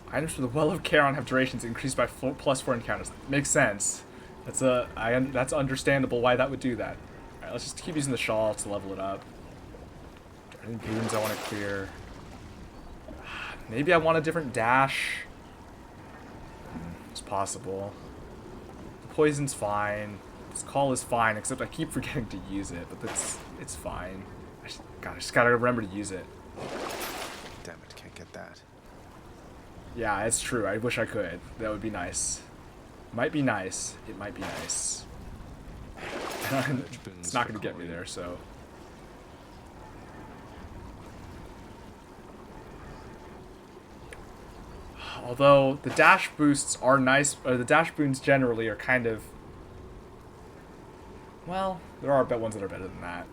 Items from the Well of Charon have durations increased by +4 encounters. Makes sense. That's understandable why that would do that. Alright, let's just keep using the shawl to level it up. Any goons I want to clear. Maybe I want a different dash. It's possible. The poison's fine. This call is fine, except I keep forgetting to use it, but it's fine. I just gotta remember to use it. Damn it, can't get that. Yeah, it's true. I wish I could. That would be nice. Might be nice. It might be nice. It's not gonna get me there, so. Although the dash boosts are nice, or the dash boons generally are kind of. Well, there are ones that are better than that.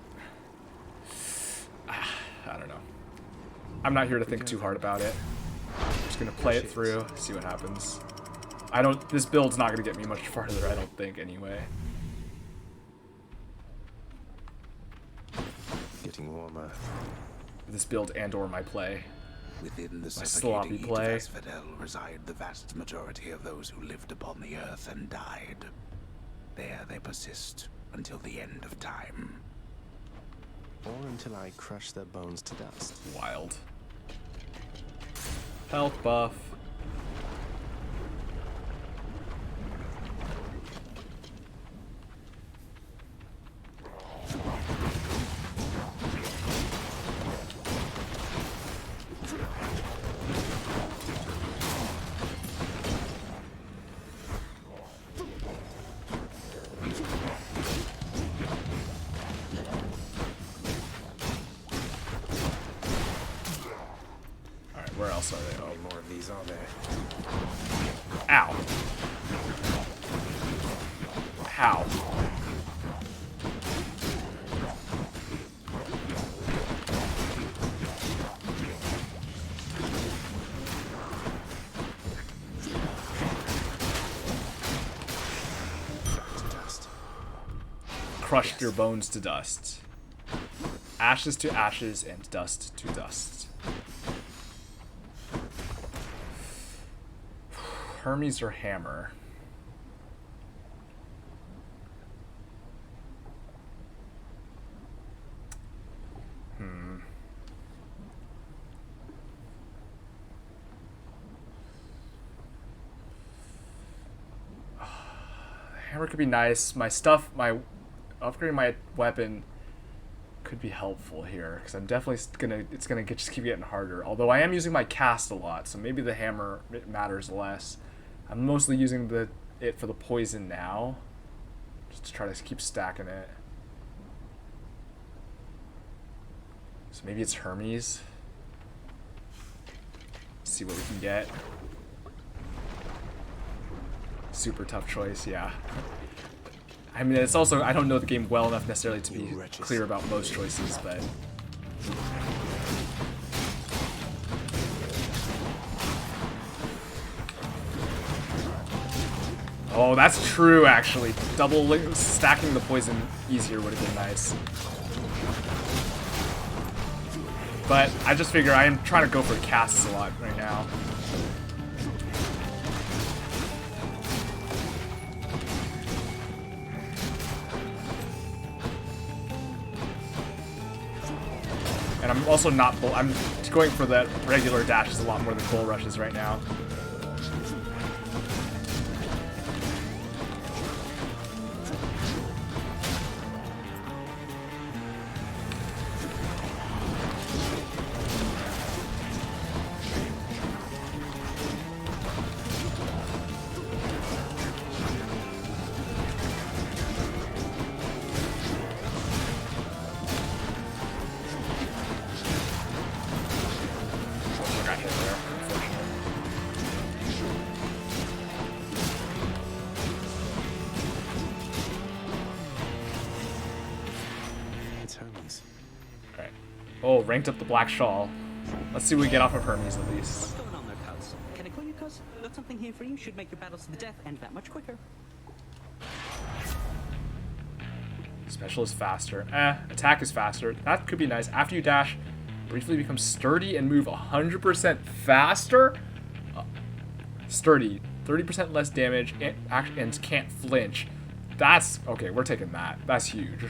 I don't know. I'm not here to think too hard about it. I'm just gonna play it through, see what happens. This build's not gonna get me much farther, I don't think, anyway. Getting warmer. This build and/or my play. Within the My sloppy play. Asphodel reside the vast majority of those who lived upon the earth and died. There they persist until the end of time. Or until I crush their bones to dust. Wild. Health buff. Where else are they? How many more of these are there? Ow. Ow. Crushed your bones to dust. Ashes to ashes and dust to dust. Hermes or hammer? Hammer could be nice. My upgrading my weapon could be helpful here because I'm definitely it's gonna just keep getting harder. Although I am using my cast a lot, so maybe the hammer matters less. I'm mostly using it for the poison now, just to try to keep stacking it. So maybe it's Hermes. See what we can get. Super tough choice, yeah. I mean, it's also, I don't know the game well enough necessarily to be clear about most choices, but... Oh, that's true, actually. Stacking the poison easier would have been nice. But I just figure I am trying to go for casts a lot right now. And I'm also not I'm going for that regular dashes a lot more than bull rushes right now. Oh, ranked up the black shawl. Let's see what we get off of Hermes at least. What's going on there, cuz? Can I call you cuz? Got something here for you. Should make your battles to the death end that much quicker. Special is faster. Attack is faster. That could be nice. After you dash, briefly become sturdy and move 100% faster. Sturdy, 30% less damage, and can't flinch. That's okay. We're taking that. That's huge.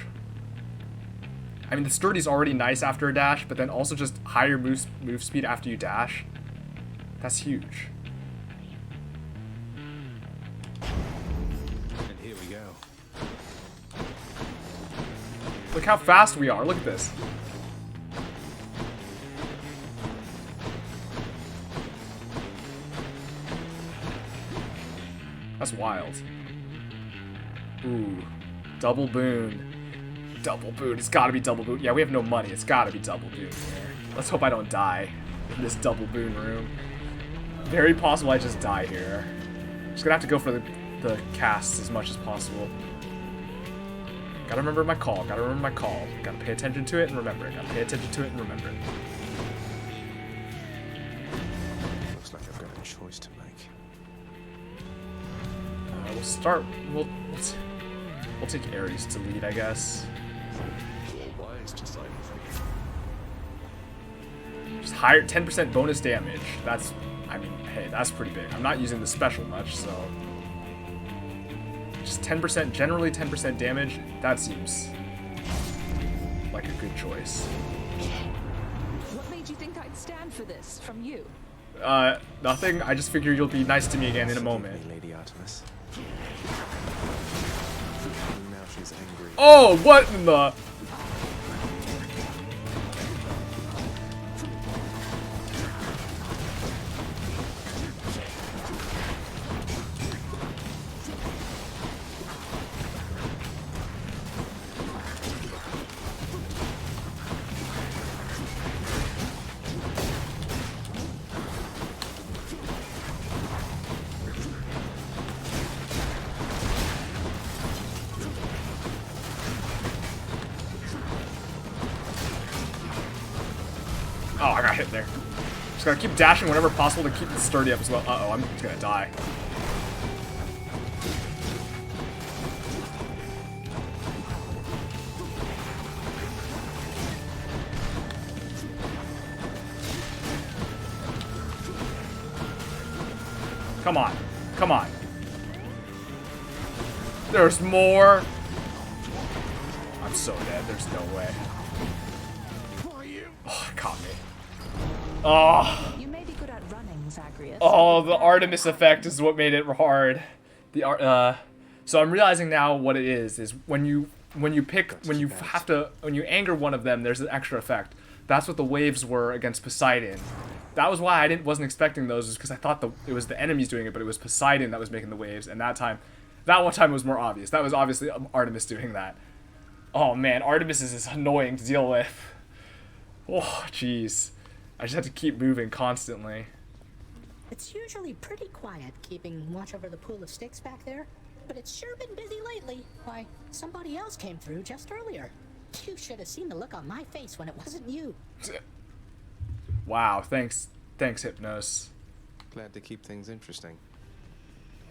I mean, the sturdy's already nice after a dash, but then also just higher move speed after you dash. That's huge. And here we go. Look how fast we are. Look at this. That's wild. Ooh. Double boon. Double boon. It's gotta be double boon. Yeah, we have no money. It's gotta be double boon here. Let's hope I don't die in this double boon room. Very possible I just die here. Just gonna have to go for the casts as much as possible. Gotta remember my call. Gotta remember my call. Gotta pay attention to it and remember it. Gotta pay attention to it and remember it. Looks like I've got a choice to make. We'll start. We'll take Ares to lead, I guess. Wise to side with me. Just higher 10% bonus damage. That's, I mean, hey, that's pretty big. I'm not using the special much, so just 10%, generally 10% damage. That seems like a good choice. What made you think I'd stand for this from you? Nothing. I just figure you'll be nice to me again in a moment. Lady Artemis. Now she's angry. Oh, what in the? Oh, I got hit there. Just gotta keep dashing whenever possible to keep it sturdy up as well. Uh-oh, I'm just gonna die. Come on. Come on. There's more. I'm so dead. There's no way. Oh, it caught me. Oh. You may be good at running, Zagreus. Oh, the Artemis effect is what made it hard. So I'm realizing now what it is when you anger one of them, there's an extra effect. That's what the waves were against Poseidon. That was why I wasn't expecting those, is because I thought it was the enemies doing it, but it was Poseidon that was making the waves. And that one time was more obvious. That was obviously Artemis doing that. Oh man, Artemis is annoying to deal with. Oh, jeez. I just have to keep moving constantly. It's usually pretty quiet keeping watch over the pool of sticks back there, but it's sure been busy lately. Why, somebody else came through just earlier. You should have seen the look on my face when it wasn't you. Wow, thanks, Hypnos. Glad to keep things interesting.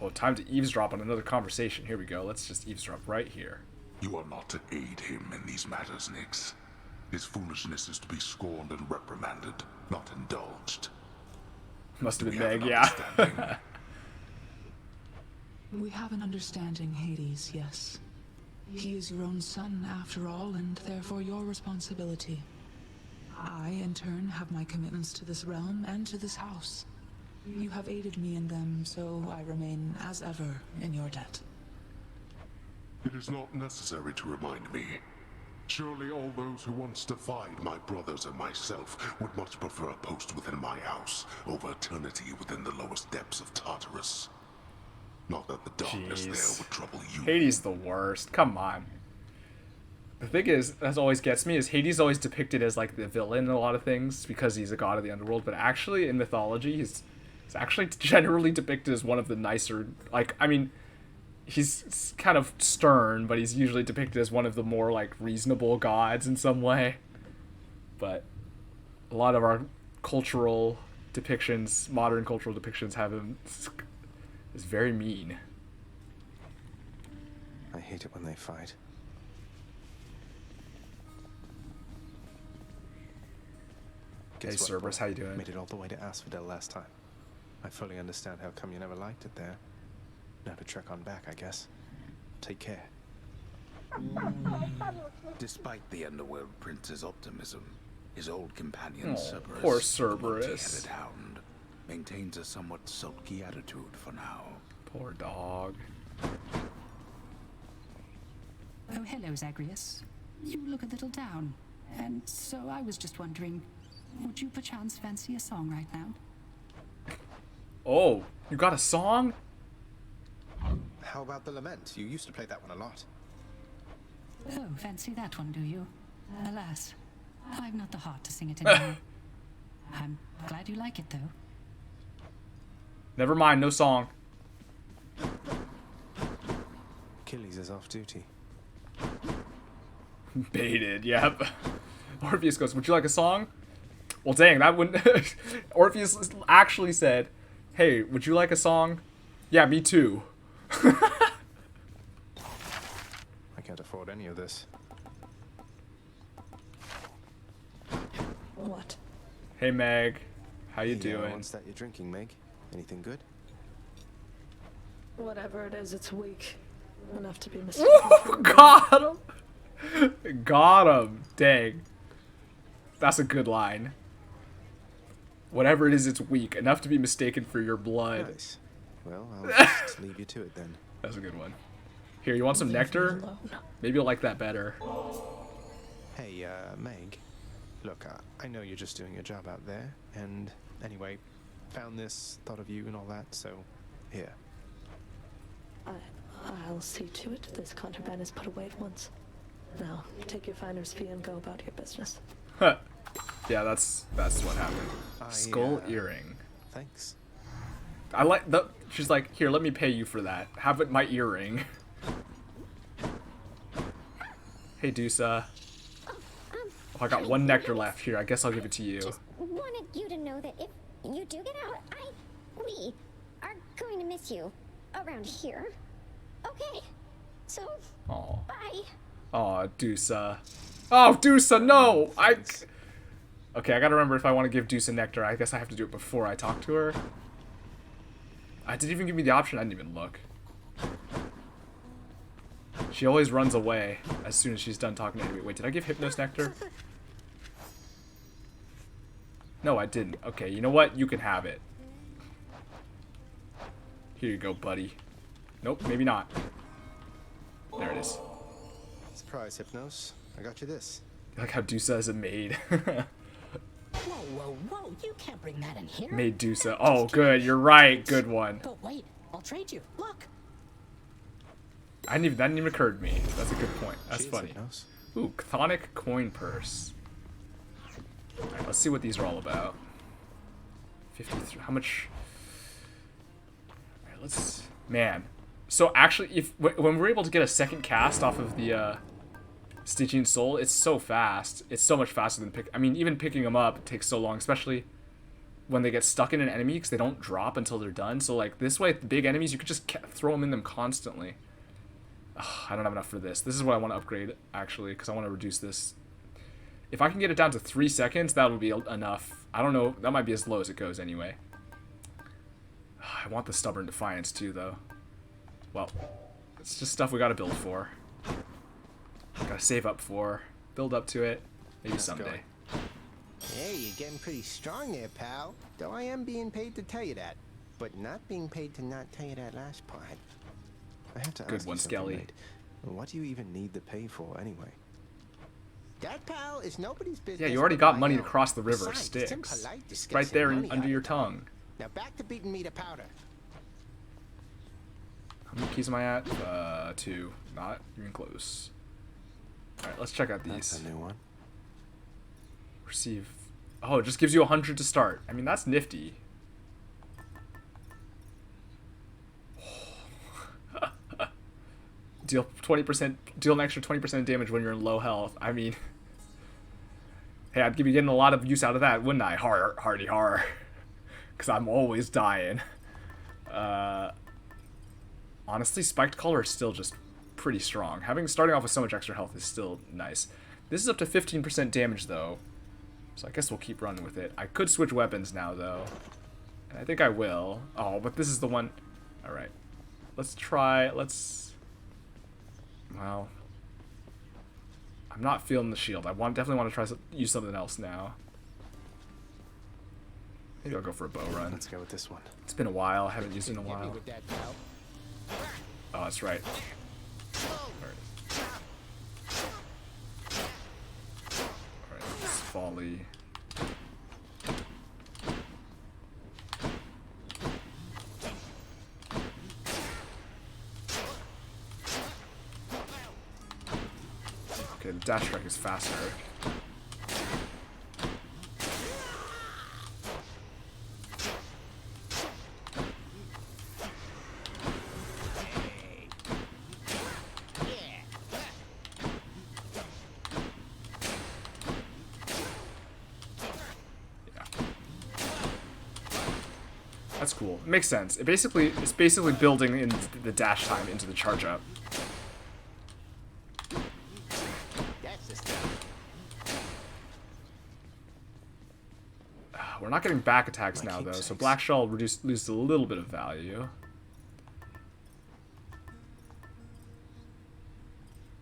Oh, time to eavesdrop on another conversation. Here we go. Let's just eavesdrop right here. You are not to aid him in these matters, Nyx. His foolishness is to be scorned and reprimanded, not indulged. Must have been Meg, yeah. We have an understanding, Hades, yes. He is your own son, after all, and therefore your responsibility. I, in turn, have my commitments to this realm and to this house. You have aided me in them, so I remain, as ever, in your debt. It is not necessary to remind me. Surely all those who once defied my brothers and myself would much prefer a post within my house over eternity within the lowest depths of Tartarus. Not that the darkness there would trouble you. Hades the worst. Come on. The thing is, that always gets me, is Hades always depicted as like the villain in a lot of things because he's a god of the underworld, but actually in mythology he's actually generally depicted as one of the nicer, like, I mean, he's kind of stern, but he's usually depicted as one of the more like reasonable gods in some way. But a lot of our cultural depictions, modern cultural depictions, have him is very mean. I hate it when they fight. Hey Cerberus, how you doing? Made it all the way to Asphodel last time. I fully understand how come you never liked it there. Now to trek on back, I guess. Take care. Despite the Underworld Prince's optimism, his old companion Cerberus, poor Cerberus, hound, maintains a somewhat sulky attitude for now. Poor dog. Oh, hello, Zagreus. You look a little down, and so I was just wondering, would you perchance fancy a song right now? Oh, you got a song? How about the Lament? You used to play that one a lot. Oh, fancy that one, do you? Alas, I've not the heart to sing it anymore. I'm glad you like it, though. Never mind, no song. Achilles is off duty. Baited, yep. Orpheus goes, would you like a song? Well, dang, that wouldn't... Orpheus actually said, hey, would you like a song? Yeah, me too. I can't afford any of this. What? Hey, Meg. How you doing? What's that you're drinking, Meg? Anything good? Whatever it is, it's weak. Enough to be mistaken. Got him! Got him. Dang. That's a good line. Whatever it is, it's weak. Enough to be mistaken for your blood. Nice. Well, I'll just leave you to it then. That's a good one. Here, you want some nectar? Maybe you'll like that better. Hey, Meg. Look, I know you're just doing your job out there, and anyway, found this, thought of you and all that, so here. I'll see to it this contraband is put away at once. Now, take your finder's fee and go about your business. Yeah, that's what happened. Skull earring. Thanks. I like the. She's like, here, let me pay you for that. Have it my earring. Hey, Dusa. Oh, I got one nectar left here. I guess I'll give it to you. Just wanted you to know that if you do get out, we are going to miss you around here. Okay. So. Aw. Bye. Aw, Dusa. Oh, Dusa, no! Okay, I gotta remember if I want to give Dusa nectar. I guess I have to do it before I talk to her. I didn't even give me the option. I didn't even look. She always runs away as soon as she's done talking to me. Wait, did I give Hypnos nectar? No, I didn't. Okay, you know what? You can have it. Here you go, buddy. Nope, maybe not. There it is. Surprise, Hypnos. I got you this. I like how Dusa is a maid. Whoa, whoa, whoa, you can't bring that in here. Maid Dusa. Oh, good. You're right. Good one. But wait, I'll trade you. Look. That didn't even occur to me. That's a good point. That's Cheers, funny. Hypnos. Ooh, chthonic coin purse. Alright, let's see what these are all about. 53. How much? Alright, let's. Man. So actually, when we're able to get a second cast off of the Stygian Soul, it's so fast. It's so much faster than I mean, even picking them up takes so long, especially when they get stuck in an enemy because they don't drop until they're done. So like this way, the big enemies, you could just throw them in them constantly. Ugh, I don't have enough for this. This is what I want to upgrade, actually, because I want to reduce this. If I can get it down to 3 seconds, that'll be enough. I don't know. That might be as low as it goes anyway. I want the Stubborn Defiance, too, though. Well, it's just stuff we got to build for. Got to save up for. Build up to it. Maybe someday. Hey, you're getting pretty strong there, pal. Though I am being paid to tell you that. But not being paid to not tell you that last part. I have to Good ask one, you something, Skelly. mate. What do you even need the pay for, anyway? That, pal, is nobody's business. Yeah, you already but got my money to own. cross the river. Besides, Sticks. it's impolite to skip Right some there money under out your of tongue. Now back to beating me to powder. How many keys am I at? 2. Not even close. Alright, let's check out these. That's a new one. Receive. Oh, it just gives you 100 to start. I mean, that's nifty. Deal 20%. Deal an extra 20% damage when you're in low health. I mean, hey, I'd be getting a lot of use out of that, wouldn't I? Hardy har. Because I'm always dying. Honestly, Spiked Collar is still just pretty strong. Starting off with so much extra health is still nice. This is up to 15% damage, though. So I guess we'll keep running with it. I could switch weapons now, though. And I think I will. Oh, but this is the one. Alright. Let's try. Well. I'm not feeling the shield. I definitely want to use something else now. Maybe I'll go for a bow run. Let's go with this one. It's been a while. I haven't used it in a while. Oh, that's right. Alright, this volley. Okay, the dash strike is faster. That's cool. It makes sense. It's basically building in the dash time into the charge up. We're not getting back attacks now though, so Black Shell loses a little bit of value.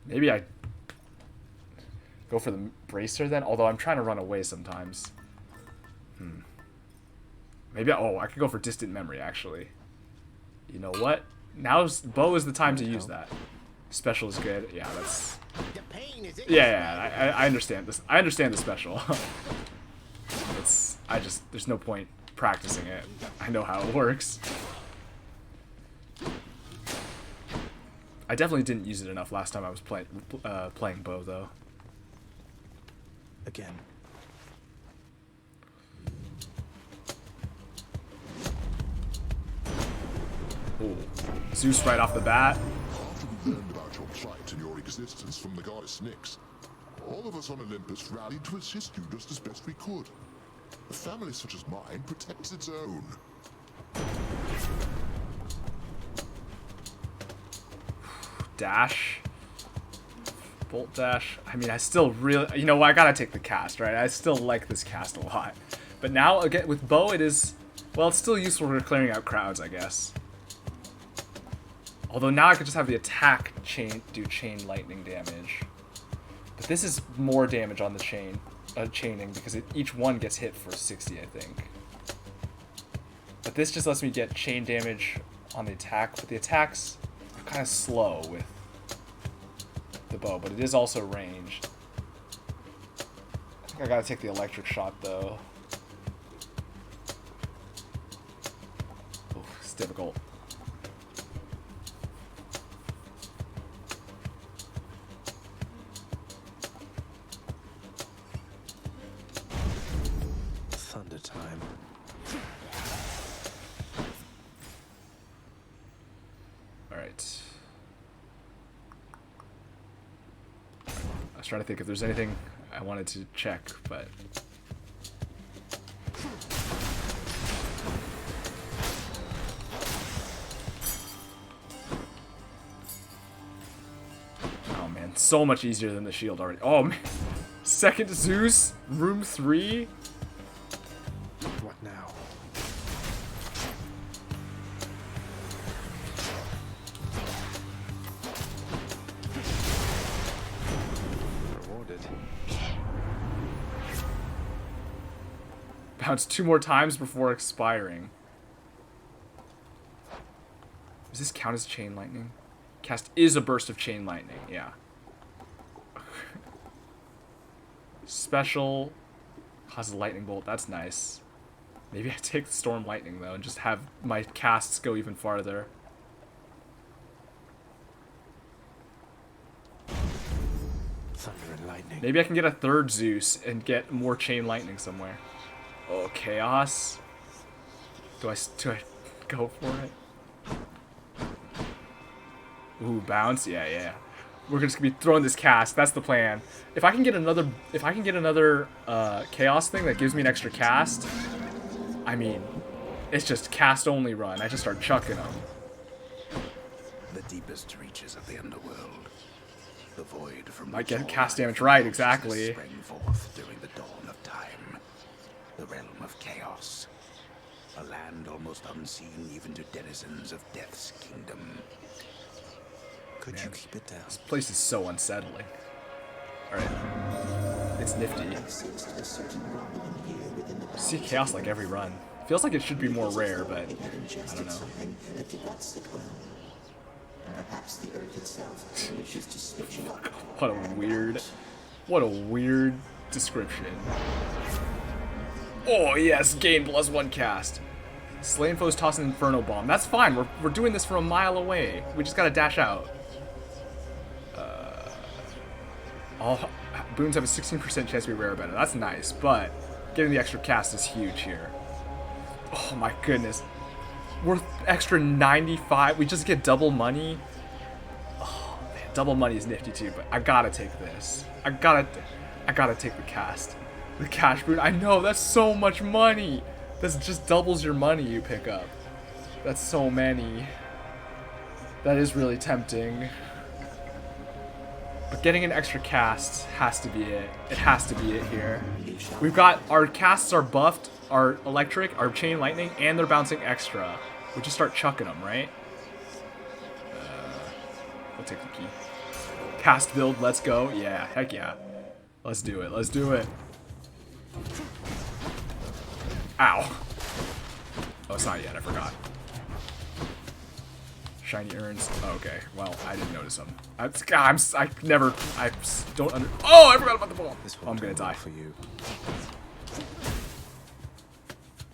Maybe I go for the bracer then, although I'm trying to run away sometimes. Maybe I could go for distant memory actually. You know what? Now bow is the time to use that. Special is good. Yeah, that's. Yeah, I understand this. I understand the special. There's no point practicing it. I know how it works. I definitely didn't use it enough last time I was playing bow though. Again. Ooh. Zeus right off the bat. We learned about your plight and your existence from the goddess Nyx. All of us on Olympus rallied to assist you just as best we could. A family such as mine protects its own. Dash. Bolt dash. I mean, I still really... You know what? I gotta take the cast, right? I still like this cast a lot. But now, again, with bow, it is... Well, it's still useful for clearing out crowds, I guess. Although now I could just have the attack do chain lightning damage. But this is more damage on the chaining because each one gets hit for 60, I think. But this just lets me get chain damage on the attack. But the attacks are kind of slow with the bow, but it is also ranged. I think I gotta take the electric shot though. Oof, it's difficult. Thunder time. Alright. I was trying to think if there's anything I wanted to check, but... Oh man, so much easier than the shield already. Oh man, second Zeus, room 3. What now? Rewarded. Bounce 2 more times before expiring. Does this count as chain lightning? Cast is a burst of chain lightning, yeah. Special causes a lightning bolt, that's nice. Maybe I take the storm lightning though and just have my casts go even farther. Thunder and lightning. Maybe I can get a third Zeus and get more chain lightning somewhere. Oh, chaos. Do I go for it? Ooh, bounce. Yeah. We're just gonna be throwing this cast. That's the plan. If I can get another chaos thing that gives me an extra cast, I mean, it's just cast only run. I just start chucking them. The deepest reaches of the underworld. The void from might get cast damage right, exactly. Sprang forth during the dawn of time. The realm of chaos. A land almost unseen even to denizens of Death's kingdom. Could you keep it down? This place is so unsettling. Alright. It's nifty. See chaos like every run. Feels like it should be more rare, but I don't know. That did not sit well. Perhaps the earth itself wishes to switch it up. What a weird description. Oh yes, gain +1 cast. Slain foes toss an Inferno Bomb. That's fine. We're doing this from a mile away. We just gotta dash out. All boons have a 16% chance to be rare better. That's nice, but getting the extra cast is huge here. Oh my goodness. Worth extra 95. We just get double money. Oh man, double money is nifty too, but I gotta take this. I gotta take the cast. The cash boon. I know, that's so much money. This just doubles your money you pick up. That's so many. That is really tempting. But getting an extra cast has to be it. It has to be it here. We've got our casts are buffed, our electric, our chain lightning, and they're bouncing extra. We just start chucking them, right? We'll take the key. Cast build, let's go. Yeah, heck yeah. Let's do it. Let's do it. Ow. Oh, it's not yet. I forgot. Shiny urns. Oh, okay. Well, I didn't notice them. I don't under. Oh, I forgot about the ball. Oh, I'm gonna die. For you.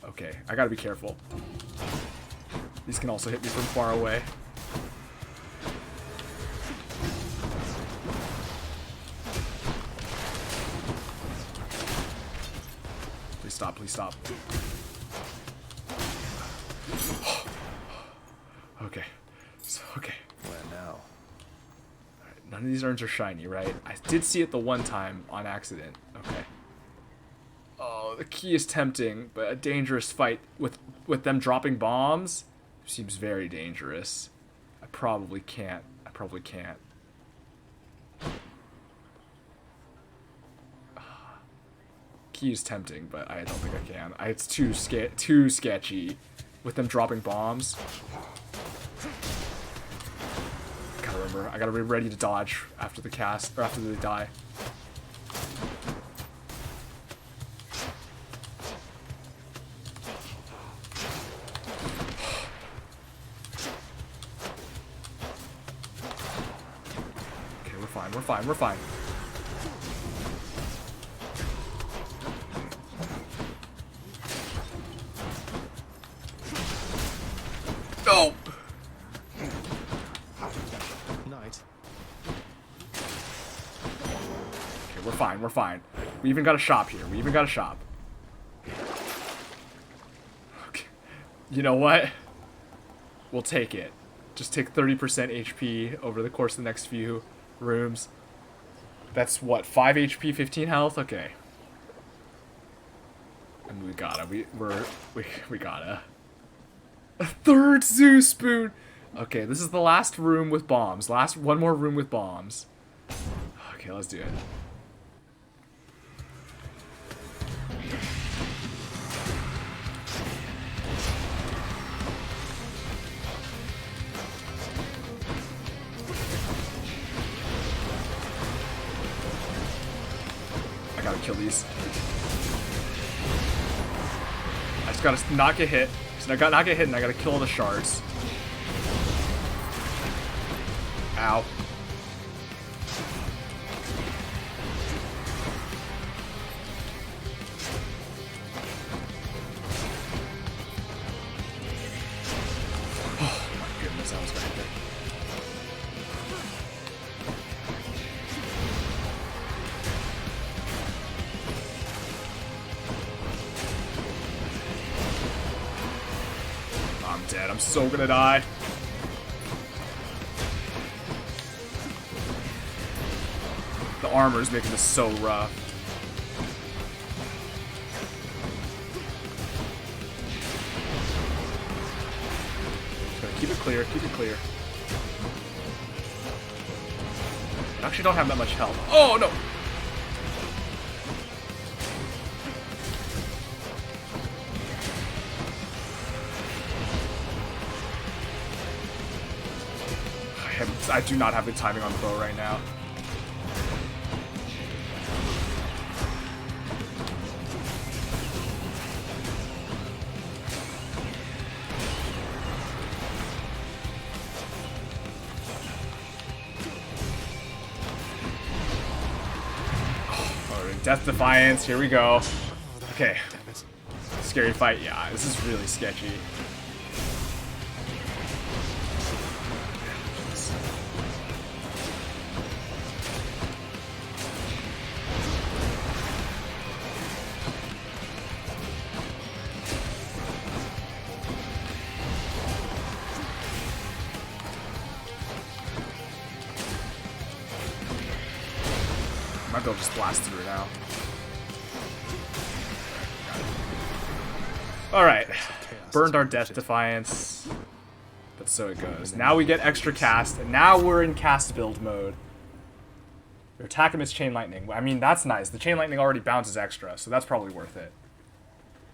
Okay, I gotta be careful. These can also hit me from far away. Please stop, please stop. Okay. So, okay. Where now? Alright, none of these urns are shiny, right? I did see it the one time on accident. Okay. Oh, the key is tempting, but a dangerous fight with them dropping bombs seems very dangerous. I probably can't. Key is tempting, but I don't think I can. It's too sketchy with them dropping bombs. Gotta remember, I gotta be ready to dodge after the cast, or after they die. Okay, we're fine. No! Night. Okay, we're fine. We even got a shop here. Okay. You know what? We'll take it. Just take 30% HP over the course of the next few rooms. That's what, 5 HP, 15 health? Okay. And we gotta. We gotta. A third Zeus spoon! Okay, this is the last room with bombs. One more room with bombs. Okay, let's do it. I gotta kill these. I just gotta not get hit. I got not get hit, and I gotta kill all the shards. Ow. Oh my goodness, that was right there. I'm dead. I'm so gonna die. The armor is making this so rough. Keep it clear. I actually don't have that much health. Oh no! I do not have the timing on the bow right now. Death Defiance, here we go. Okay. Scary fight, yeah, this is really sketchy. Might be able to just blast through now. Alright. Burned our Death Defiance. But so it goes. Now we get extra cast, and now we're in cast build mode. Your attack amidst Chain Lightning. I mean, that's nice. The Chain Lightning already bounces extra, so that's probably worth it.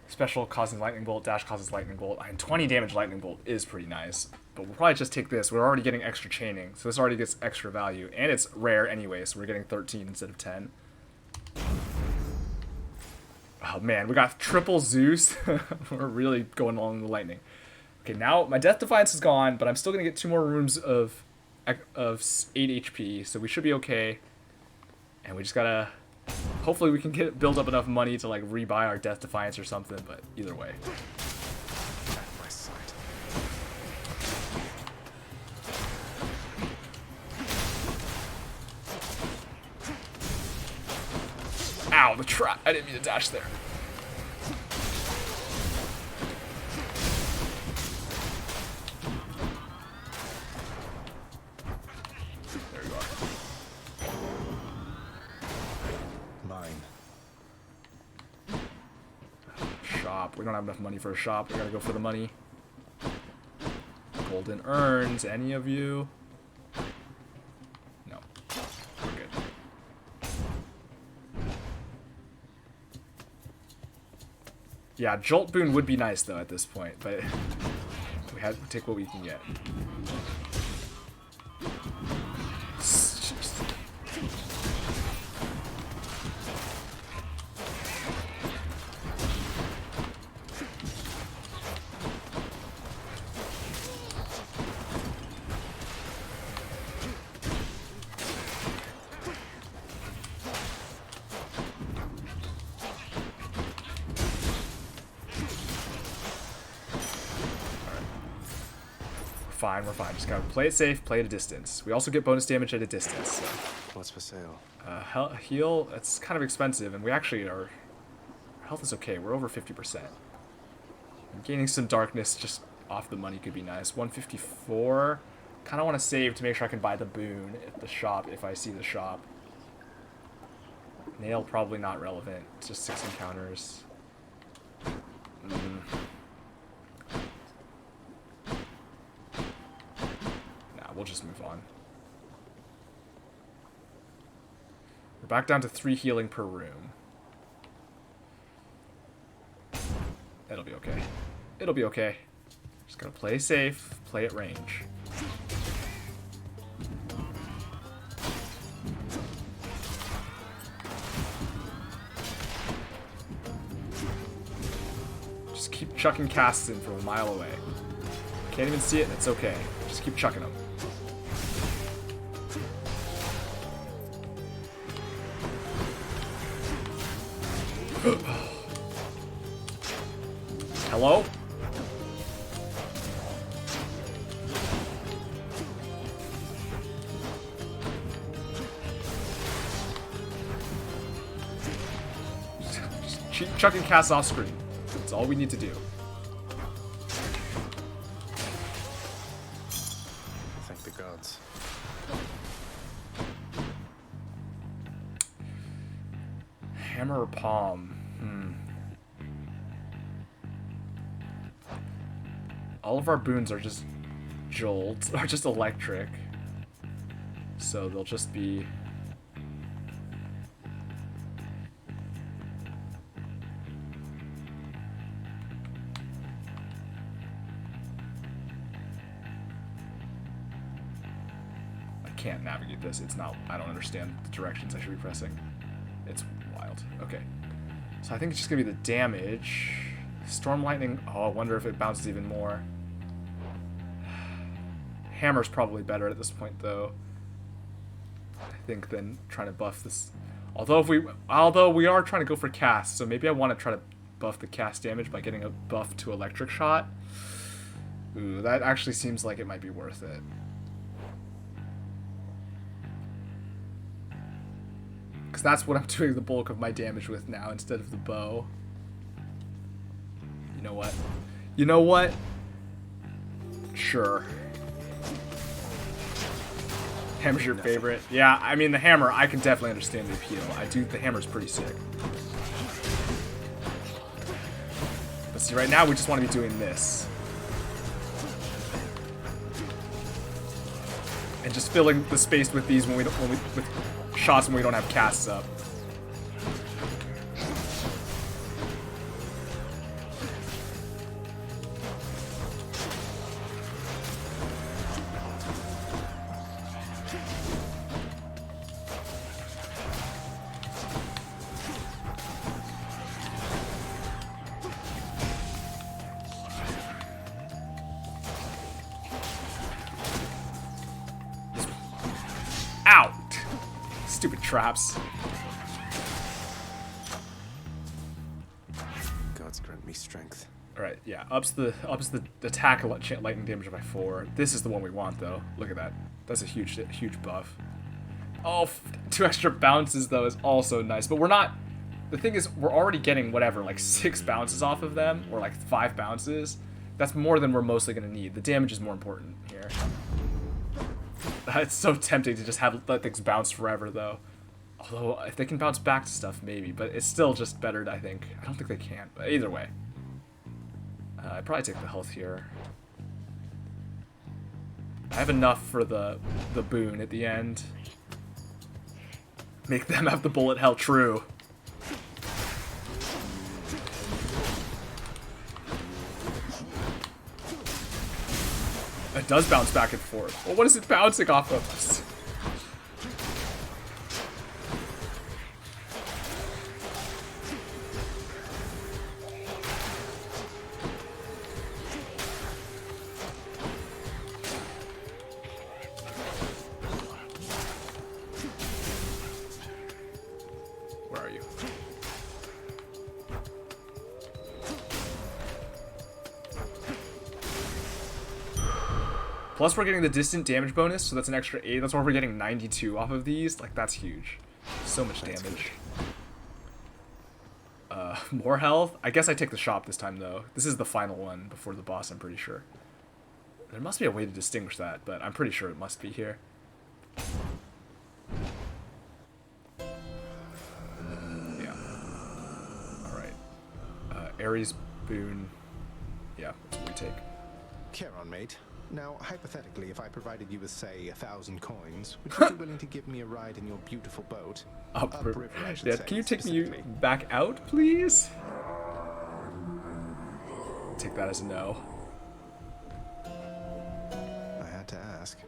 Special causing Lightning Bolt, dash causes Lightning Bolt. I mean, 20 damage Lightning Bolt is pretty nice. But we'll probably just take this. We're already getting extra chaining, so this already gets extra value. And it's rare anyway, so we're getting 13 instead of 10. Oh man, we got triple Zeus. We're really going along the lightning. Okay, now my Death Defiance is gone, but I'm still going to get 2 more rooms of 8 HP, so we should be okay. And we just gotta... Hopefully we can build up enough money to like rebuy our Death Defiance or something, but either way. Ow, the trap. I didn't mean to dash there. There you are. Mine. Shop. We don't have enough money for a shop. We gotta go for the money. Golden urns. Any of you? No. We're good. Yeah, Jolt Boon would be nice though at this point, but we have to take what we can get. Fine, we're fine. Just gotta play it safe, play at a distance. We also get bonus damage at a distance. So. What's for sale? Heal, it's kind of expensive, and we actually are... Our health is okay, we're over 50%. And gaining some darkness just off the money could be nice. 154. Kind of want to save to make sure I can buy the boon at the shop if I see the shop. Nail probably not relevant. It's just 6 encounters. We'll just move on. We're back down to 3 healing per room. It'll be okay. It'll be okay. Just gotta play safe, play at range. Just keep chucking casts in from a mile away. Can't even see it, and it's okay. Just keep chucking them. Hello? Just keep chucking casts off screen. That's all we need to do. Thank the gods. Hammer or palm? All of our boons are just jolt, are just electric. So they'll just be... I can't navigate this. It's not... I don't understand the directions I should be pressing. It's wild. Okay. So I think it's just gonna be the damage. Storm Lightning... Oh, I wonder if it bounces even more. Hammer's probably better at this point, though. I think than trying to buff this... Although we are trying to go for cast, so maybe I want to try to buff the cast damage by getting a buff to electric shot. Ooh, that actually seems like it might be worth it. Because that's what I'm doing the bulk of my damage with now instead of the bow. You know what? You know what? Sure. Hammer's your favorite? Yeah, I mean, the hammer, I can definitely understand the appeal. The hammer's pretty sick. But see, right now we just want to be doing this. And just filling the space with these with shots when we don't have casts up. Traps. Gods grant me strength. All right, yeah, ups the attack lightning damage by 4. This is the one we want though. Look at that. That's a huge buff. Oh, 2 extra bounces though is also nice, but we're not. The thing is, we're already getting whatever, like 6 bounces off of them, or like 5 bounces. That's more than we're mostly gonna need. The damage is more important here. It's so tempting to just let things bounce forever though. Although, if they can bounce back to stuff, maybe. But it's still just better, I think. I don't think they can. But either way. I'd probably take the health here. I have enough for the boon at the end. Make them have the bullet hell true. It does bounce back and forth. Well, what is it bouncing off of? Plus we're getting the distant damage bonus, so that's an extra 8. That's why we're getting 92 off of these. Like, that's huge. So much damage. More health? I guess I take the shop this time, though. This is the final one before the boss, I'm pretty sure. There must be a way to distinguish that, but I'm pretty sure it must be here. Yeah. Alright. Ares boon. Yeah, that's what we take. Care on, mate. Now, hypothetically, if I provided you with, say, 1,000 coins, would you be willing to give me a ride in your beautiful boat? Upriver, I should say. Can you take me back out, please? Take that as a no. I had to ask.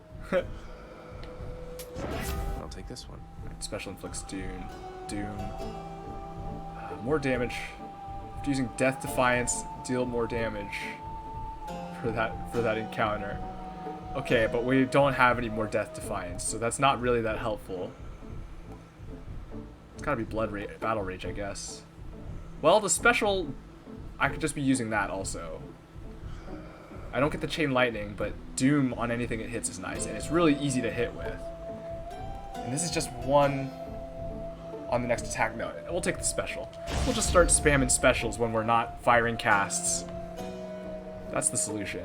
I'll take this one. Special inflicts Doom. More damage. After using Death Defiance, deal more damage. For that encounter. Okay, but we don't have any more Death Defiance, so that's not really that helpful. It's gotta be Battle Rage, I guess. Well, the special, I could just be using that also. I don't get the Chain Lightning, but Doom on anything it hits is nice, and it's really easy to hit with. And this is just one on the next attack. No, we'll take the special. We'll just start spamming specials when we're not firing casts. That's the solution.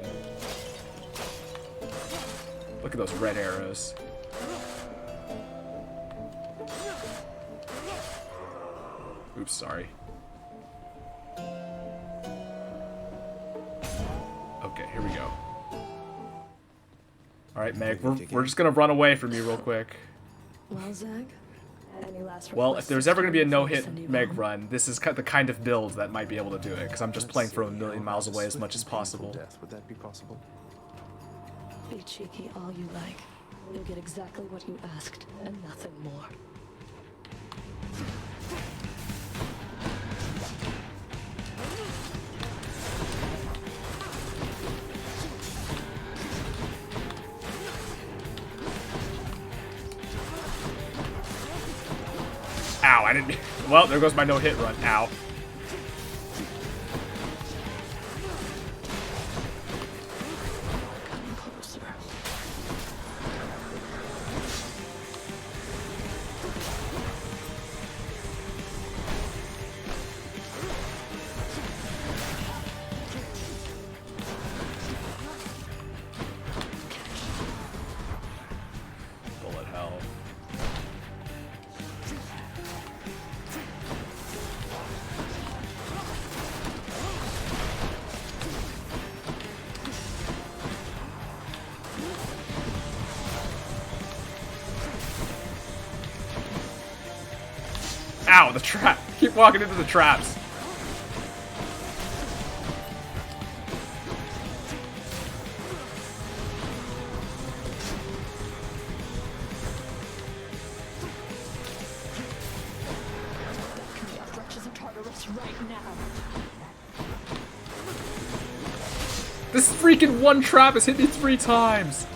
Look at those red arrows. Oops, sorry. Okay, here we go. Alright, Meg, we're just gonna run away from you real quick. Well, Zach, any last well, if there's ever gonna be a no-hit Meg run, this is the kind of build that might be able to do it, because I'm just playing from a million miles away as much as possible. Would that be possible? Be cheeky all you like. You'll get exactly what you asked, and nothing more. Ow. I didn't... Well, there goes my no-hit run. Ow. Bullet hell. Ow, the trap. Keep walking into the traps. This freaking one trap has hit me 3 times.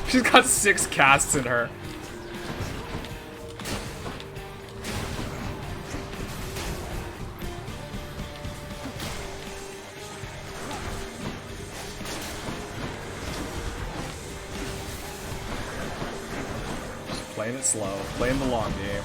She's got 6 casts in her. Just playing it slow, playing the long game.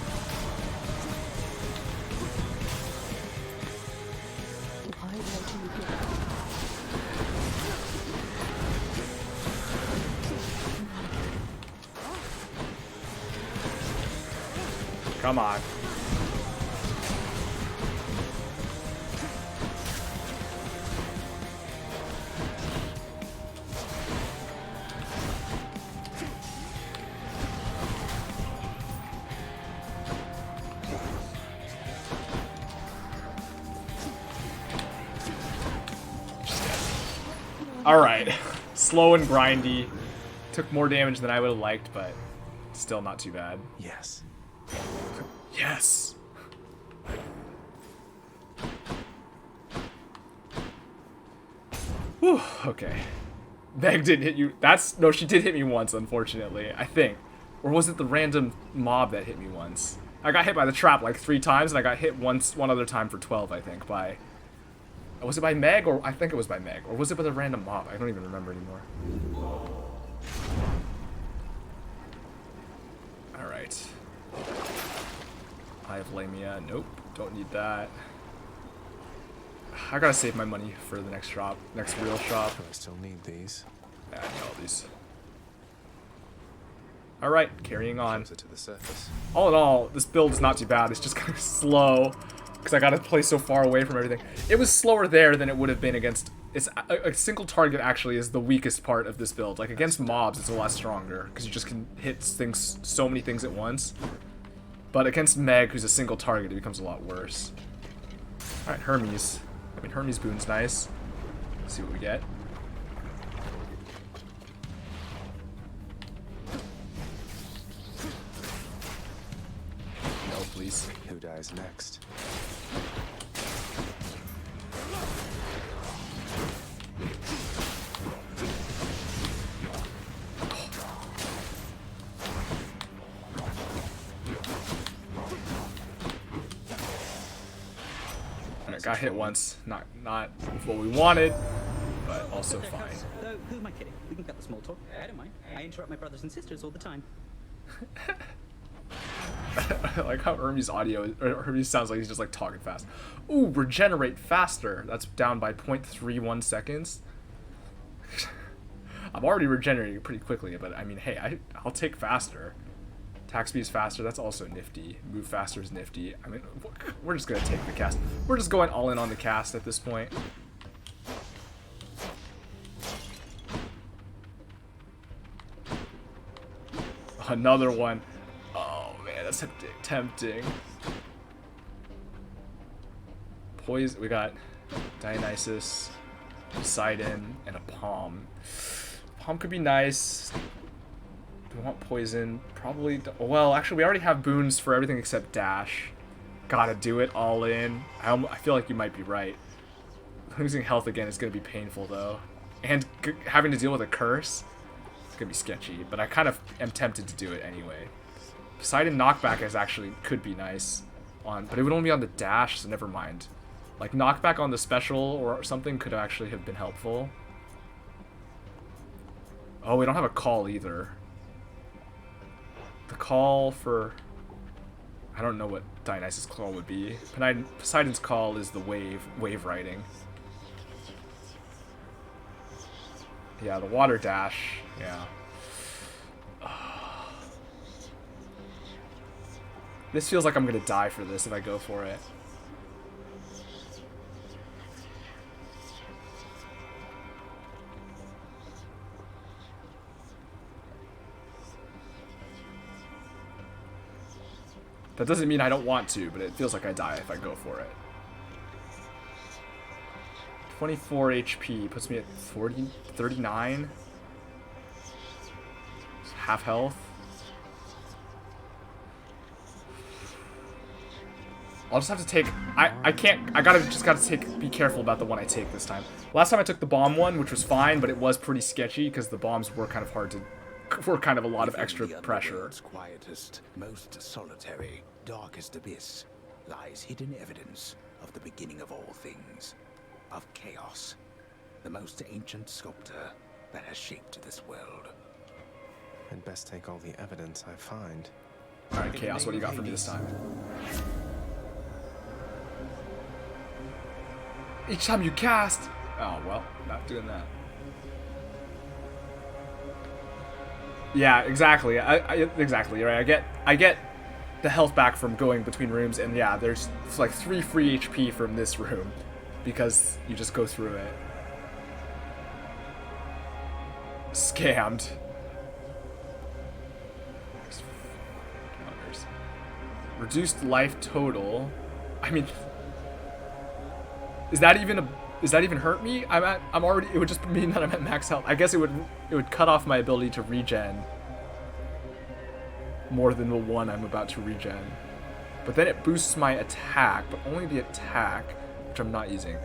Come on. Alright. Slow and grindy. Took more damage than I would have liked, but still not too bad. Yes. Yes! Whew, okay. Meg didn't hit you. No, she did hit me once, unfortunately, I think. Or was it the random mob that hit me once? I got hit by the trap like 3 times, and I got hit one other time for 12, I think, by... Was it by Meg? Or I think it was by Meg. Or was it by the random mob? I don't even remember anymore. Alright. I have Lamia. Nope. Don't need that. I gotta save my money for the next shop. Next real shop. I still need these. Yeah, I need all these. Alright, carrying on. Closer to the surface. All in all, this build is not too bad. It's just kind of slow. Because I gotta play so far away from everything. It was slower there than it would have been against... It's a single target actually is the weakest part of this build. Like against mobs, it's a lot stronger. Because you just can hit things, so many things at once. But against Meg, who's a single target, it becomes a lot worse. Alright, Hermes. I mean, Hermes Boon's nice. Let's see what we get. No, please. Who dies next? Got hit once. Not what we wanted, but also fine. Who am I kidding? We can cut the small talk. I don't mind. I interrupt my brothers and sisters all the time. I like how Hermes sounds like he's just like talking fast. Ooh, regenerate faster. That's down by 0.31 seconds. I'm already regenerating pretty quickly, but I mean, hey, I'll take faster. Attack speed is faster, that's also nifty. Move faster is nifty. I mean, we're just gonna take the cast. We're just going all in on the cast at this point. Another one. Oh man, that's tempting. Poison, we got Dionysus. Poseidon, and a Palm. Palm could be nice. Do we want poison? Probably. Well, actually, we already have boons for everything except dash. Gotta do it all in. I feel like you might be right. Losing health again is gonna be painful though, and having to deal with a curse. It's gonna be sketchy. But I kind of am tempted to do it anyway. Poseidon knockback is actually could be nice on, but it would only be on the dash, so never mind. Like knockback on the special or something could actually have been helpful. Oh, we don't have a call either. The call for... I don't know what Dionysus' call would be. Poseidon's call is the wave riding. Yeah, the water dash, yeah. This feels like I'm gonna die for this if I go for it. That doesn't mean I don't want to, but it feels like I die if I go for it. 24 HP puts me at 39. Half health. I'll just have to take... I can't... I just gotta be careful about the one I take this time. Last time I took the bomb one, which was fine, but it was pretty sketchy because the bombs were kind of hard to... were kind of a lot of extra pressure. Quietest, most solitary, darkest abyss lies hidden evidence of the beginning of all things, of chaos, the most ancient sculptor that has shaped this world. I'd best take all the evidence I find. Alright, Chaos, what do you got for me this time? Each time you cast... Oh, well, not doing that. Yeah, exactly. Exactly, right. I get the health back from going between rooms, and yeah, there's like 3 free HP from this room because you just go through it. Scammed. Reduced life total. I mean, is that even hurt me? I'm already. It would just mean that I'm at max health. I guess it would cut off my ability to regen more than the one I'm about to regen. But then it boosts my attack, but only the attack, which I'm not using.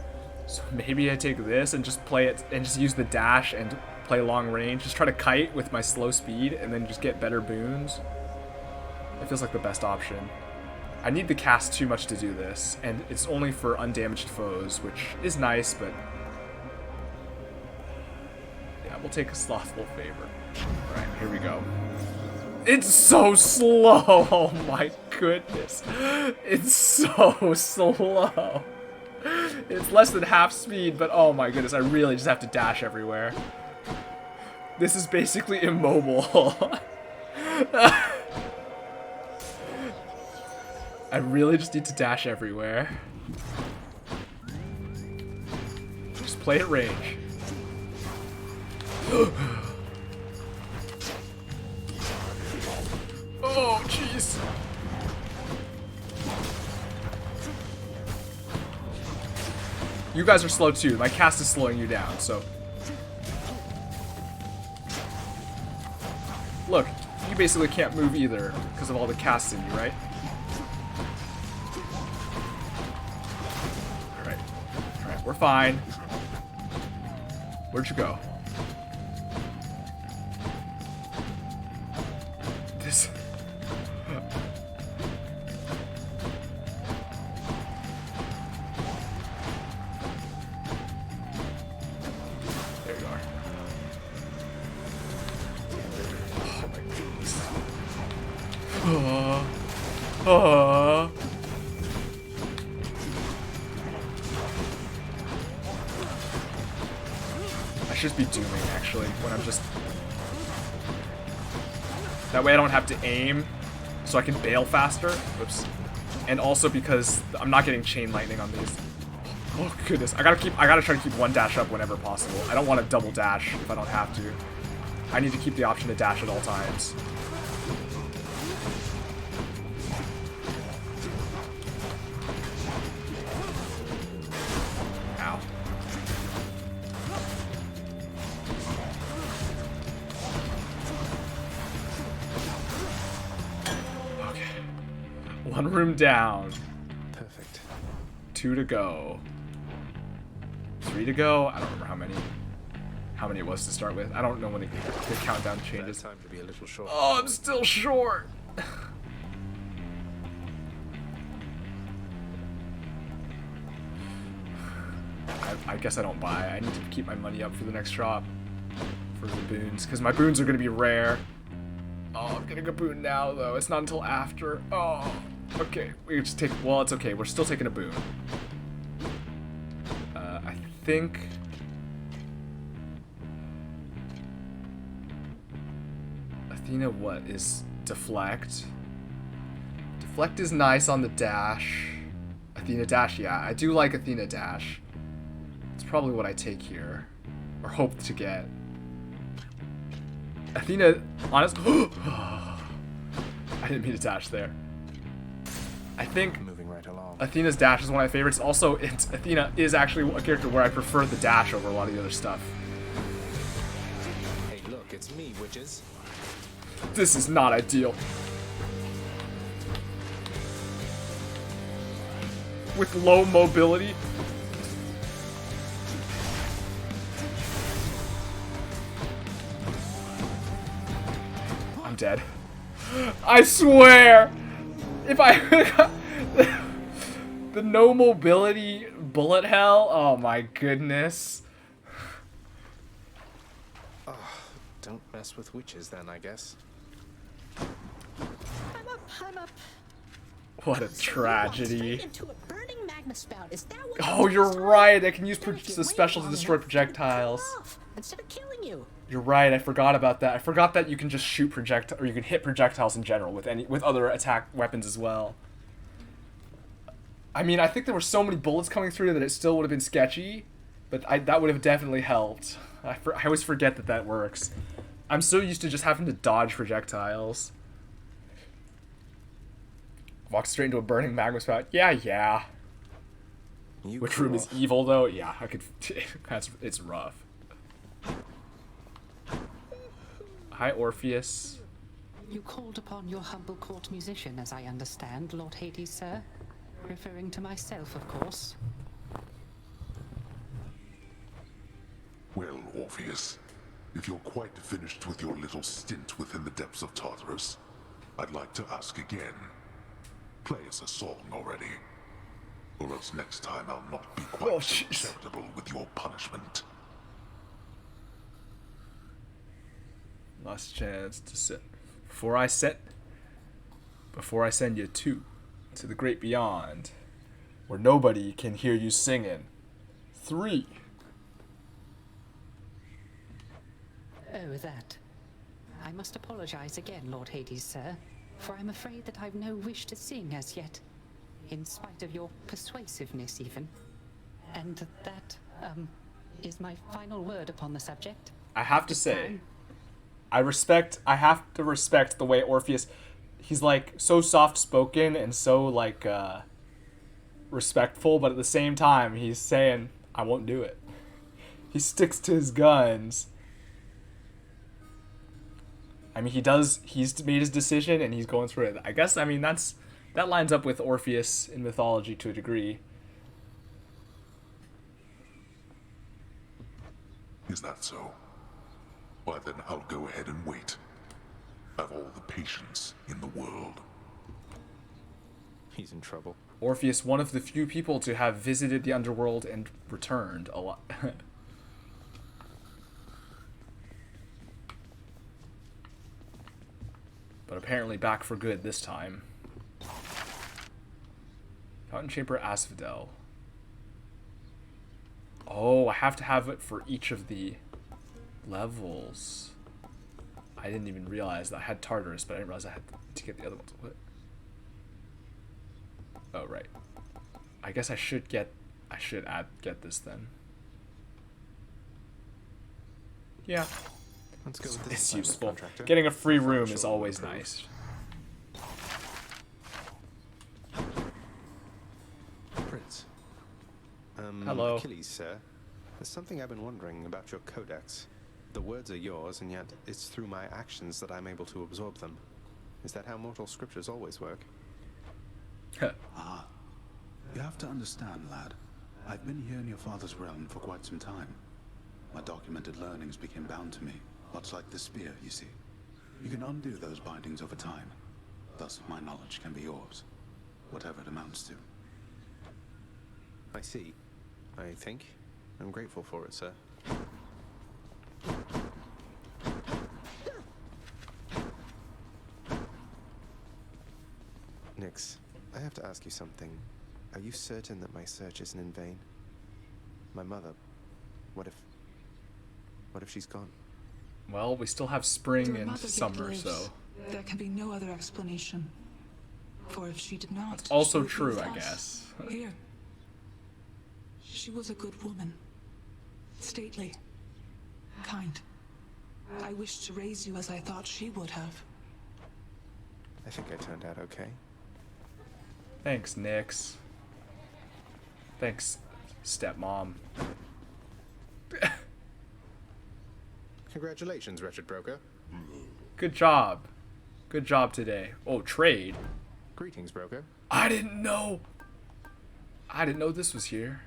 So maybe I take this and just play it and just use the dash and play long range. Just try to kite with my slow speed and then just get better boons. It feels like the best option. I need the cast too much to do this, and it's only for undamaged foes, which is nice, but... yeah, we'll take a slothful favor. Alright, here we go. It's so slow! Oh my goodness. It's so slow. It's less than half speed, but oh my goodness, I really just have to dash everywhere. This is basically immobile. I really just need to dash everywhere. Just play at range. Oh, jeez. You guys are slow too. My cast is slowing you down, so... look, you basically can't move either because of all the casts in you, right? We're fine. Where'd you go? This... there you are. Oh my goodness. I should be dooming, actually, when I'm just... that way I don't have to aim, so I can bail faster. Oops. And also because I'm not getting chain lightning on these. Oh goodness, I gotta try to keep one dash up whenever possible. I don't want to double dash if I don't have to. I need to keep the option to dash at all times. Ow. One room down. Perfect. 2 to go. 3 to go. I don't remember how many it was to start with. I don't know when the countdown changes. Time to be a little short. Oh, I'm still short. I guess I don't buy. I need to keep my money up for the next drop for the boons, because my boons are going to be rare. Oh, I'm getting a boon now, though. It's not until after. Oh, okay. We just take... Well, it's okay. We're still taking a boon. I think... Athena, what? Is deflect? Deflect is nice on the dash. Athena dash, yeah. I do like Athena dash. It's probably what I take here. Or hope to get. Athena, honest. I didn't mean to dash there. I think moving right along. Athena's dash is one of my favorites. Also, Athena is actually a character where I prefer the dash over a lot of the other stuff. Hey, look, it's me, witches. This is not ideal. With low mobility. I'm dead. I swear! If I the no mobility bullet hell, oh my goodness. Oh, don't mess with witches then, I guess. I'm up. What a tragedy. Into a burning magma spout. Is that what Oh, you're right. I can use the special to destroy projectiles. instead of killing you? You're right. I forgot about that. I forgot that you can just shoot or you can hit projectiles in general with other attack weapons as well. I mean, I think there were so many bullets coming through that it still would have been sketchy, but that would have definitely helped. I always forget that works. I'm so used to just having to dodge projectiles. Walk straight into a burning magma spout. Yeah. Which room is evil though? Yeah, I could. It's rough. Hi, Orpheus. You called upon your humble court musician, as I understand, Lord Hades, sir. Referring to myself, of course. Well, Orpheus, if you're quite finished with your little stint within the depths of Tartarus, I'd like to ask again. Play us a song already. Or else next time I'll not be quite so acceptable with your punishment. Last chance to set. Before I send you to the great beyond, where nobody can hear you singing. 3. Oh, that. I must apologize again, Lord Hades, sir, for I'm afraid that I've no wish to sing as yet, in spite of your persuasiveness even. And that, is my final word upon the subject. I have to say, I have to respect the way Orpheus, he's like so soft-spoken and so like respectful, but at the same time he's saying, I won't do it. He sticks to his guns. I mean, he's made his decision and he's going through it. I guess, I mean, that lines up with Orpheus in mythology to a degree. Is that so? Why then I'll go ahead and wait. I've all the patience in the world. He's in trouble. Orpheus, one of the few people to have visited the underworld and returned a lot. But apparently back for good this time. Fountain Chamber Asphodel. Oh, I have to have it for each of the levels. I didn't even realize that I had Tartarus, but I didn't realize I had to get the other ones. What? Oh, right. I guess I should get this then. Yeah. Let's go with this. It's useful. Getting a free room is always nice. Prince. Hello. Achilles, sir. There's something I've been wondering about your codex. The words are yours, and yet it's through my actions that I'm able to absorb them. Is that how mortal scriptures always work? Ah, you have to understand, lad. I've been here in your father's realm for quite some time. My documented learnings became bound to me, much like the spear, you see. You can undo those bindings over time. Thus, my knowledge can be yours, whatever it amounts to. I see. I think. I'm grateful for it, sir. Nix, I have to ask you something. Are you certain that my search isn't in vain? My mother, what if she's gone? Well, we still have spring Your and mother yet summer, lives. so... There can be no other explanation. For if she did not... That's also she would be true, with I us, guess. Here. She was a good woman. Stately. Kind. I wished to raise you as I thought she would have. I think I turned out okay. Thanks, Nix. Thanks, stepmom. Congratulations, wretched broker. Good job. Good job today. Oh, trade. Greetings, broker. I didn't know. I didn't know this was here.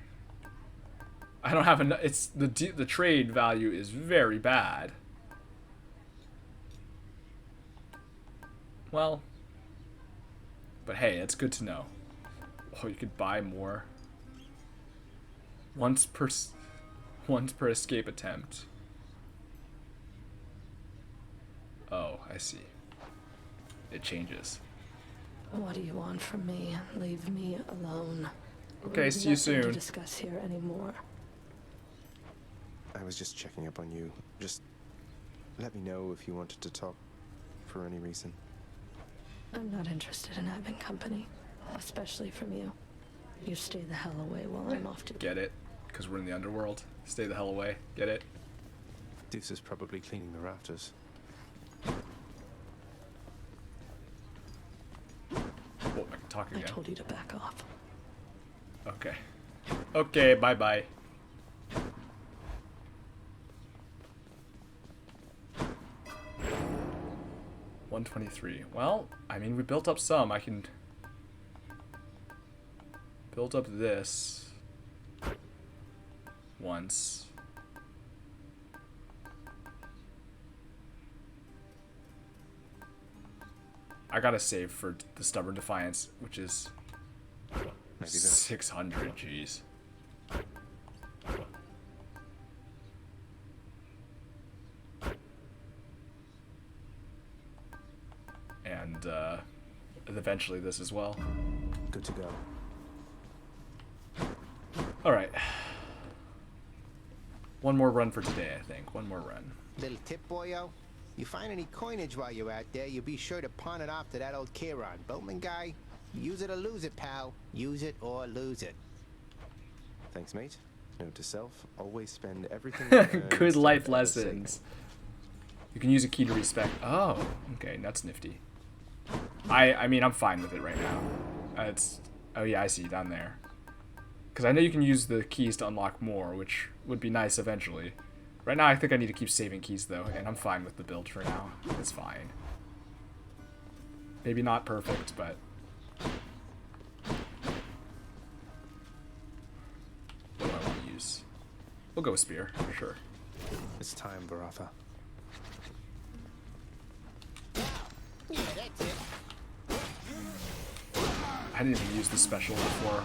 I don't have enough. It's the trade value is very bad. Well, but hey, it's good to know. Oh, you could buy more. Once per escape attempt. Oh, I see. It changes. What do you want from me? Leave me alone. Okay, There's see you nothing to soon. discuss here anymore. I was just checking up on you. Just let me know if you wanted to talk for any reason. I'm not interested in having company, especially from you. You stay the hell away while I'm off to... Get it? Because we're in the underworld. Stay the hell away. Get it? Deuce is probably cleaning the rafters. Oh, I can talk again. I told you to back off. Okay. Okay, bye-bye. $123. Well, I mean, we built up some. I can build up this once. I gotta save for the Stubborn Defiance, which is Maybe this. 600, jeez. And eventually this as well. Good to go. Alright. One more run for today, I think. One more run. Little tip, boyo. You find any coinage while you're out there, you be sure to pawn it off to that old Chiron. Boatman guy, use it or lose it, pal. Use it or lose it. Thanks, mate. Note to self, always spend everything you earn Good instead life of others' sake. lessons. You can use a key to respect. Oh, okay, that's nifty. I mean, I'm fine with it right now. It's... Oh yeah, I see, down there. Because I know you can use the keys to unlock more, which would be nice eventually. Right now, I think I need to keep saving keys, though, and I'm fine with the build for now. It's fine. Maybe not perfect, but... What do I want to use? We'll go with Spear, sure. It's time, Baratha. Yeah, that's it. I didn't even use the special before.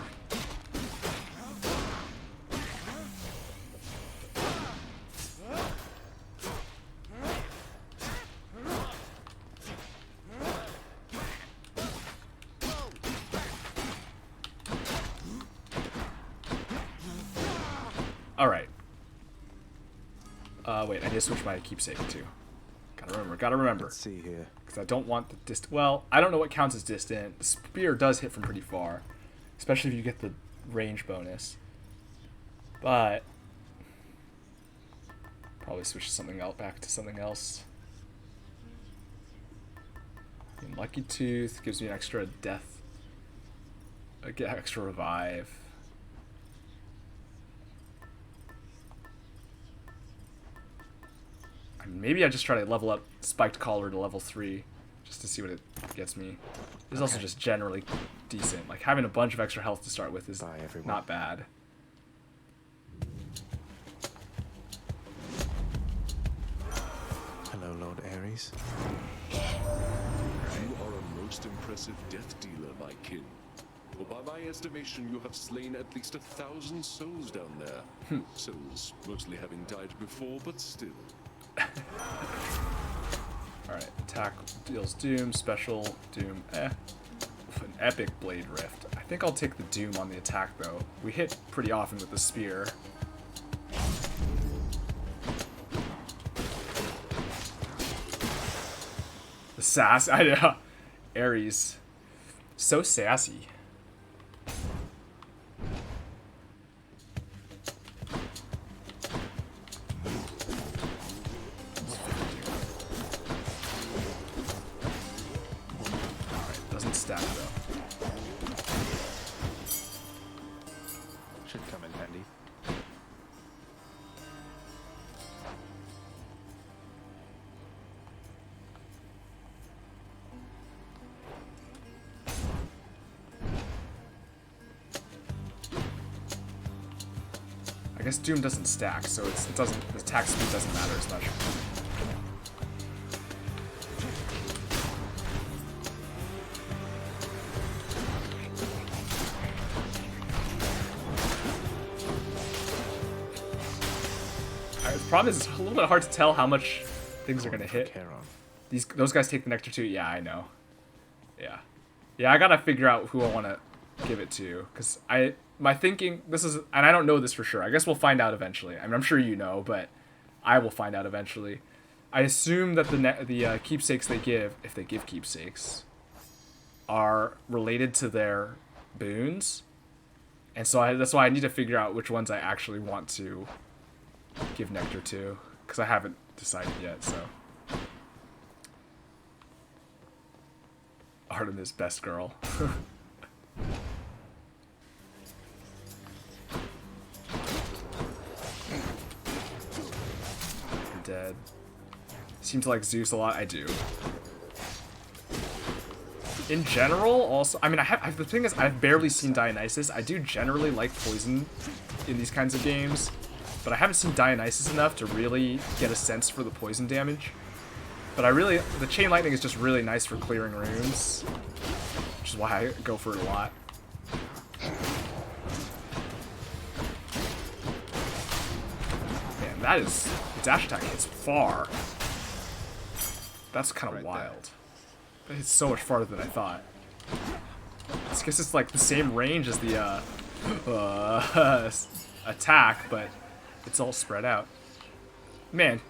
Alright. Wait, I need to switch my keepsake too. Gotta remember. Let's see here. Because I don't want the distant. Well, I don't know what counts as distant. The spear does hit from pretty far, especially if you get the range bonus. But probably switch something else back to something else. And Lucky Tooth gives me an extra death. I get extra revive. I mean, maybe I just try to level up Spiked Collar to level 3 just to see what it gets me. There's also just generally decent. Like, having a bunch of extra health to start with is not bad. Hello, Lord Ares. You are a most impressive death dealer, my kin. For by my estimation, you have slain at least 1,000 souls down there. Souls mostly having died before, but still. Alright, attack deals doom, special doom, An epic blade rift. I think I'll take the doom on the attack though. We hit pretty often with the spear. The sass, I know. Ares. So sassy. Stack though. Should come in handy. I guess Doom doesn't stack, so it doesn't. The attack speed doesn't matter as much. The problem is it's a little bit hard to tell how much things are gonna hit. Those guys take the nectar too. Yeah, I know. Yeah, I gotta figure out who I want to give it to, because my thinking, this is, and I don't know this for sure. I guess we'll find out eventually. I mean, I'm sure you know, but I will find out eventually. I assume that the keepsakes they give, if they give keepsakes, are related to their boons, and so that's why I need to figure out which ones I actually want to give nectar to, because I haven't decided yet. So Artemis, best girl. You're dead. Seem to like Zeus a lot. I do. In general, also, I mean, the thing is, I've barely seen Dionysus. I do generally like poison in these kinds of games, but I haven't seen Dionysus enough to really get a sense for the poison damage. But the Chain Lightning is just really nice for clearing runes, which is why I go for it a lot. Man, the dash attack hits far. That's kind of wild. It hits so much farther than I thought. I guess it's like the same range as the attack, but it's all spread out. Man.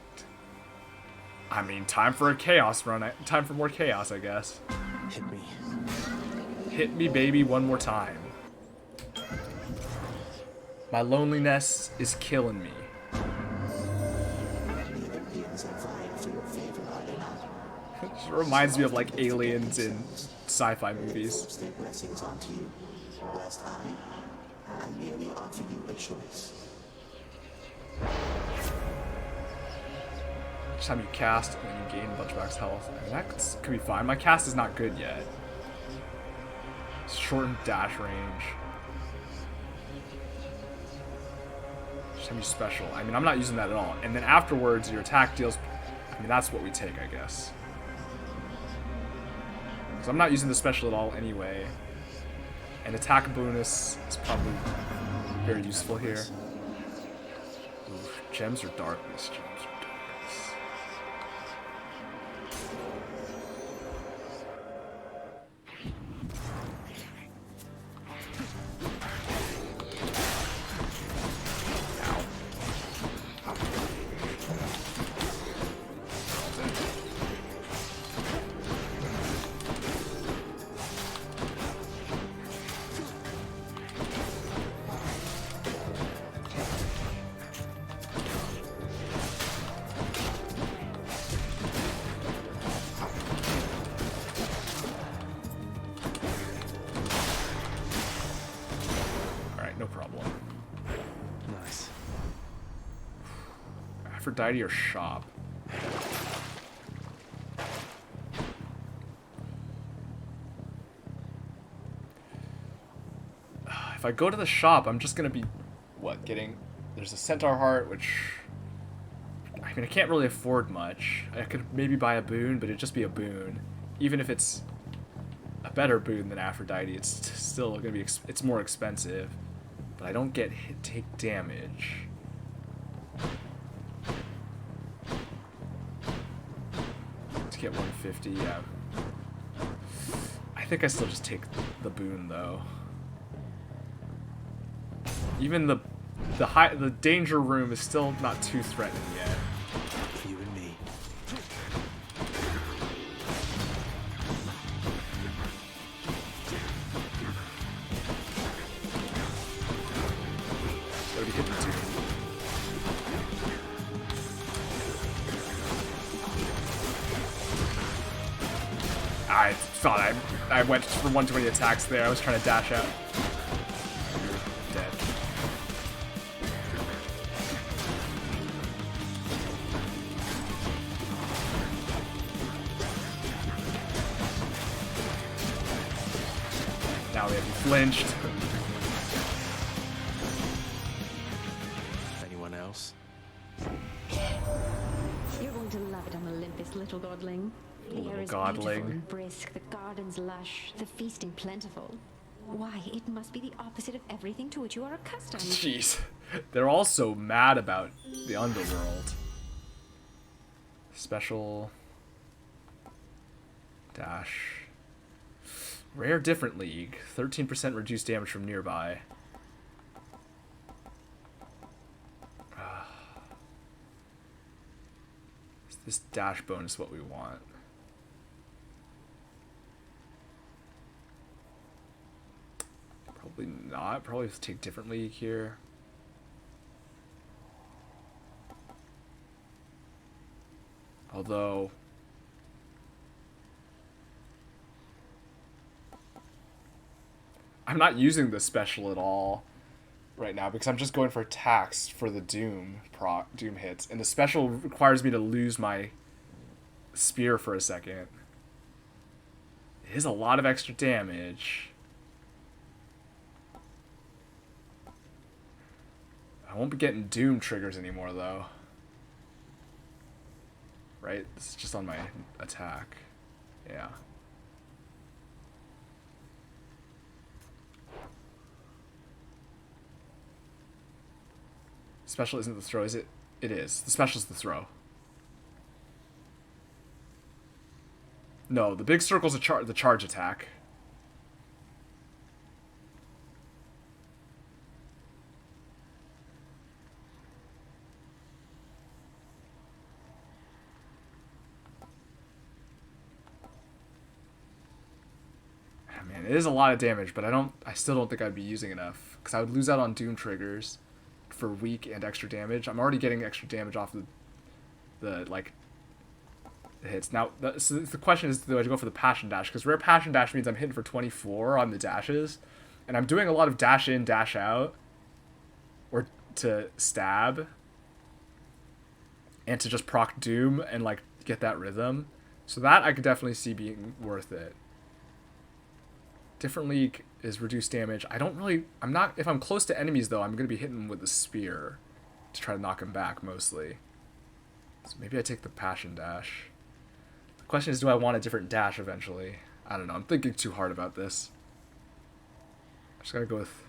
I mean, time for a chaos run. Time for more chaos, I guess. Hit me. Hit me, baby, one more time. My loneliness is killing me. It reminds me of like aliens in sci-fi movies. I merely offer you a choice. Each time you cast, and then you gain a bunch of max health. I mean, that could be fine. My cast is not good yet. Shortened dash range. Each time you special. I mean, I'm not using that at all. And then afterwards, your attack deals. I mean, that's what we take, I guess. Because I'm not using the special at all anyway. And attack bonus is probably very useful here. Oof, gems or darkness? Gems or darkness. Aphrodite or shop? If I go to the shop, I'm just gonna be, what, getting... There's a Centaur Heart, which... I mean, I can't really afford much. I could maybe buy a boon, but it'd just be a boon. Even if it's a better boon than Aphrodite, it's still gonna be... It's more expensive. But I don't get take damage. Let's get 150, yeah. I think I still just take the boon, though. Even the danger room is still not too threatening yet. You and me. Gotta be hitting two. I thought I went for one too many attacks there. I was trying to dash out. Dead. Now we have you flinched. Anyone else? You're going to love it on Olympus, little godling. The air is beautiful and brisk, the gardens lush, the feasting plentiful. Why, it must be the opposite of everything to which you are accustomed. Jeez. They're all so mad about the underworld. Special... Dash... Rare Different League. 13% reduced damage from nearby. This dash bonus is what we want. Probably not. Probably take Different League here. Although... I'm not using the special at all right now because I'm just going for attacks for the Doom hits. And the special requires me to lose my spear for a second. It is a lot of extra damage. I won't be getting Doom triggers anymore, though. Right? This is just on my attack. Yeah. Special isn't the throw, is it? It is. The special is the throw. No, the big circle's the charge attack. Man, it is a lot of damage, but I still don't think I'd be using enough because I would lose out on Doom triggers for weak and extra damage. I'm already getting extra damage off the hits. Now, so the question is, do I go for the Passion Dash? Because Rare Passion Dash means I'm hitting for 24 on the dashes, and I'm doing a lot of dash in, dash out, or to stab, and to just proc Doom and like get that rhythm. So that I could definitely see being worth it. Different League is reduced damage. If I'm close to enemies though, I'm going to be hitting them with the spear to try to knock them back mostly. So maybe I take the Passion Dash. The question is, do I want a different dash eventually? I don't know. I'm thinking too hard about this. I just got to go with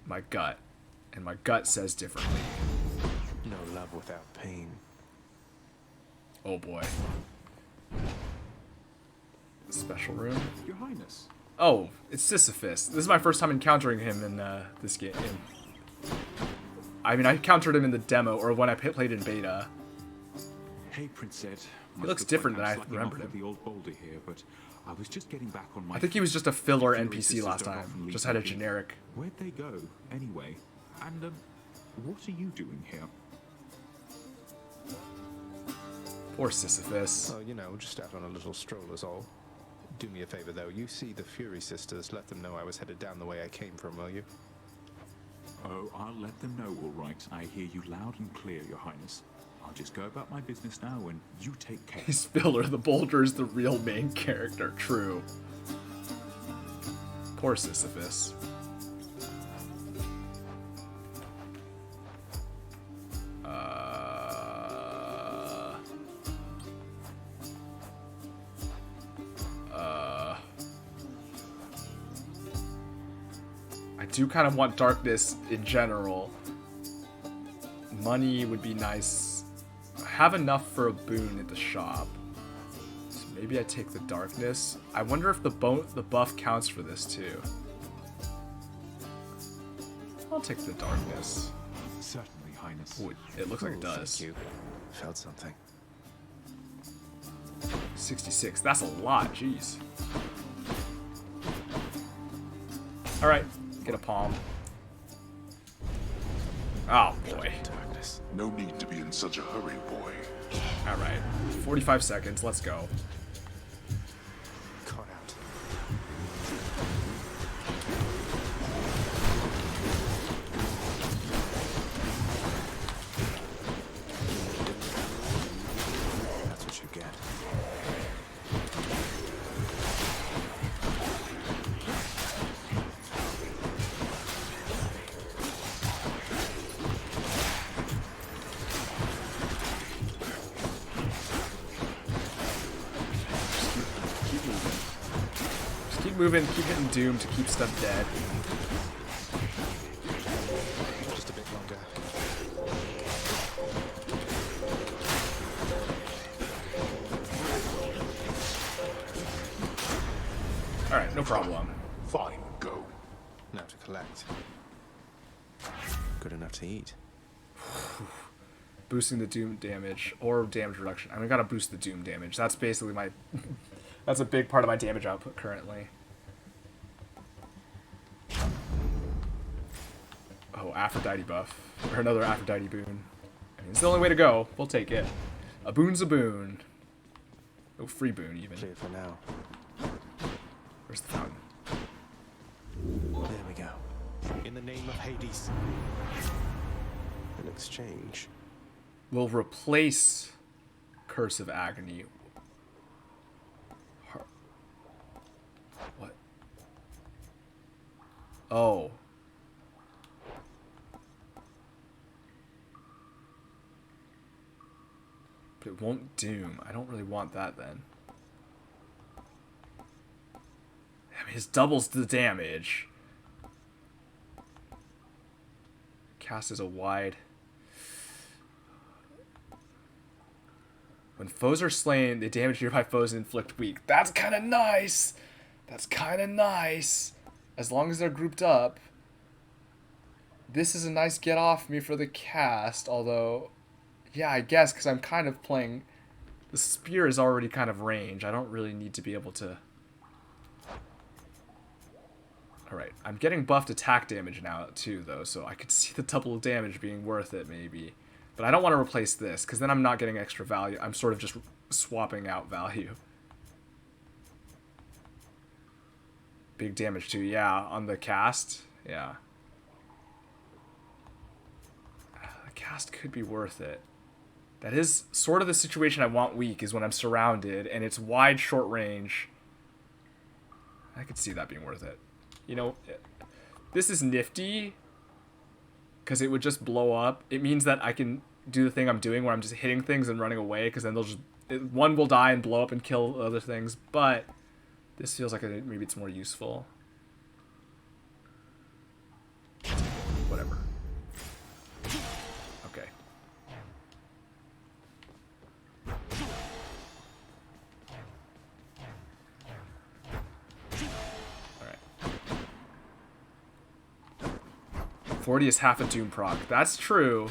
my gut. And my gut says Different League. No love without pain. Oh boy. Special room. Your Highness. Oh, it's Sisyphus. This is my first time encountering him in this game. I mean, I encountered him in the demo, or when I played in beta. Hey, Prince Ed. He looks different than I remembered him. The old boulder here, but I was just getting back on my I think he was just a filler NPC last time. Just had a generic. Where'd they go, anyway? And what are you doing here? Poor Sisyphus. Oh, just out on a little stroll is all. Do me a favor, though. You see the Fury Sisters. Let them know I was headed down the way I came from, will you? Oh, I'll let them know, all right. I hear you loud and clear, Your Highness. I'll just go about my business now, and you take care. He's filler. The boulder is the real main character. True. Poor Sisyphus. I do kind of want darkness in general. Money would be nice. I have enough for a boon at the shop. So maybe I take the darkness. I wonder if the buff counts for this too. I'll take the darkness. Certainly, Highness. Ooh, it looks like it does. Thank you. Felt something. 66. That's a lot. Jeez. All right. Get a palm. Oh boy. Darkness. No need to be in such a hurry, boy. All right. 45 seconds. Let's go. Caught out. That's what you get. Keep moving, keep hitting Doom to keep stuff dead. Just a bit longer. Alright, no problem. Fine, go. Now to collect. Good enough to eat. Boosting the Doom damage or damage reduction. I mean, I gotta boost the Doom damage. That's basically my... that's a big part of my damage output currently. Oh, Aphrodite buff. Or another Aphrodite boon. I mean, it's the only way to go. We'll take it. A boon's a boon. Oh, free boon even. Clear for now. Where's the fountain? There we go. In the name of Hades. In exchange. We'll replace Curse of Agony. What? Oh. But it won't Doom. I don't really want that then. I mean, his doubles the damage. Cast is a wide. When foes are slain, the damage nearby foes inflict weak. That's kind of nice. That's kind of nice. As long as they're grouped up. This is a nice get off me for the cast, although, yeah, I guess, because I'm kind of playing... The spear is already kind of range. I don't really need to be able to... Alright, I'm getting buffed attack damage now, too, though, so I could see the double damage being worth it, maybe. But I don't want to replace this, because then I'm not getting extra value. I'm sort of just swapping out value. Big damage, too. Yeah, on the cast. Yeah. The cast could be worth it. That is sort of the situation I want weak, is when I'm surrounded, and it's wide, short range. I could see that being worth it. You know, this is nifty, because it would just blow up. It means that I can do the thing I'm doing where I'm just hitting things and running away, because then they'll just... one will die and blow up and kill other things, but this feels like maybe it's more useful. Whatever. Okay. Alright. 40 is half a Doom proc. That's true.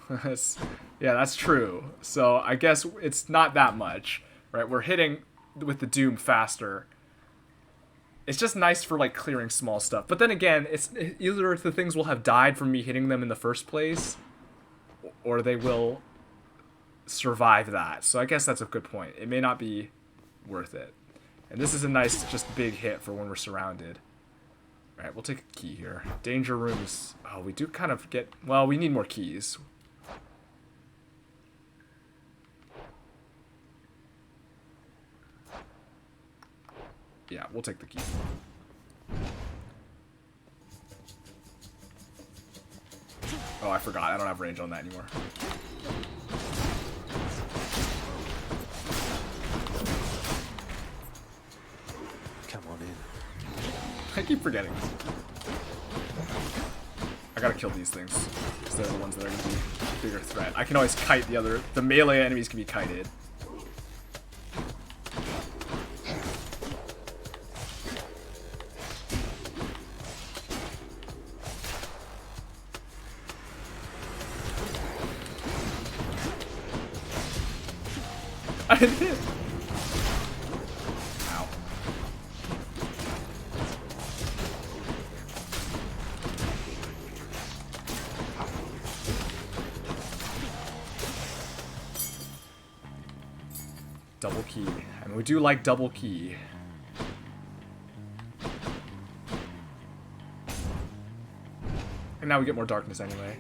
Yeah, that's true. So I guess it's not that much, right? We're hitting with the Doom faster. It's just nice for like clearing small stuff. But then again, it's either the things will have died from me hitting them in the first place, or they will survive that. So I guess that's a good point. It may not be worth it. And this is a nice, just big hit for when we're surrounded. All right, we'll take a key here. Danger rooms. Oh, we do kind of get... Well, we need more keys. Yeah, we'll take the key. Oh, I forgot. I don't have range on that anymore. Come on in. I keep keep forgetting. I gotta kill these things, because they're the ones that are gonna be a bigger threat. I can always kite the melee enemies can be kited. I didn't hit. Ow. Double key. I mean, we do like double key. And now we get more darkness anyway.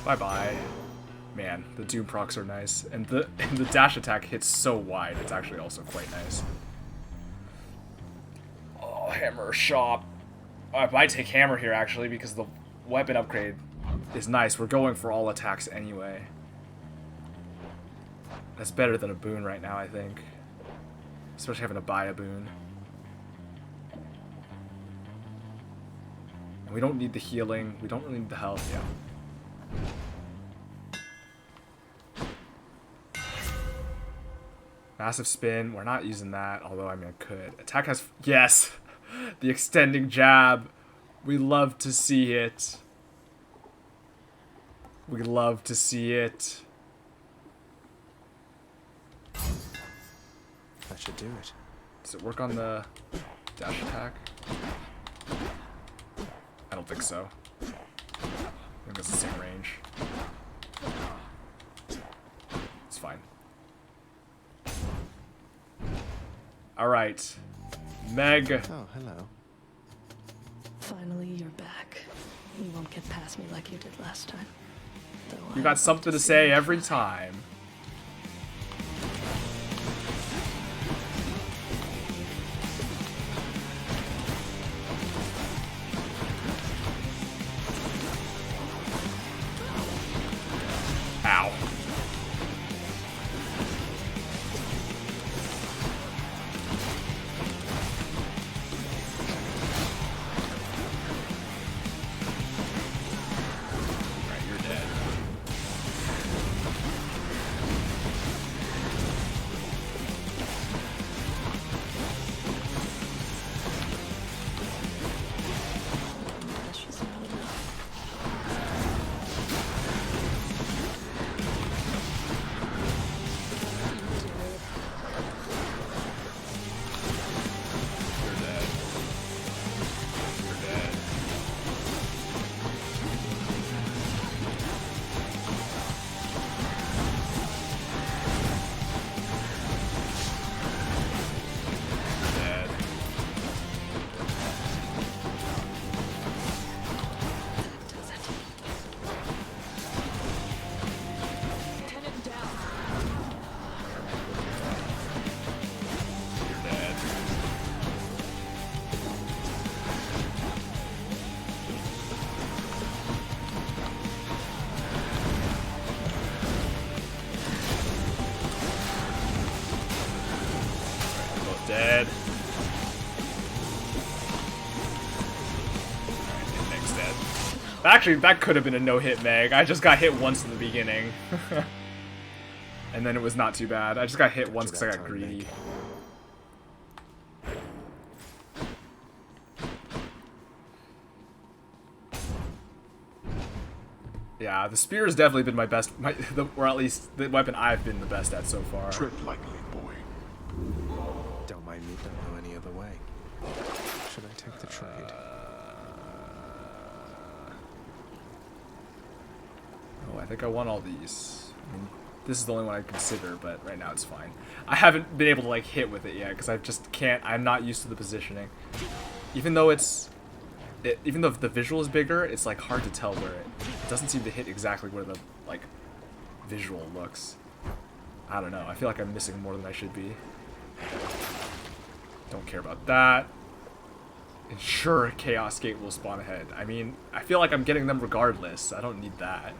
Bye-bye. Man, the Doom procs are nice. And the dash attack hits so wide, it's actually also quite nice. Oh, hammer shop. Oh, I might take hammer here, actually, because the weapon upgrade is nice. We're going for all attacks anyway. That's better than a boon right now, I think. Especially having to buy a boon. We don't need the healing. We don't really need the health, yeah. Massive spin. We're not using that, although I mean I could. Attack has... Yes! The extending jab. We love to see it. We love to see it. That should do it. Does it work on the dash attack? I don't think so. I think it's the same range. It's fine. Alright. Meg. Oh, hello. Finally, you're back. You won't get past me like you did last time. You got something to say every time. Ow. Dead. Meg's dead. Actually, that could have been a no-hit Meg. I just got hit once in the beginning. And then it was not too bad. I just got hit once because I got greedy. Yeah, the spear has definitely been my best, or at least the weapon I've been the best at so far. Tread lightly, boy. Don't mind me, don't know any other way. Should I take the trade? I think I want all these. I mean, this is the only one I consider, but right now it's fine. I haven't been able to like hit with it yet because I just can't. I'm not used to the positioning. Even though even though the visual is bigger, it's like hard to tell where it doesn't seem to hit exactly where the like visual looks. I don't know. I feel like I'm missing more than I should be. Don't care about that. Ensure Chaos Gate will spawn ahead. I mean, I feel like I'm getting them regardless. I don't need that.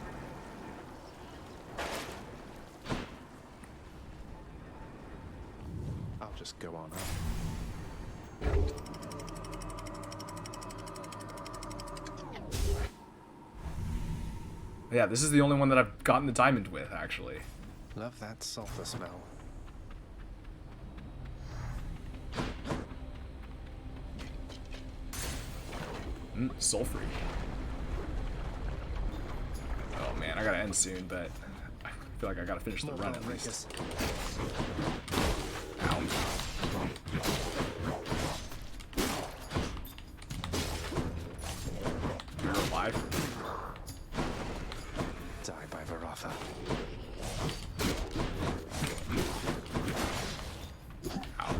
I'll just go on up. Yeah, this is the only one that I've gotten the diamond with, actually. Love that sulfur smell. Sulfury. Oh man, I gotta end soon, but I feel like I gotta finish the run at least. Ow. You're alive. Die by Varatha. Ow.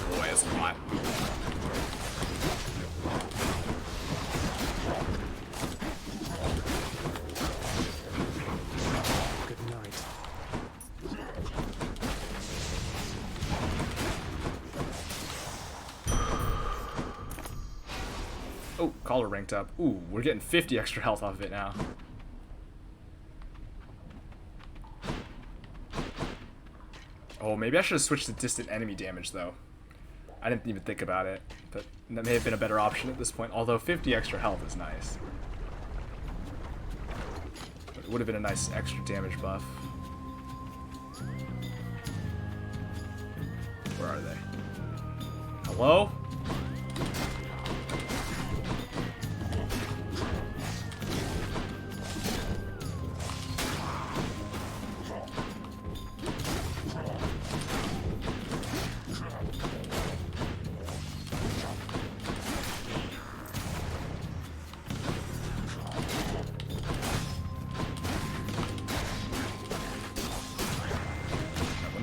Boy, that's a lot. Good night. Oh, collar ranked up. Ooh, we're getting 50 extra health off of it now. Oh, maybe I should have switched to distant enemy damage, though. I didn't even think about it, but that may have been a better option at this point, although 50 extra health is nice. But it would have been a nice extra damage buff. Where are they? Hello?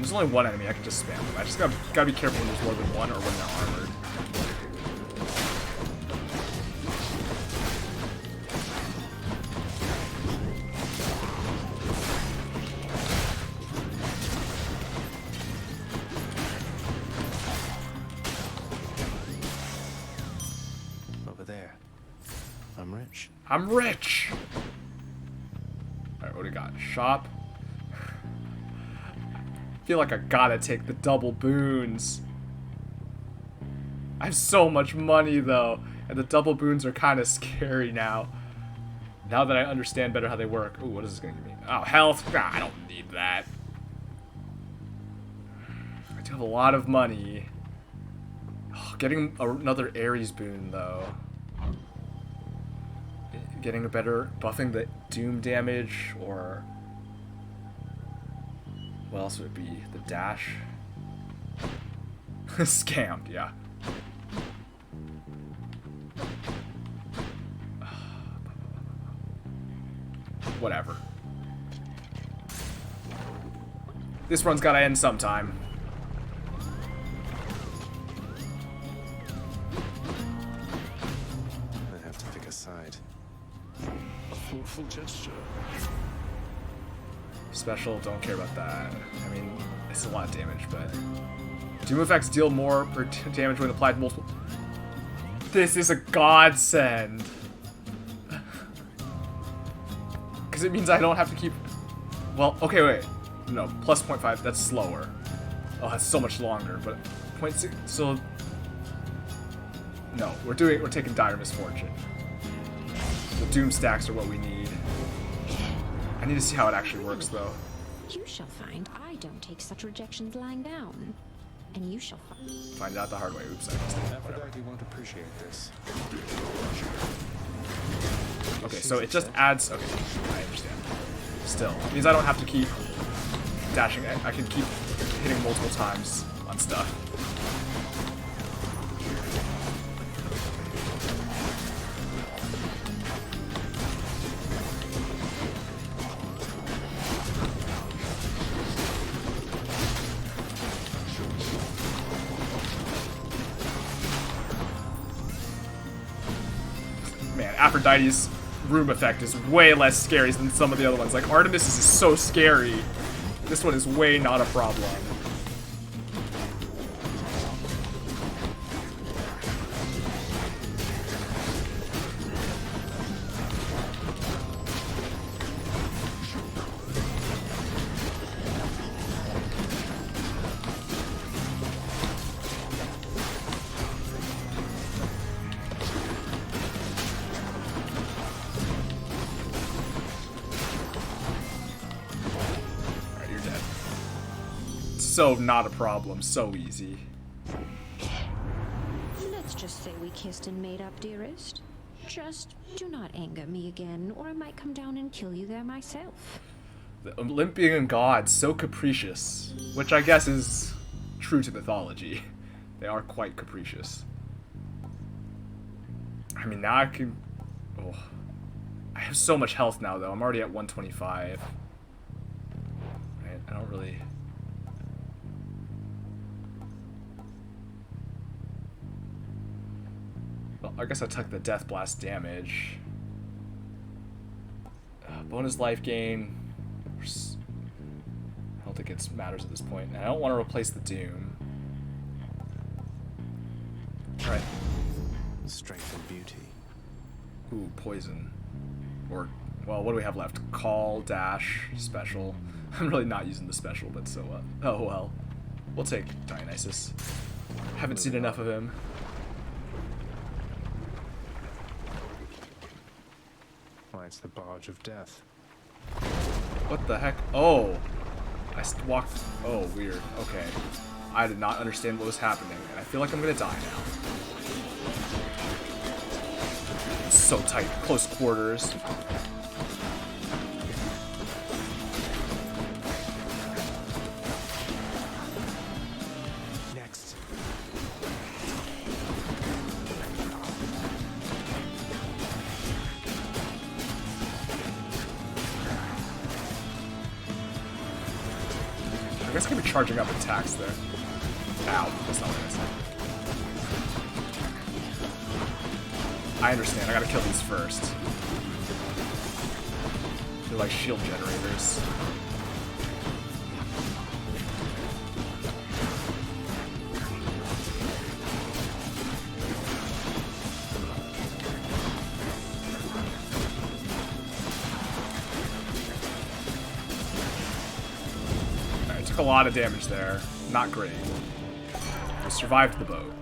There's only one enemy, I can just spam them. I just gotta be careful when there's more than one or when they're armored. Over there. I'm rich. I'm rich! Alright, what do we got? Shop. I feel like I gotta take the double boons. I have so much money though, and the double boons are kind of scary now. Now that I understand better how they work. Ooh, what is this gonna give me? Oh, health. Nah, I don't need that. I do have a lot of money. Oh, getting another Ares boon though. Getting a better buffing the doom damage or. What else would it be? The dash? Scammed, yeah. Whatever. This run's gotta end sometime. I have to pick a side. A thoughtful gesture. Special, don't care about that. I mean, it's a lot of damage, but... Doom effects deal more damage when applied to multiple... This is a godsend! Because it means I don't have to keep... Well, okay, wait. No, plus 0.5, that's slower. Oh, that's so much longer, but... 0.6, so... No, we're taking Dire Misfortune. The Doom stacks are what we need. I need to see how it actually works, though. You shall find I don't take such rejections lying down. And you shall find out the hard way. Oops, I missed it. Aphrodite won't appreciate this. Okay, so it just adds... Okay, I understand. Still, it means I don't have to keep dashing. I can keep hitting multiple times on stuff. Aphrodite's room effect is way less scary than some of the other ones. Like, Artemis is so scary. This one is way not a problem. So not a problem, so easy. Let's just say we kissed and made up, dearest. Just do not anger me again, or I might come down and kill you there myself. The Olympian gods, so capricious. Which I guess is true to mythology. They are quite capricious. I mean, now I can... Oh. I have so much health now, though. I'm already at 125. Right? I don't really... Well, I guess I took the Death Blast damage. Bonus life gain. I don't think it matters at this point. And I don't want to replace the Doom. Alright. Strength and beauty. Ooh, poison. Or, well, what do we have left? Call, dash, special. I'm really not using the special, but so what? Oh well. We'll take Dionysus. Haven't seen enough of him. Why, it's the Barge of Death. What the heck? Oh! I walked... Oh, weird. Okay. I did not understand what was happening, and I feel like I'm gonna die now. So tight. Close quarters. Next. I guess I could be charging up attacks there. Ow, that's not what I said. I understand, I gotta kill these first. They're like shield generators. Alright, took a lot of damage there. Not great. We survived the boat.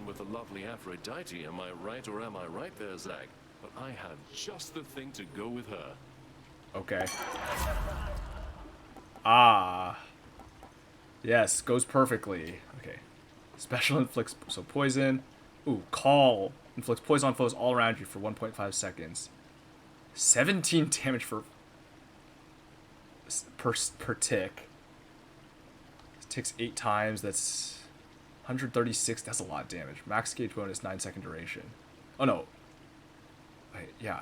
With a lovely Aphrodite, am I right or am I right there, Zach? But I have just the thing to go with her. Okay. Ah. Yes, goes perfectly. Okay. Special inflicts, so poison. Ooh, call. Inflicts poison on foes all around you for 1.5 seconds. 17 damage per tick. It ticks 8 times, that's... 136, that's a lot of damage. Max gauge bonus, 9-second duration. Oh no. Wait, yeah.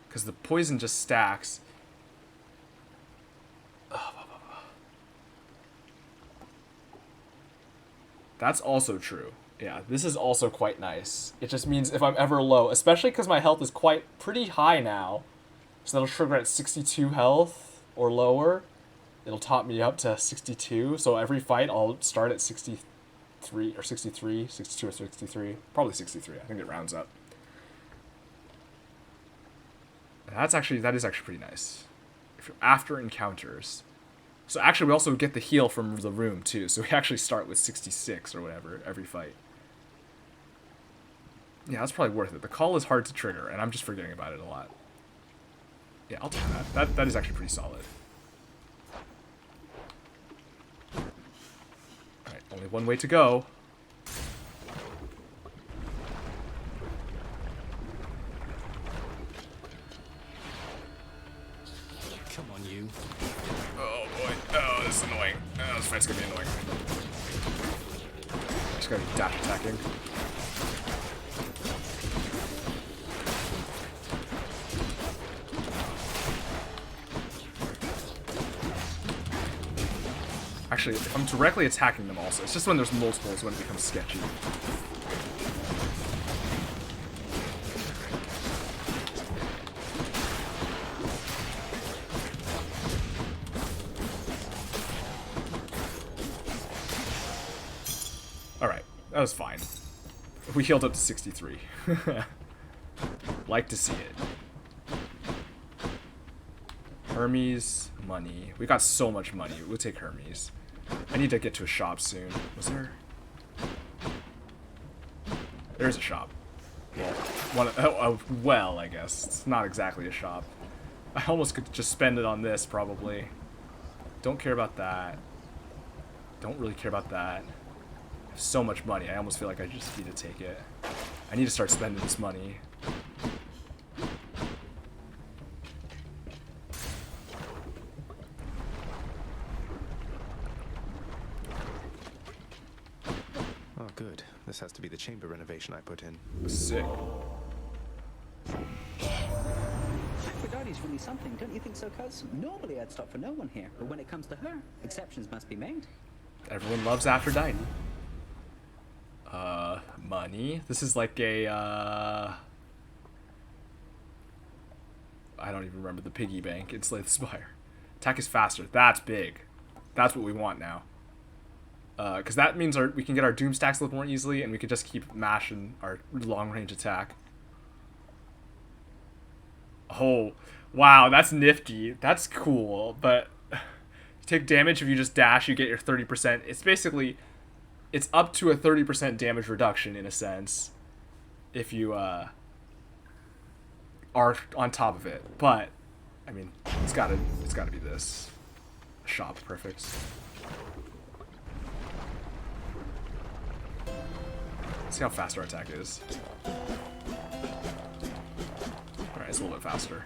Because the poison just stacks. That's also true. Yeah, this is also quite nice. It just means if I'm ever low, especially because my health is pretty high now, so that'll trigger at 62 health or lower. It'll top me up to 62, so every fight I'll start at 63 or 63, 62 or 63, probably 63. I think it rounds up. That is actually pretty nice. If you're after encounters. So actually we also get the heal from the room too. So we actually start with 66 or whatever every fight. Yeah, that's probably worth it. The call is hard to trigger, and I'm just forgetting about it a lot. Yeah, I'll take that. That is actually pretty solid. Only one way to go. Come on, you. Oh boy. Oh, this is annoying. Oh, this fight's gonna be annoying. Just gotta be dash attacking. Actually, if I'm directly attacking them also. It's just when there's multiples when it becomes sketchy. Alright, that was fine. We healed up to 63. Like to see it. Hermes, money. We got so much money. We'll take Hermes. I need to get to a shop soon. Was there? There's a shop. Well, well, I guess. It's not exactly a shop. I almost could just spend it on this, probably. Don't care about that. Don't really care about that. I have so much money. I almost feel like I just need to take it. I need to start spending this money. Oh, good. This has to be the chamber renovation I put in. Sick. Aphrodite's really something, don't you think so, cuz? Normally I'd stop for no one here, but when it comes to her, exceptions must be made. Everyone loves Aphrodite. Money. This is like a, I don't even remember the piggy bank. It's like the Spire. Attack is faster. That's big. That's what we want now. Because that means we can get our doom stacks a little more easily, and we can just keep mashing our long-range attack. Oh, wow, that's nifty. That's cool, but you take damage if you just dash, you get your 30%. It's basically, it's up to a 30% damage reduction, in a sense, if you are on top of it. But, I mean, it's gotta be this. Shop, perfect. See how fast our attack is. Alright, it's a little bit faster.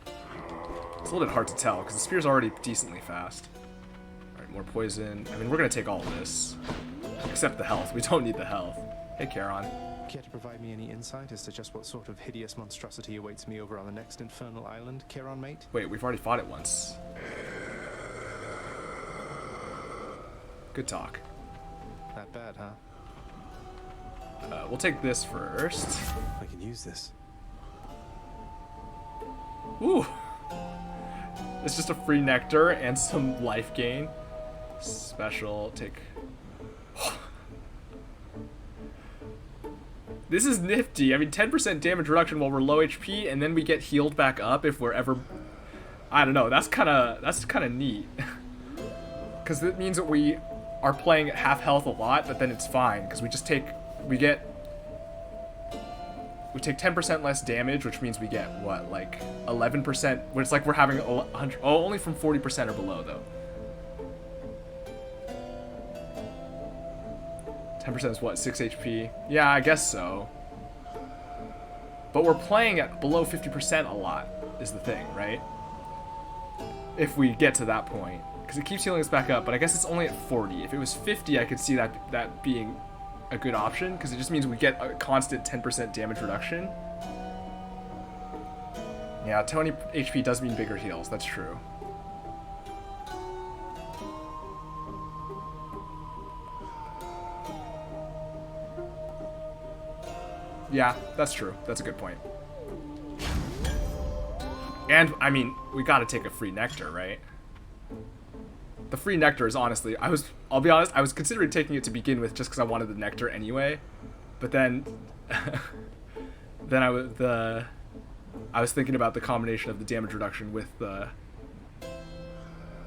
It's a little bit hard to tell, because the spear's already decently fast. Alright, more poison. I mean, we're going to take all of this. Except the health. We don't need the health. Hey, Charon. Care to provide me any insight as to just what sort of hideous monstrosity awaits me over on the next infernal island, Charon, mate? Wait, we've already fought it once. Good talk. That bad, huh? We'll take this first. I can use this. Ooh! It's just a free nectar and some life gain. Special, take... This is nifty. I mean, 10% damage reduction while we're low HP, and then we get healed back up if we're ever... I don't know, that's kind of neat. Because it means that we are playing at half health a lot, but then it's fine, because we just take... We take 10% less damage, which means we get, what, like 11%, which is like we're having 100, oh, only from 40% or below, though. 10% is what, 6 HP? Yeah, I guess so. But we're playing at below 50% a lot, is the thing, right? If we get to that point. Because it keeps healing us back up, but I guess it's only at 40. If it was 50, I could see that being a good option, because it just means we get a constant 10% damage reduction. Yeah, 20 HP does mean bigger heals, that's true. Yeah, that's true. That's a good point. And, I mean, we gotta take a free nectar, right? The free nectar is honestly, I'll be honest, I was considering taking it to begin with just because I wanted the nectar anyway. But then, I was thinking about the combination of the damage reduction with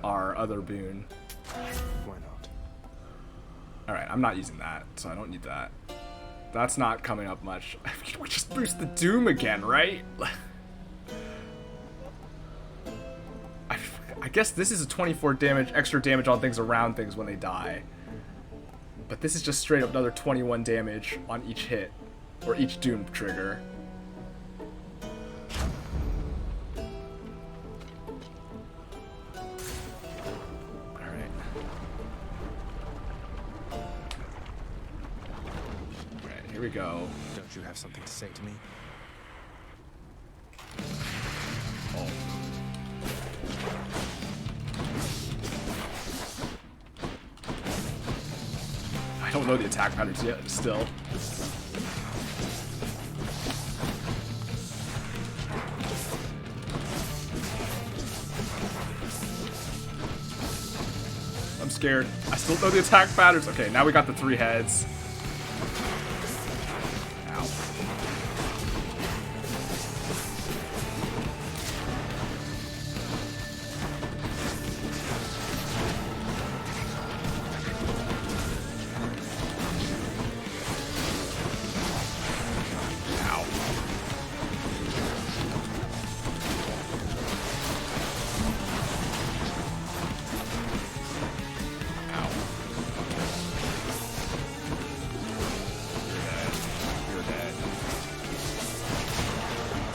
our other boon. Why not? Alright, I'm not using that, so I don't need that. That's not coming up much. We just boost the doom again, right? I guess this is a 24 damage, extra damage on things around things when they die. But this is just straight up another 21 damage on each hit, or each doom trigger. Alright. Alright, here we go. Don't you have something to say to me? Oh. don't know the attack patterns yet, still. I'm scared. I still know the attack patterns. Okay, now we got the 3 heads. Ow.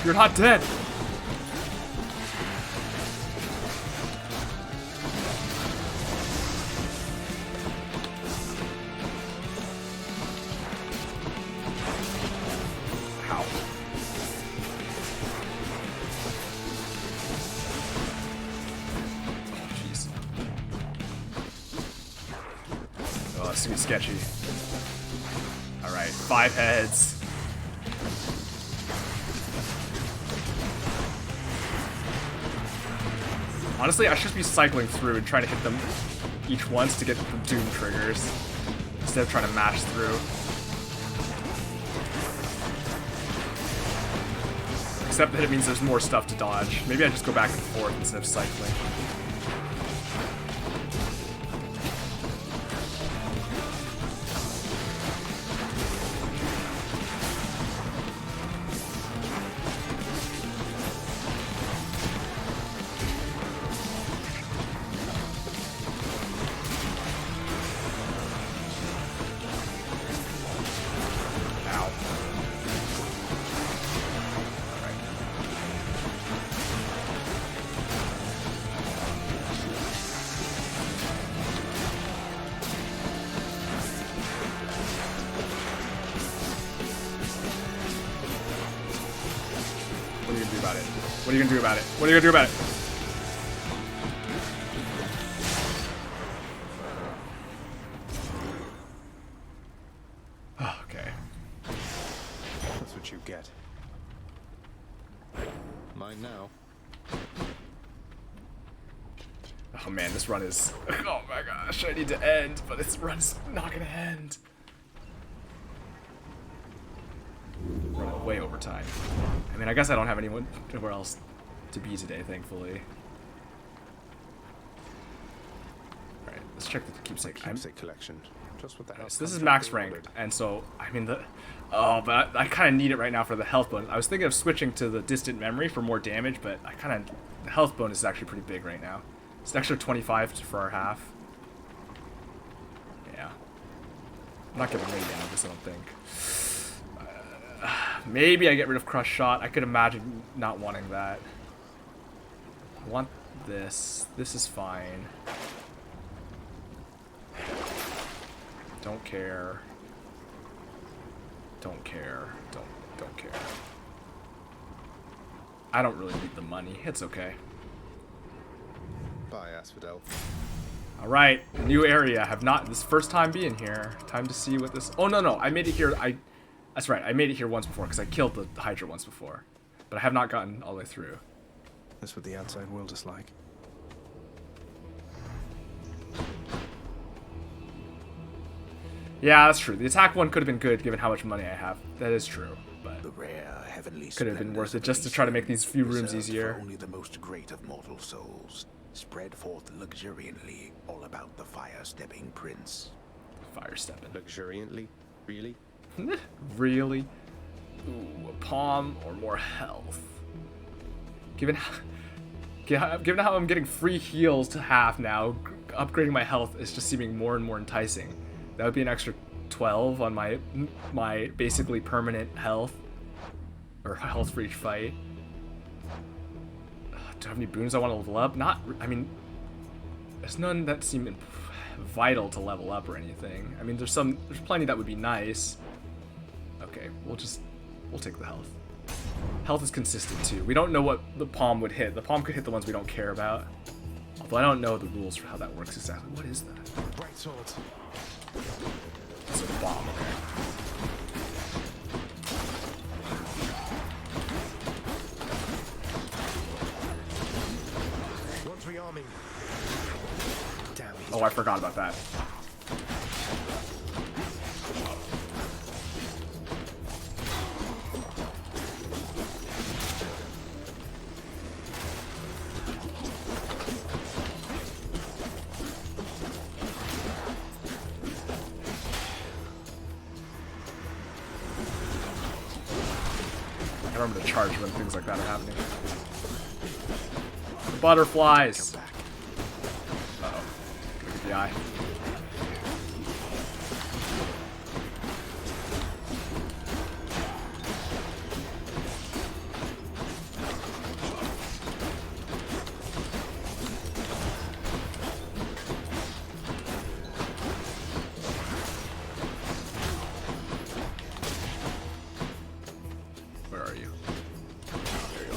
You're not dead. Ow. Oh, jeez. Oh, this is gonna be sketchy. Alright, 5 heads. Honestly, I should be cycling through and trying to hit them each once to get the doom triggers, instead of trying to mash through. Except that it means there's more stuff to dodge. Maybe I just go back and forth instead of cycling. What are you gonna do about it? What are you gonna do about it? Oh, okay. That's what you get. Mine now. Oh man, this run is... Oh my gosh, I need to end, but this run is not gonna end. Run way over time. I mean, I guess I don't have anywhere else to be today, thankfully. Alright, let's check the keepsake. Keepsake collection. Just what the hell. So this is max ranked, and so, I mean, but I kind of need it right now for the health bonus. I was thinking of switching to the distant memory for more damage, but the health bonus is actually pretty big right now. It's an extra 25 for our half. Yeah. I'm not getting way down this, I don't think. Maybe I get rid of Crush Shot. I could imagine not wanting that. I want this. This is fine. Don't care. Don't care. Don't care. I don't really need the money. It's okay. Bye, Asphodel. Alright, new area. This first time being here. Time to see what this... Oh, no. I made it here. That's right. I made it here once before because I killed the Hydra once before. But I have not gotten all the way through. That's what the outside world is like. Yeah, that's true. The attack one could have been good given how much money I have. That is true. But the rare heavenly could have been worth it just to try to make these few rooms easier. Only the most great of mortal souls, spread forth luxuriantly, all about the fire-stepping prince. Fire-stepping. Luxuriantly? Really? Really? Ooh, a palm or more health. Given how I'm getting free heals to half now, upgrading my health is just seeming more and more enticing. That would be an extra 12 on my basically permanent health, or health for each fight. Do I have any boons I want to level up? I mean, there's none that seem vital to level up or anything. I mean, there's plenty that would be nice. Okay, we'll take the health. Health is consistent too. We don't know what the palm would hit. The palm could hit the ones we don't care about. Although I don't know the rules for how that works exactly. What is that? Bright swords. It's a bomb, okay. One's rearming. Damn. Oh, I forgot about that. I remember to charge when things like that are happening. The butterflies! Uh-oh. Look at the eye. Where are you? There you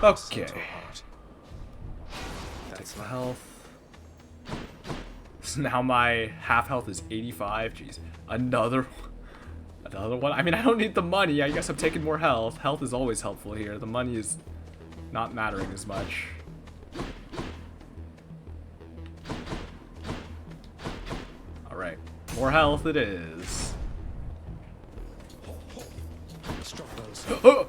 are. Okay. Takes the health. So now my half health is 85. Jeez. Another one? I mean, I don't need the money. I guess I'm taking more health. Health is always helpful here. The money is not mattering as much. Alright. More health it is. Oh!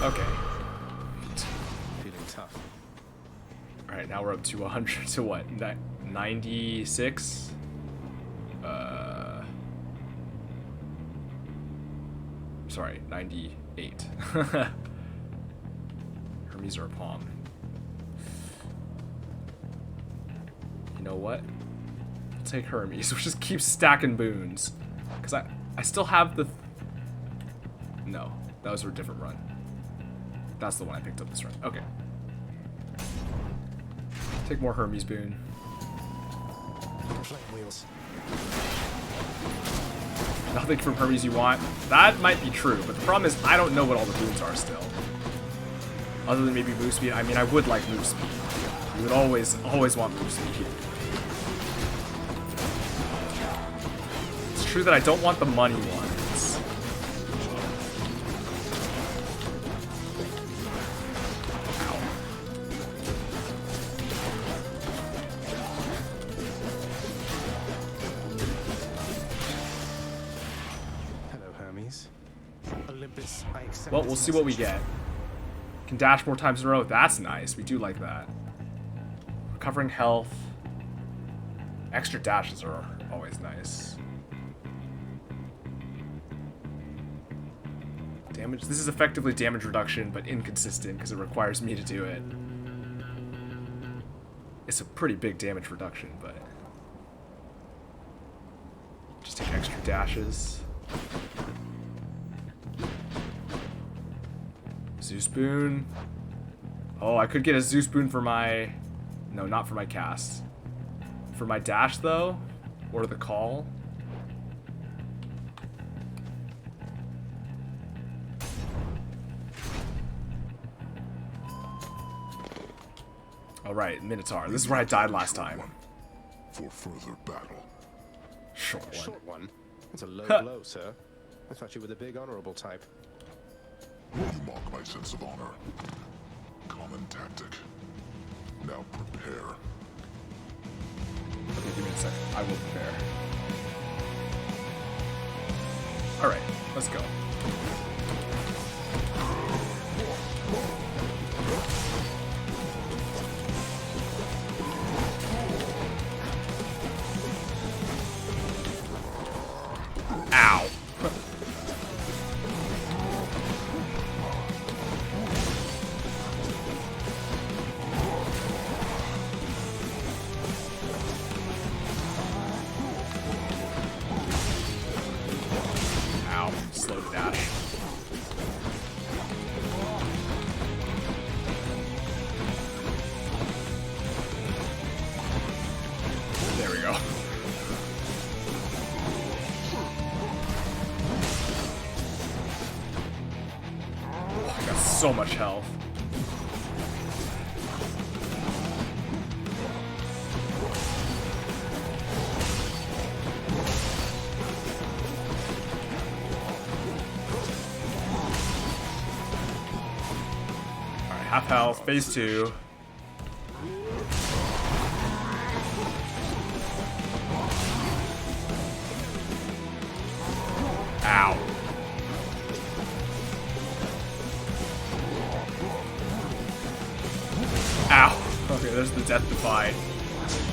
Okay. Feeling tough. Alright, now we're up to 100 to what? 96? Sorry, 98. Hermes or a palm. You know what? I'll take Hermes. We'll just keep stacking boons. Because I still have the... No, that was a different run. That's the one I picked up this run. Okay. Take more Hermes boon. Flame wheels. Nothing from Hermes you want. That might be true, but the problem is I don't know what all the boons are still. Other than maybe move speed. I mean, I would like move speed. You would always want move speed. It's true that I don't want the money ones. Well, we'll see what we get. Can dash more times in a row. That's nice. We do like that. Recovering health. Extra dashes are always nice. Damage. This is effectively damage reduction, but inconsistent because it requires me to do it. It's a pretty big damage reduction, but... Just take extra dashes. Zeus boon. Oh, I could get a Zeus boon for my... No, not for my cast. For my dash, though? Or the call? Alright, Minotaur. This is where I died last time. For further battle. Short one. Short one? That's a low blow, sir. I thought you were the big honorable type. You mock my sense of honor. Common tactic. Now prepare. Okay, give me a second. I will prepare. Alright, let's go. slow dash. There we go. Oh, I got so much health. Alright, half health, phase 2. Ow. Ow. Okay, there's the death defy.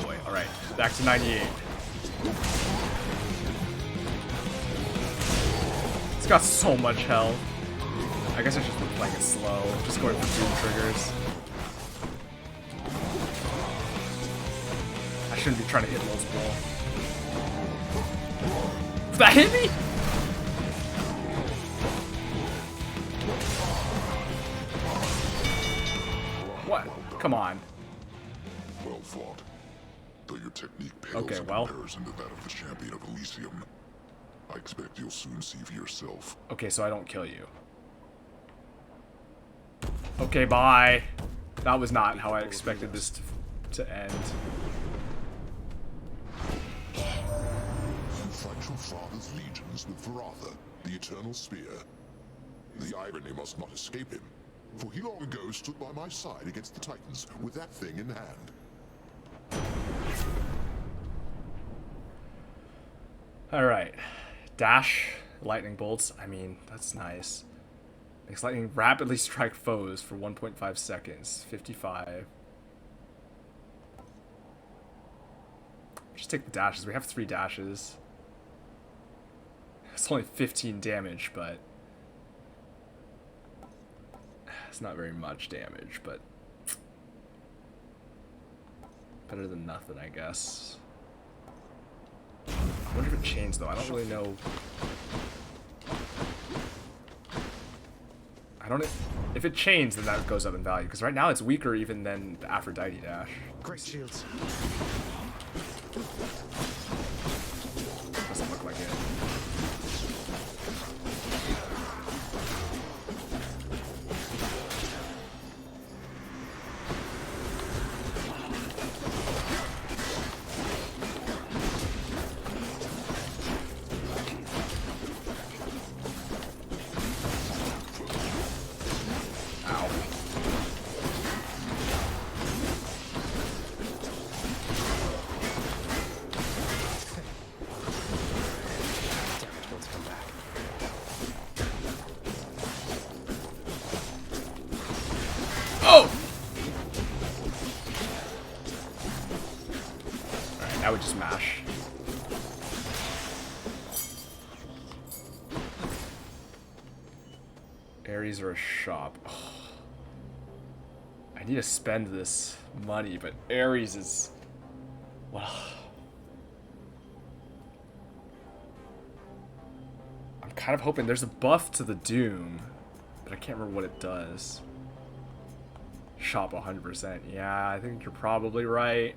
Boy, alright. Back to 98. It's got so much health. I guess I should be playing it slow. Just going for doom triggers. I shouldn't be trying to hit multiple. Did that hit me? What? Come on. Well fought. Though your technique pales in comparison to that of the champion of Elysium. I expect you'll soon see for yourself. Okay, so I don't kill you. Okay, bye. That was not how I expected this to end. You fight your father's legions with Varatha, the Eternal Spear. The irony must not escape him, for he long ago stood by my side against the Titans with that thing in hand. Alright. Dash, lightning bolts. I mean, that's nice. Makes lightning rapidly strike foes for 1.5 seconds. 55. Just take the dashes. We have 3 dashes. It's only 15 damage, but it's not very much damage, but better than nothing, I guess. I wonder if it changed, though. I don't really know. I don't. If it changed, then that goes up in value. Because right now it's weaker even than the Aphrodite dash. Great shields. Doesn't look like it. I would just mash. Ares or a shop. Oh. I need to spend this money, but Ares is... well... I'm kind of hoping there's a buff to the Doom, but I can't remember what it does. Shop 100%. Yeah, I think you're probably right.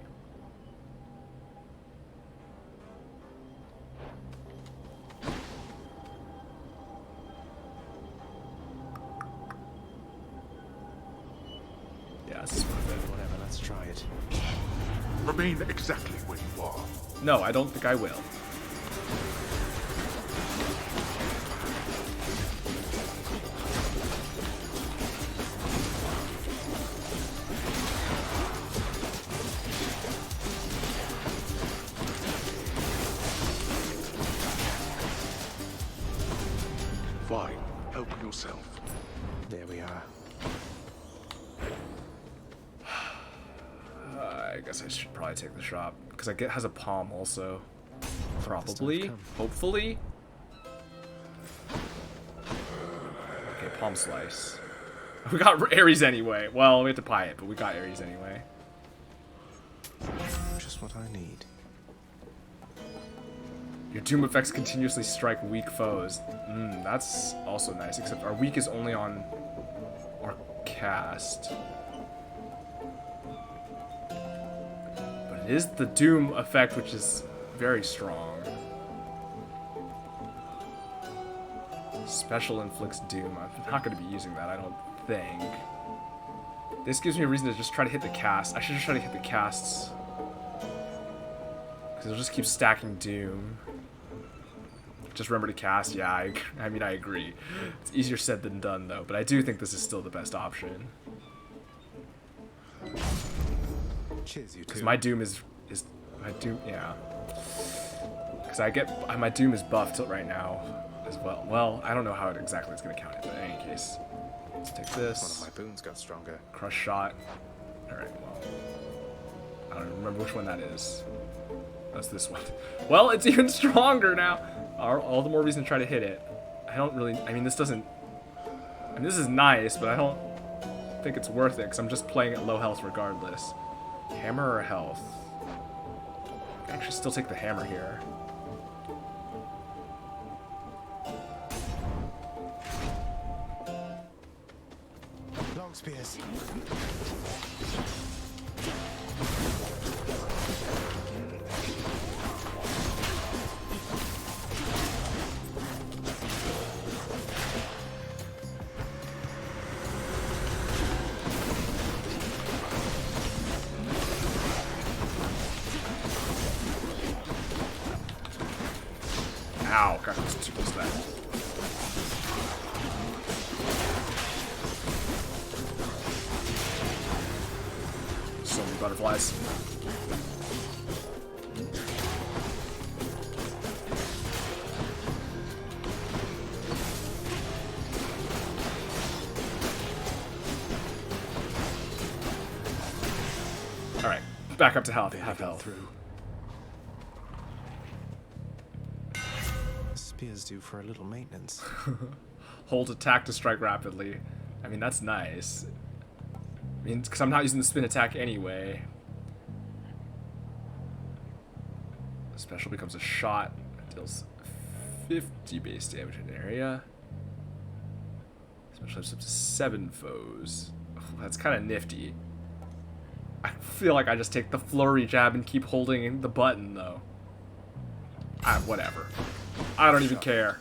Whatever, let's try it. Remain exactly where you are. No, I don't think I will. Fine. Help yourself. There we are. I guess I should probably take the shop because it has a palm also. Probably, hopefully. Okay, palm slice. We got Ares anyway. Well, we have to pie it, but we got Ares anyway. Just what I need. Your doom effects continuously strike weak foes. That's also nice, except our weak is only on our cast. But it is the doom effect, which is very strong. Special inflicts doom. I'm not going to be using that, I don't think. This gives me a reason to just try to hit the cast. I should just try to hit the casts. Because it'll just keep stacking doom. Just remember to cast. Yeah, I mean, I agree. It's easier said than done, though. But I do think this is still the best option. Cheers, you two. Because my doom is my doom, yeah. Because my doom is buffed right now as well. Well, I don't know how exactly it's going to count it, but in any case, let's take this. One of my boons got stronger. Crush shot. All right. Well, I don't remember which one that is. That's this one. Well, it's even stronger now. All the more reason to try to hit it. I don't really... I mean, this doesn't... I mean, this is nice, but I don't think it's worth it, because I'm just playing at low health regardless. Hammer or health? I can actually still take the hammer here. Long spears. Ow, gosh, that's too close to that. So many butterflies. Alright, back up to health. Half health. Spears due for a little maintenance. Hold attack to strike rapidly. I mean, that's nice. I mean, because I'm not using the spin attack anyway. Special becomes a shot. Deals 50 base damage in an area. Special lives up to 7 foes. Oh, that's kind of nifty. I feel like I just take the flurry jab and keep holding the button, though. Whatever. I don't even care.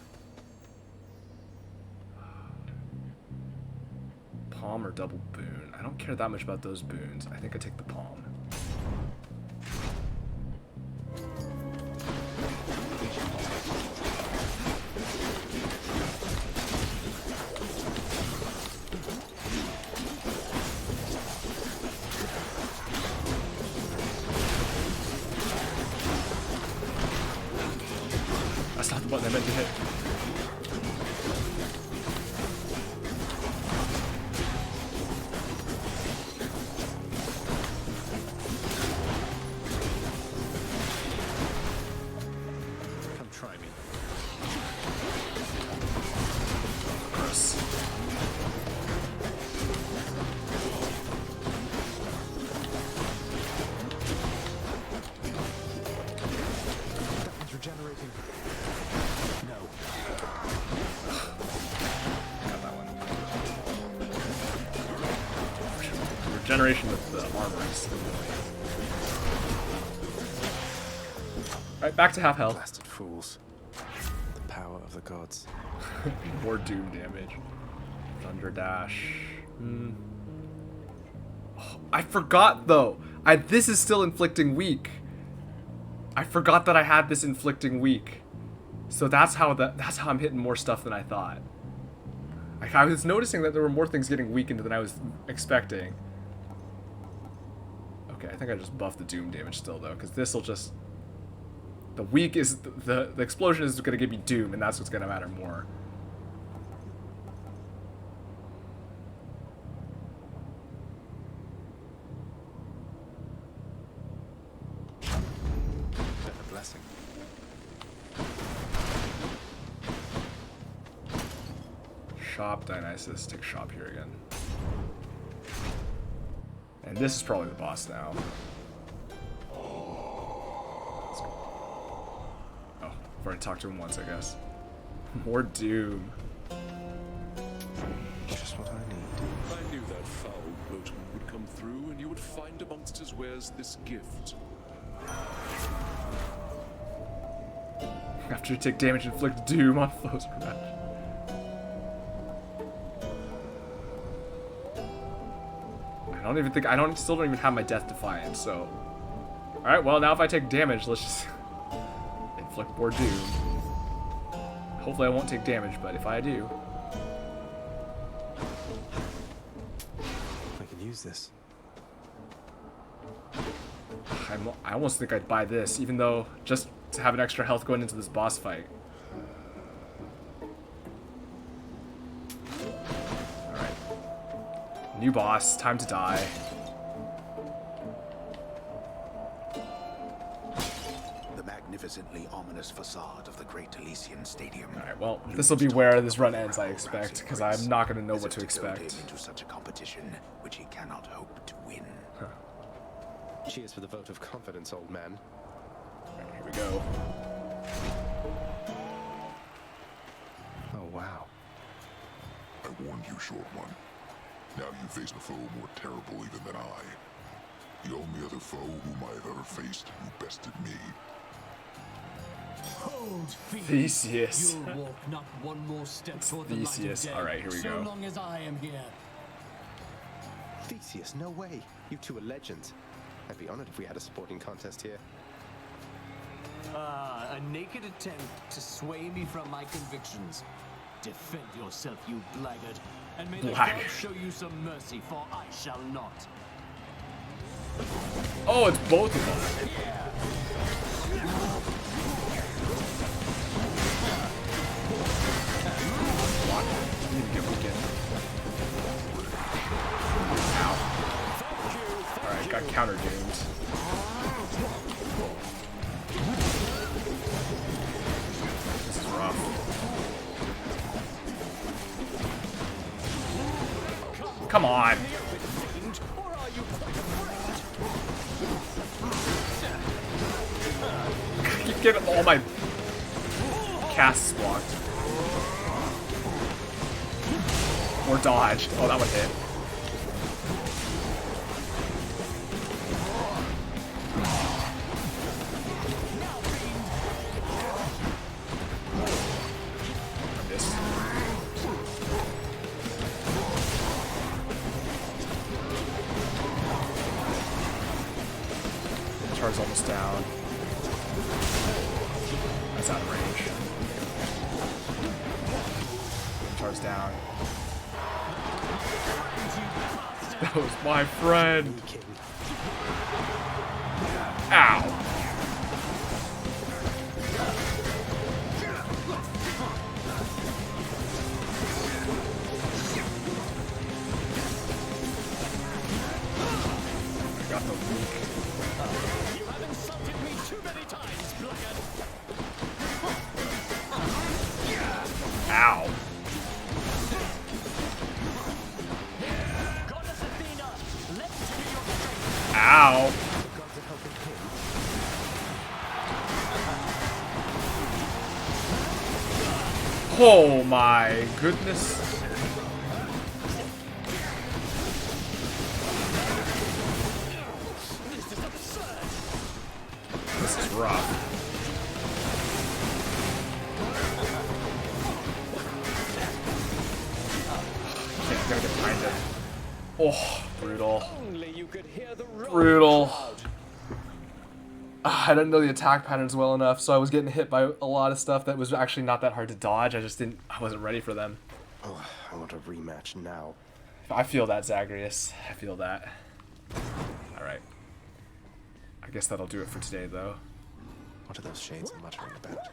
Palm or double boon? I don't care that much about those boons. I think I take the palm. That's not the button I meant to hit. Come try me. Gross. That one's regenerating. No. Got that one. Regeneration with the armor is annoying. Alright, back to half health. Blasted fools. The power of the gods. More doom damage. Thunder dash. Oh, I forgot though. This is still inflicting weak. I forgot that I had this inflicting weak. So that's how I'm hitting more stuff than I thought. Like, I was noticing that there were more things getting weakened than I was expecting. Okay, I think I just buffed the doom damage still though, because this will just... The weak is... The explosion is going to give me doom, and that's what's going to matter more. A blessing. Shop, Dionysus, take shop here again. And this is probably the boss now. Let's go. Oh, I've already talked to him once, I guess. More doom. Just what I need. I knew that foul boatman would come through, and you would find amongst his wares this gift. After you take damage, inflict doom on foes or match. Still don't even have my Death Defiance, so. Alright, well, now if I take damage, let's just inflict more doom. Hopefully I won't take damage, but if I do. I can use this. I almost think I'd buy this, even though just to have an extra health going into this boss fight. Alright. New boss, time to die. The magnificently ominous facade of the Great Elysian Stadium. Alright, well, this will be where this run ends, I expect, because I'm not going to know what to expect. Into such a competition which he cannot hope to win. Huh. Cheers for the vote of confidence, old man. Alright, here we go. Oh, wow. I warned you, short one. Now you face a foe more terrible even than I. The only other foe whom I have ever faced who bested me. Hold, Theseus. You'll walk not one more step toward the light of Theseus. day. Alright, here we go. So long as I am here. Theseus, no way. You two are legends. I'd be honored if we had a sporting contest here. A naked attempt to sway me from my convictions. Defend yourself, you blackguard, and may the gods show you some mercy, for I shall not. Oh, it's both of them. Alright, got counter doomed. This is rough. Come on. I keep getting all my casts blocked. Or dodged. Oh, that one hit. I missed. Char's almost down. That's out of range. Char's down. That was my friend. Ow. I got the weak. You have insulted me too many times, blackguard. Ow. Goddess Athena, let's see your strength. Ow. Oh my goodness. This is rough. Can't gotta get behind him. Oh, brutal. Brutal. I didn't know the attack patterns well enough, so I was getting hit by a lot of stuff that was actually not that hard to dodge. I wasn't ready for them. Oh, I want a rematch now. I feel that, Zagreus. I feel that. Alright. I guess that'll do it for today, though. What are those shades muttering about?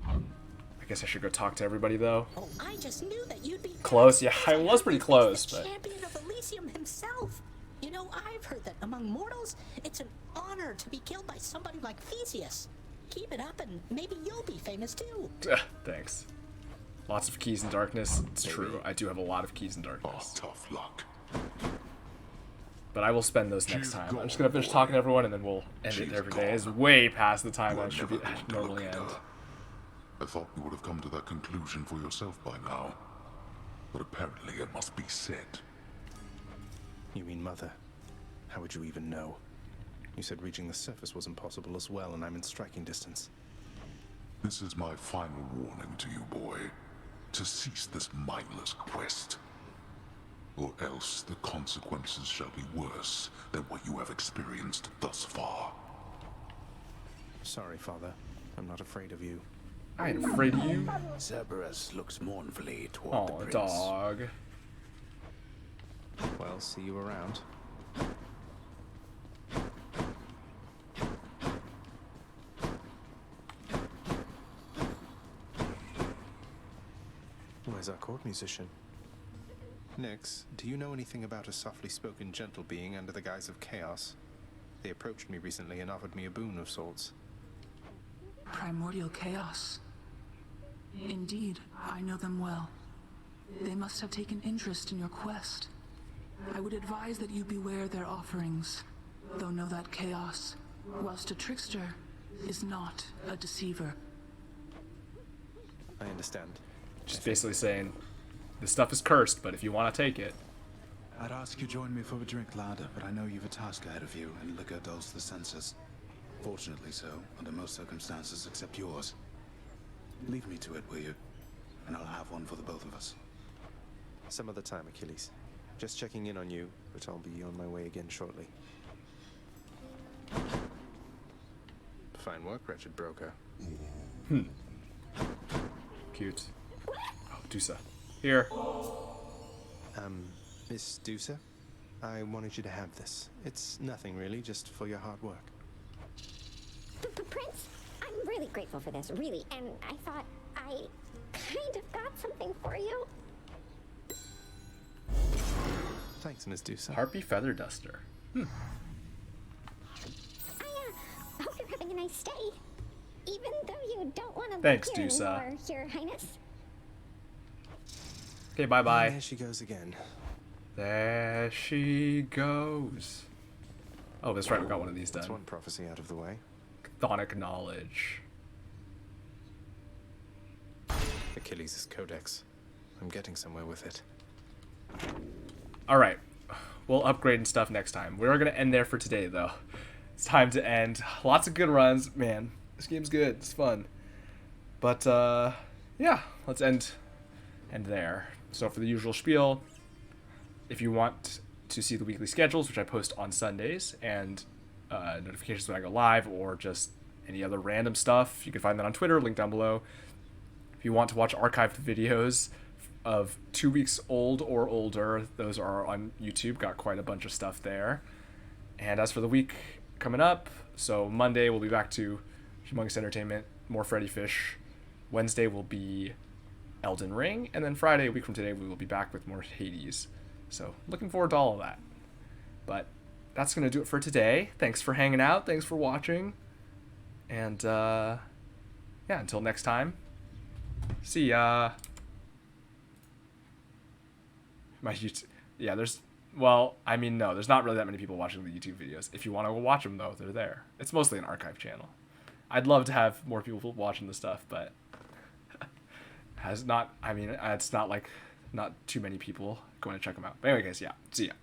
I guess I should go talk to everybody, though. Oh, I just knew that you'd be Close? Yeah, I was pretty close, the but... champion of Elysium himself. You know, I've heard that among mortals, it's an honor to be killed by somebody like Theseus. Keep it up and maybe you'll be famous too. Thanks. Lots of keys in darkness. It's true. I do have a lot of keys in darkness. Oh, tough luck. but I will spend those next time. I'm just gonna finish talking to everyone, and then we'll end it there for today. It's way past the time I should normally end. I thought you would have come to that conclusion for yourself by now. But apparently it must be said. You mean Mother? How would you even know? You said reaching the surface was impossible as well, and I'm in striking distance. This is my final warning to you, boy. To cease this mindless quest. Or else the consequences shall be worse than what you have experienced thus far. Sorry, Father. I'm not afraid of you. I ain't afraid of you. Cerberus looks mournfully toward the prince. Dog. Well, see you around. Where's our court musician? Nix, do you know anything about a softly spoken gentle being under the guise of chaos? They approached me recently and offered me a boon of sorts. Primordial chaos. Indeed, I know them well. They must have taken interest in your quest. I would advise that you beware their offerings, though know that chaos, whilst a trickster, is not a deceiver. I understand. Just basically saying, this stuff is cursed, but if you want to take it. I'd ask you join me for a drink, lad, but I know you've a task ahead of you, and liquor dulls the senses. Fortunately so, under most circumstances except yours. Leave me to it, will you? And I'll have one for the both of us. Some other time, Achilles. Just checking in on you, but I'll be on my way again shortly. Fine work, wretched broker. Cute. Oh, Dusa. Here. Miss Dusa? I wanted you to have this. It's nothing really, just for your hard work. Prince, I'm really grateful for this, really, and I thought I kind of got something for you. Thanks, Miss Dusa. Harpy Feather Duster. I hope you're having a nice day, even though you don't want to Thanks, live here Dusa. anymore, Your Highness. Okay, bye-bye. There she goes again. There she goes. Oh, that's right, we got one of these done. That's one prophecy out of the way. Chthonic knowledge. Achilles' codex. I'm getting somewhere with it. Alright. We'll upgrade and stuff next time. We're going to end there for today, though. It's time to end. Lots of good runs. Man, this game's good. It's fun. But, yeah. Let's end there. So for the usual spiel, if you want to see the weekly schedules, which I post on Sundays, and notifications when I go live, or just any other random stuff, you can find that on Twitter, link down below. If you want to watch archived videos of 2 weeks old or older, those are on YouTube. Got quite a bunch of stuff there. And as for the week coming up, so Monday we'll be back to Humongous Entertainment, more Freddy Fish. Wednesday will be Elden Ring, and then Friday, a week from today, we will be back with more Hades. So looking forward to all of that. But that's going to do it for today. Thanks for hanging out. Thanks for watching. And yeah, until next time. See ya. My YouTube, yeah, there's not really that many people watching the YouTube videos. If you want to go watch them, though, they're there. It's mostly an archive channel. I'd love to have more people watching the stuff, but it's not like not too many people going to check them out. But anyway, guys, yeah, see ya.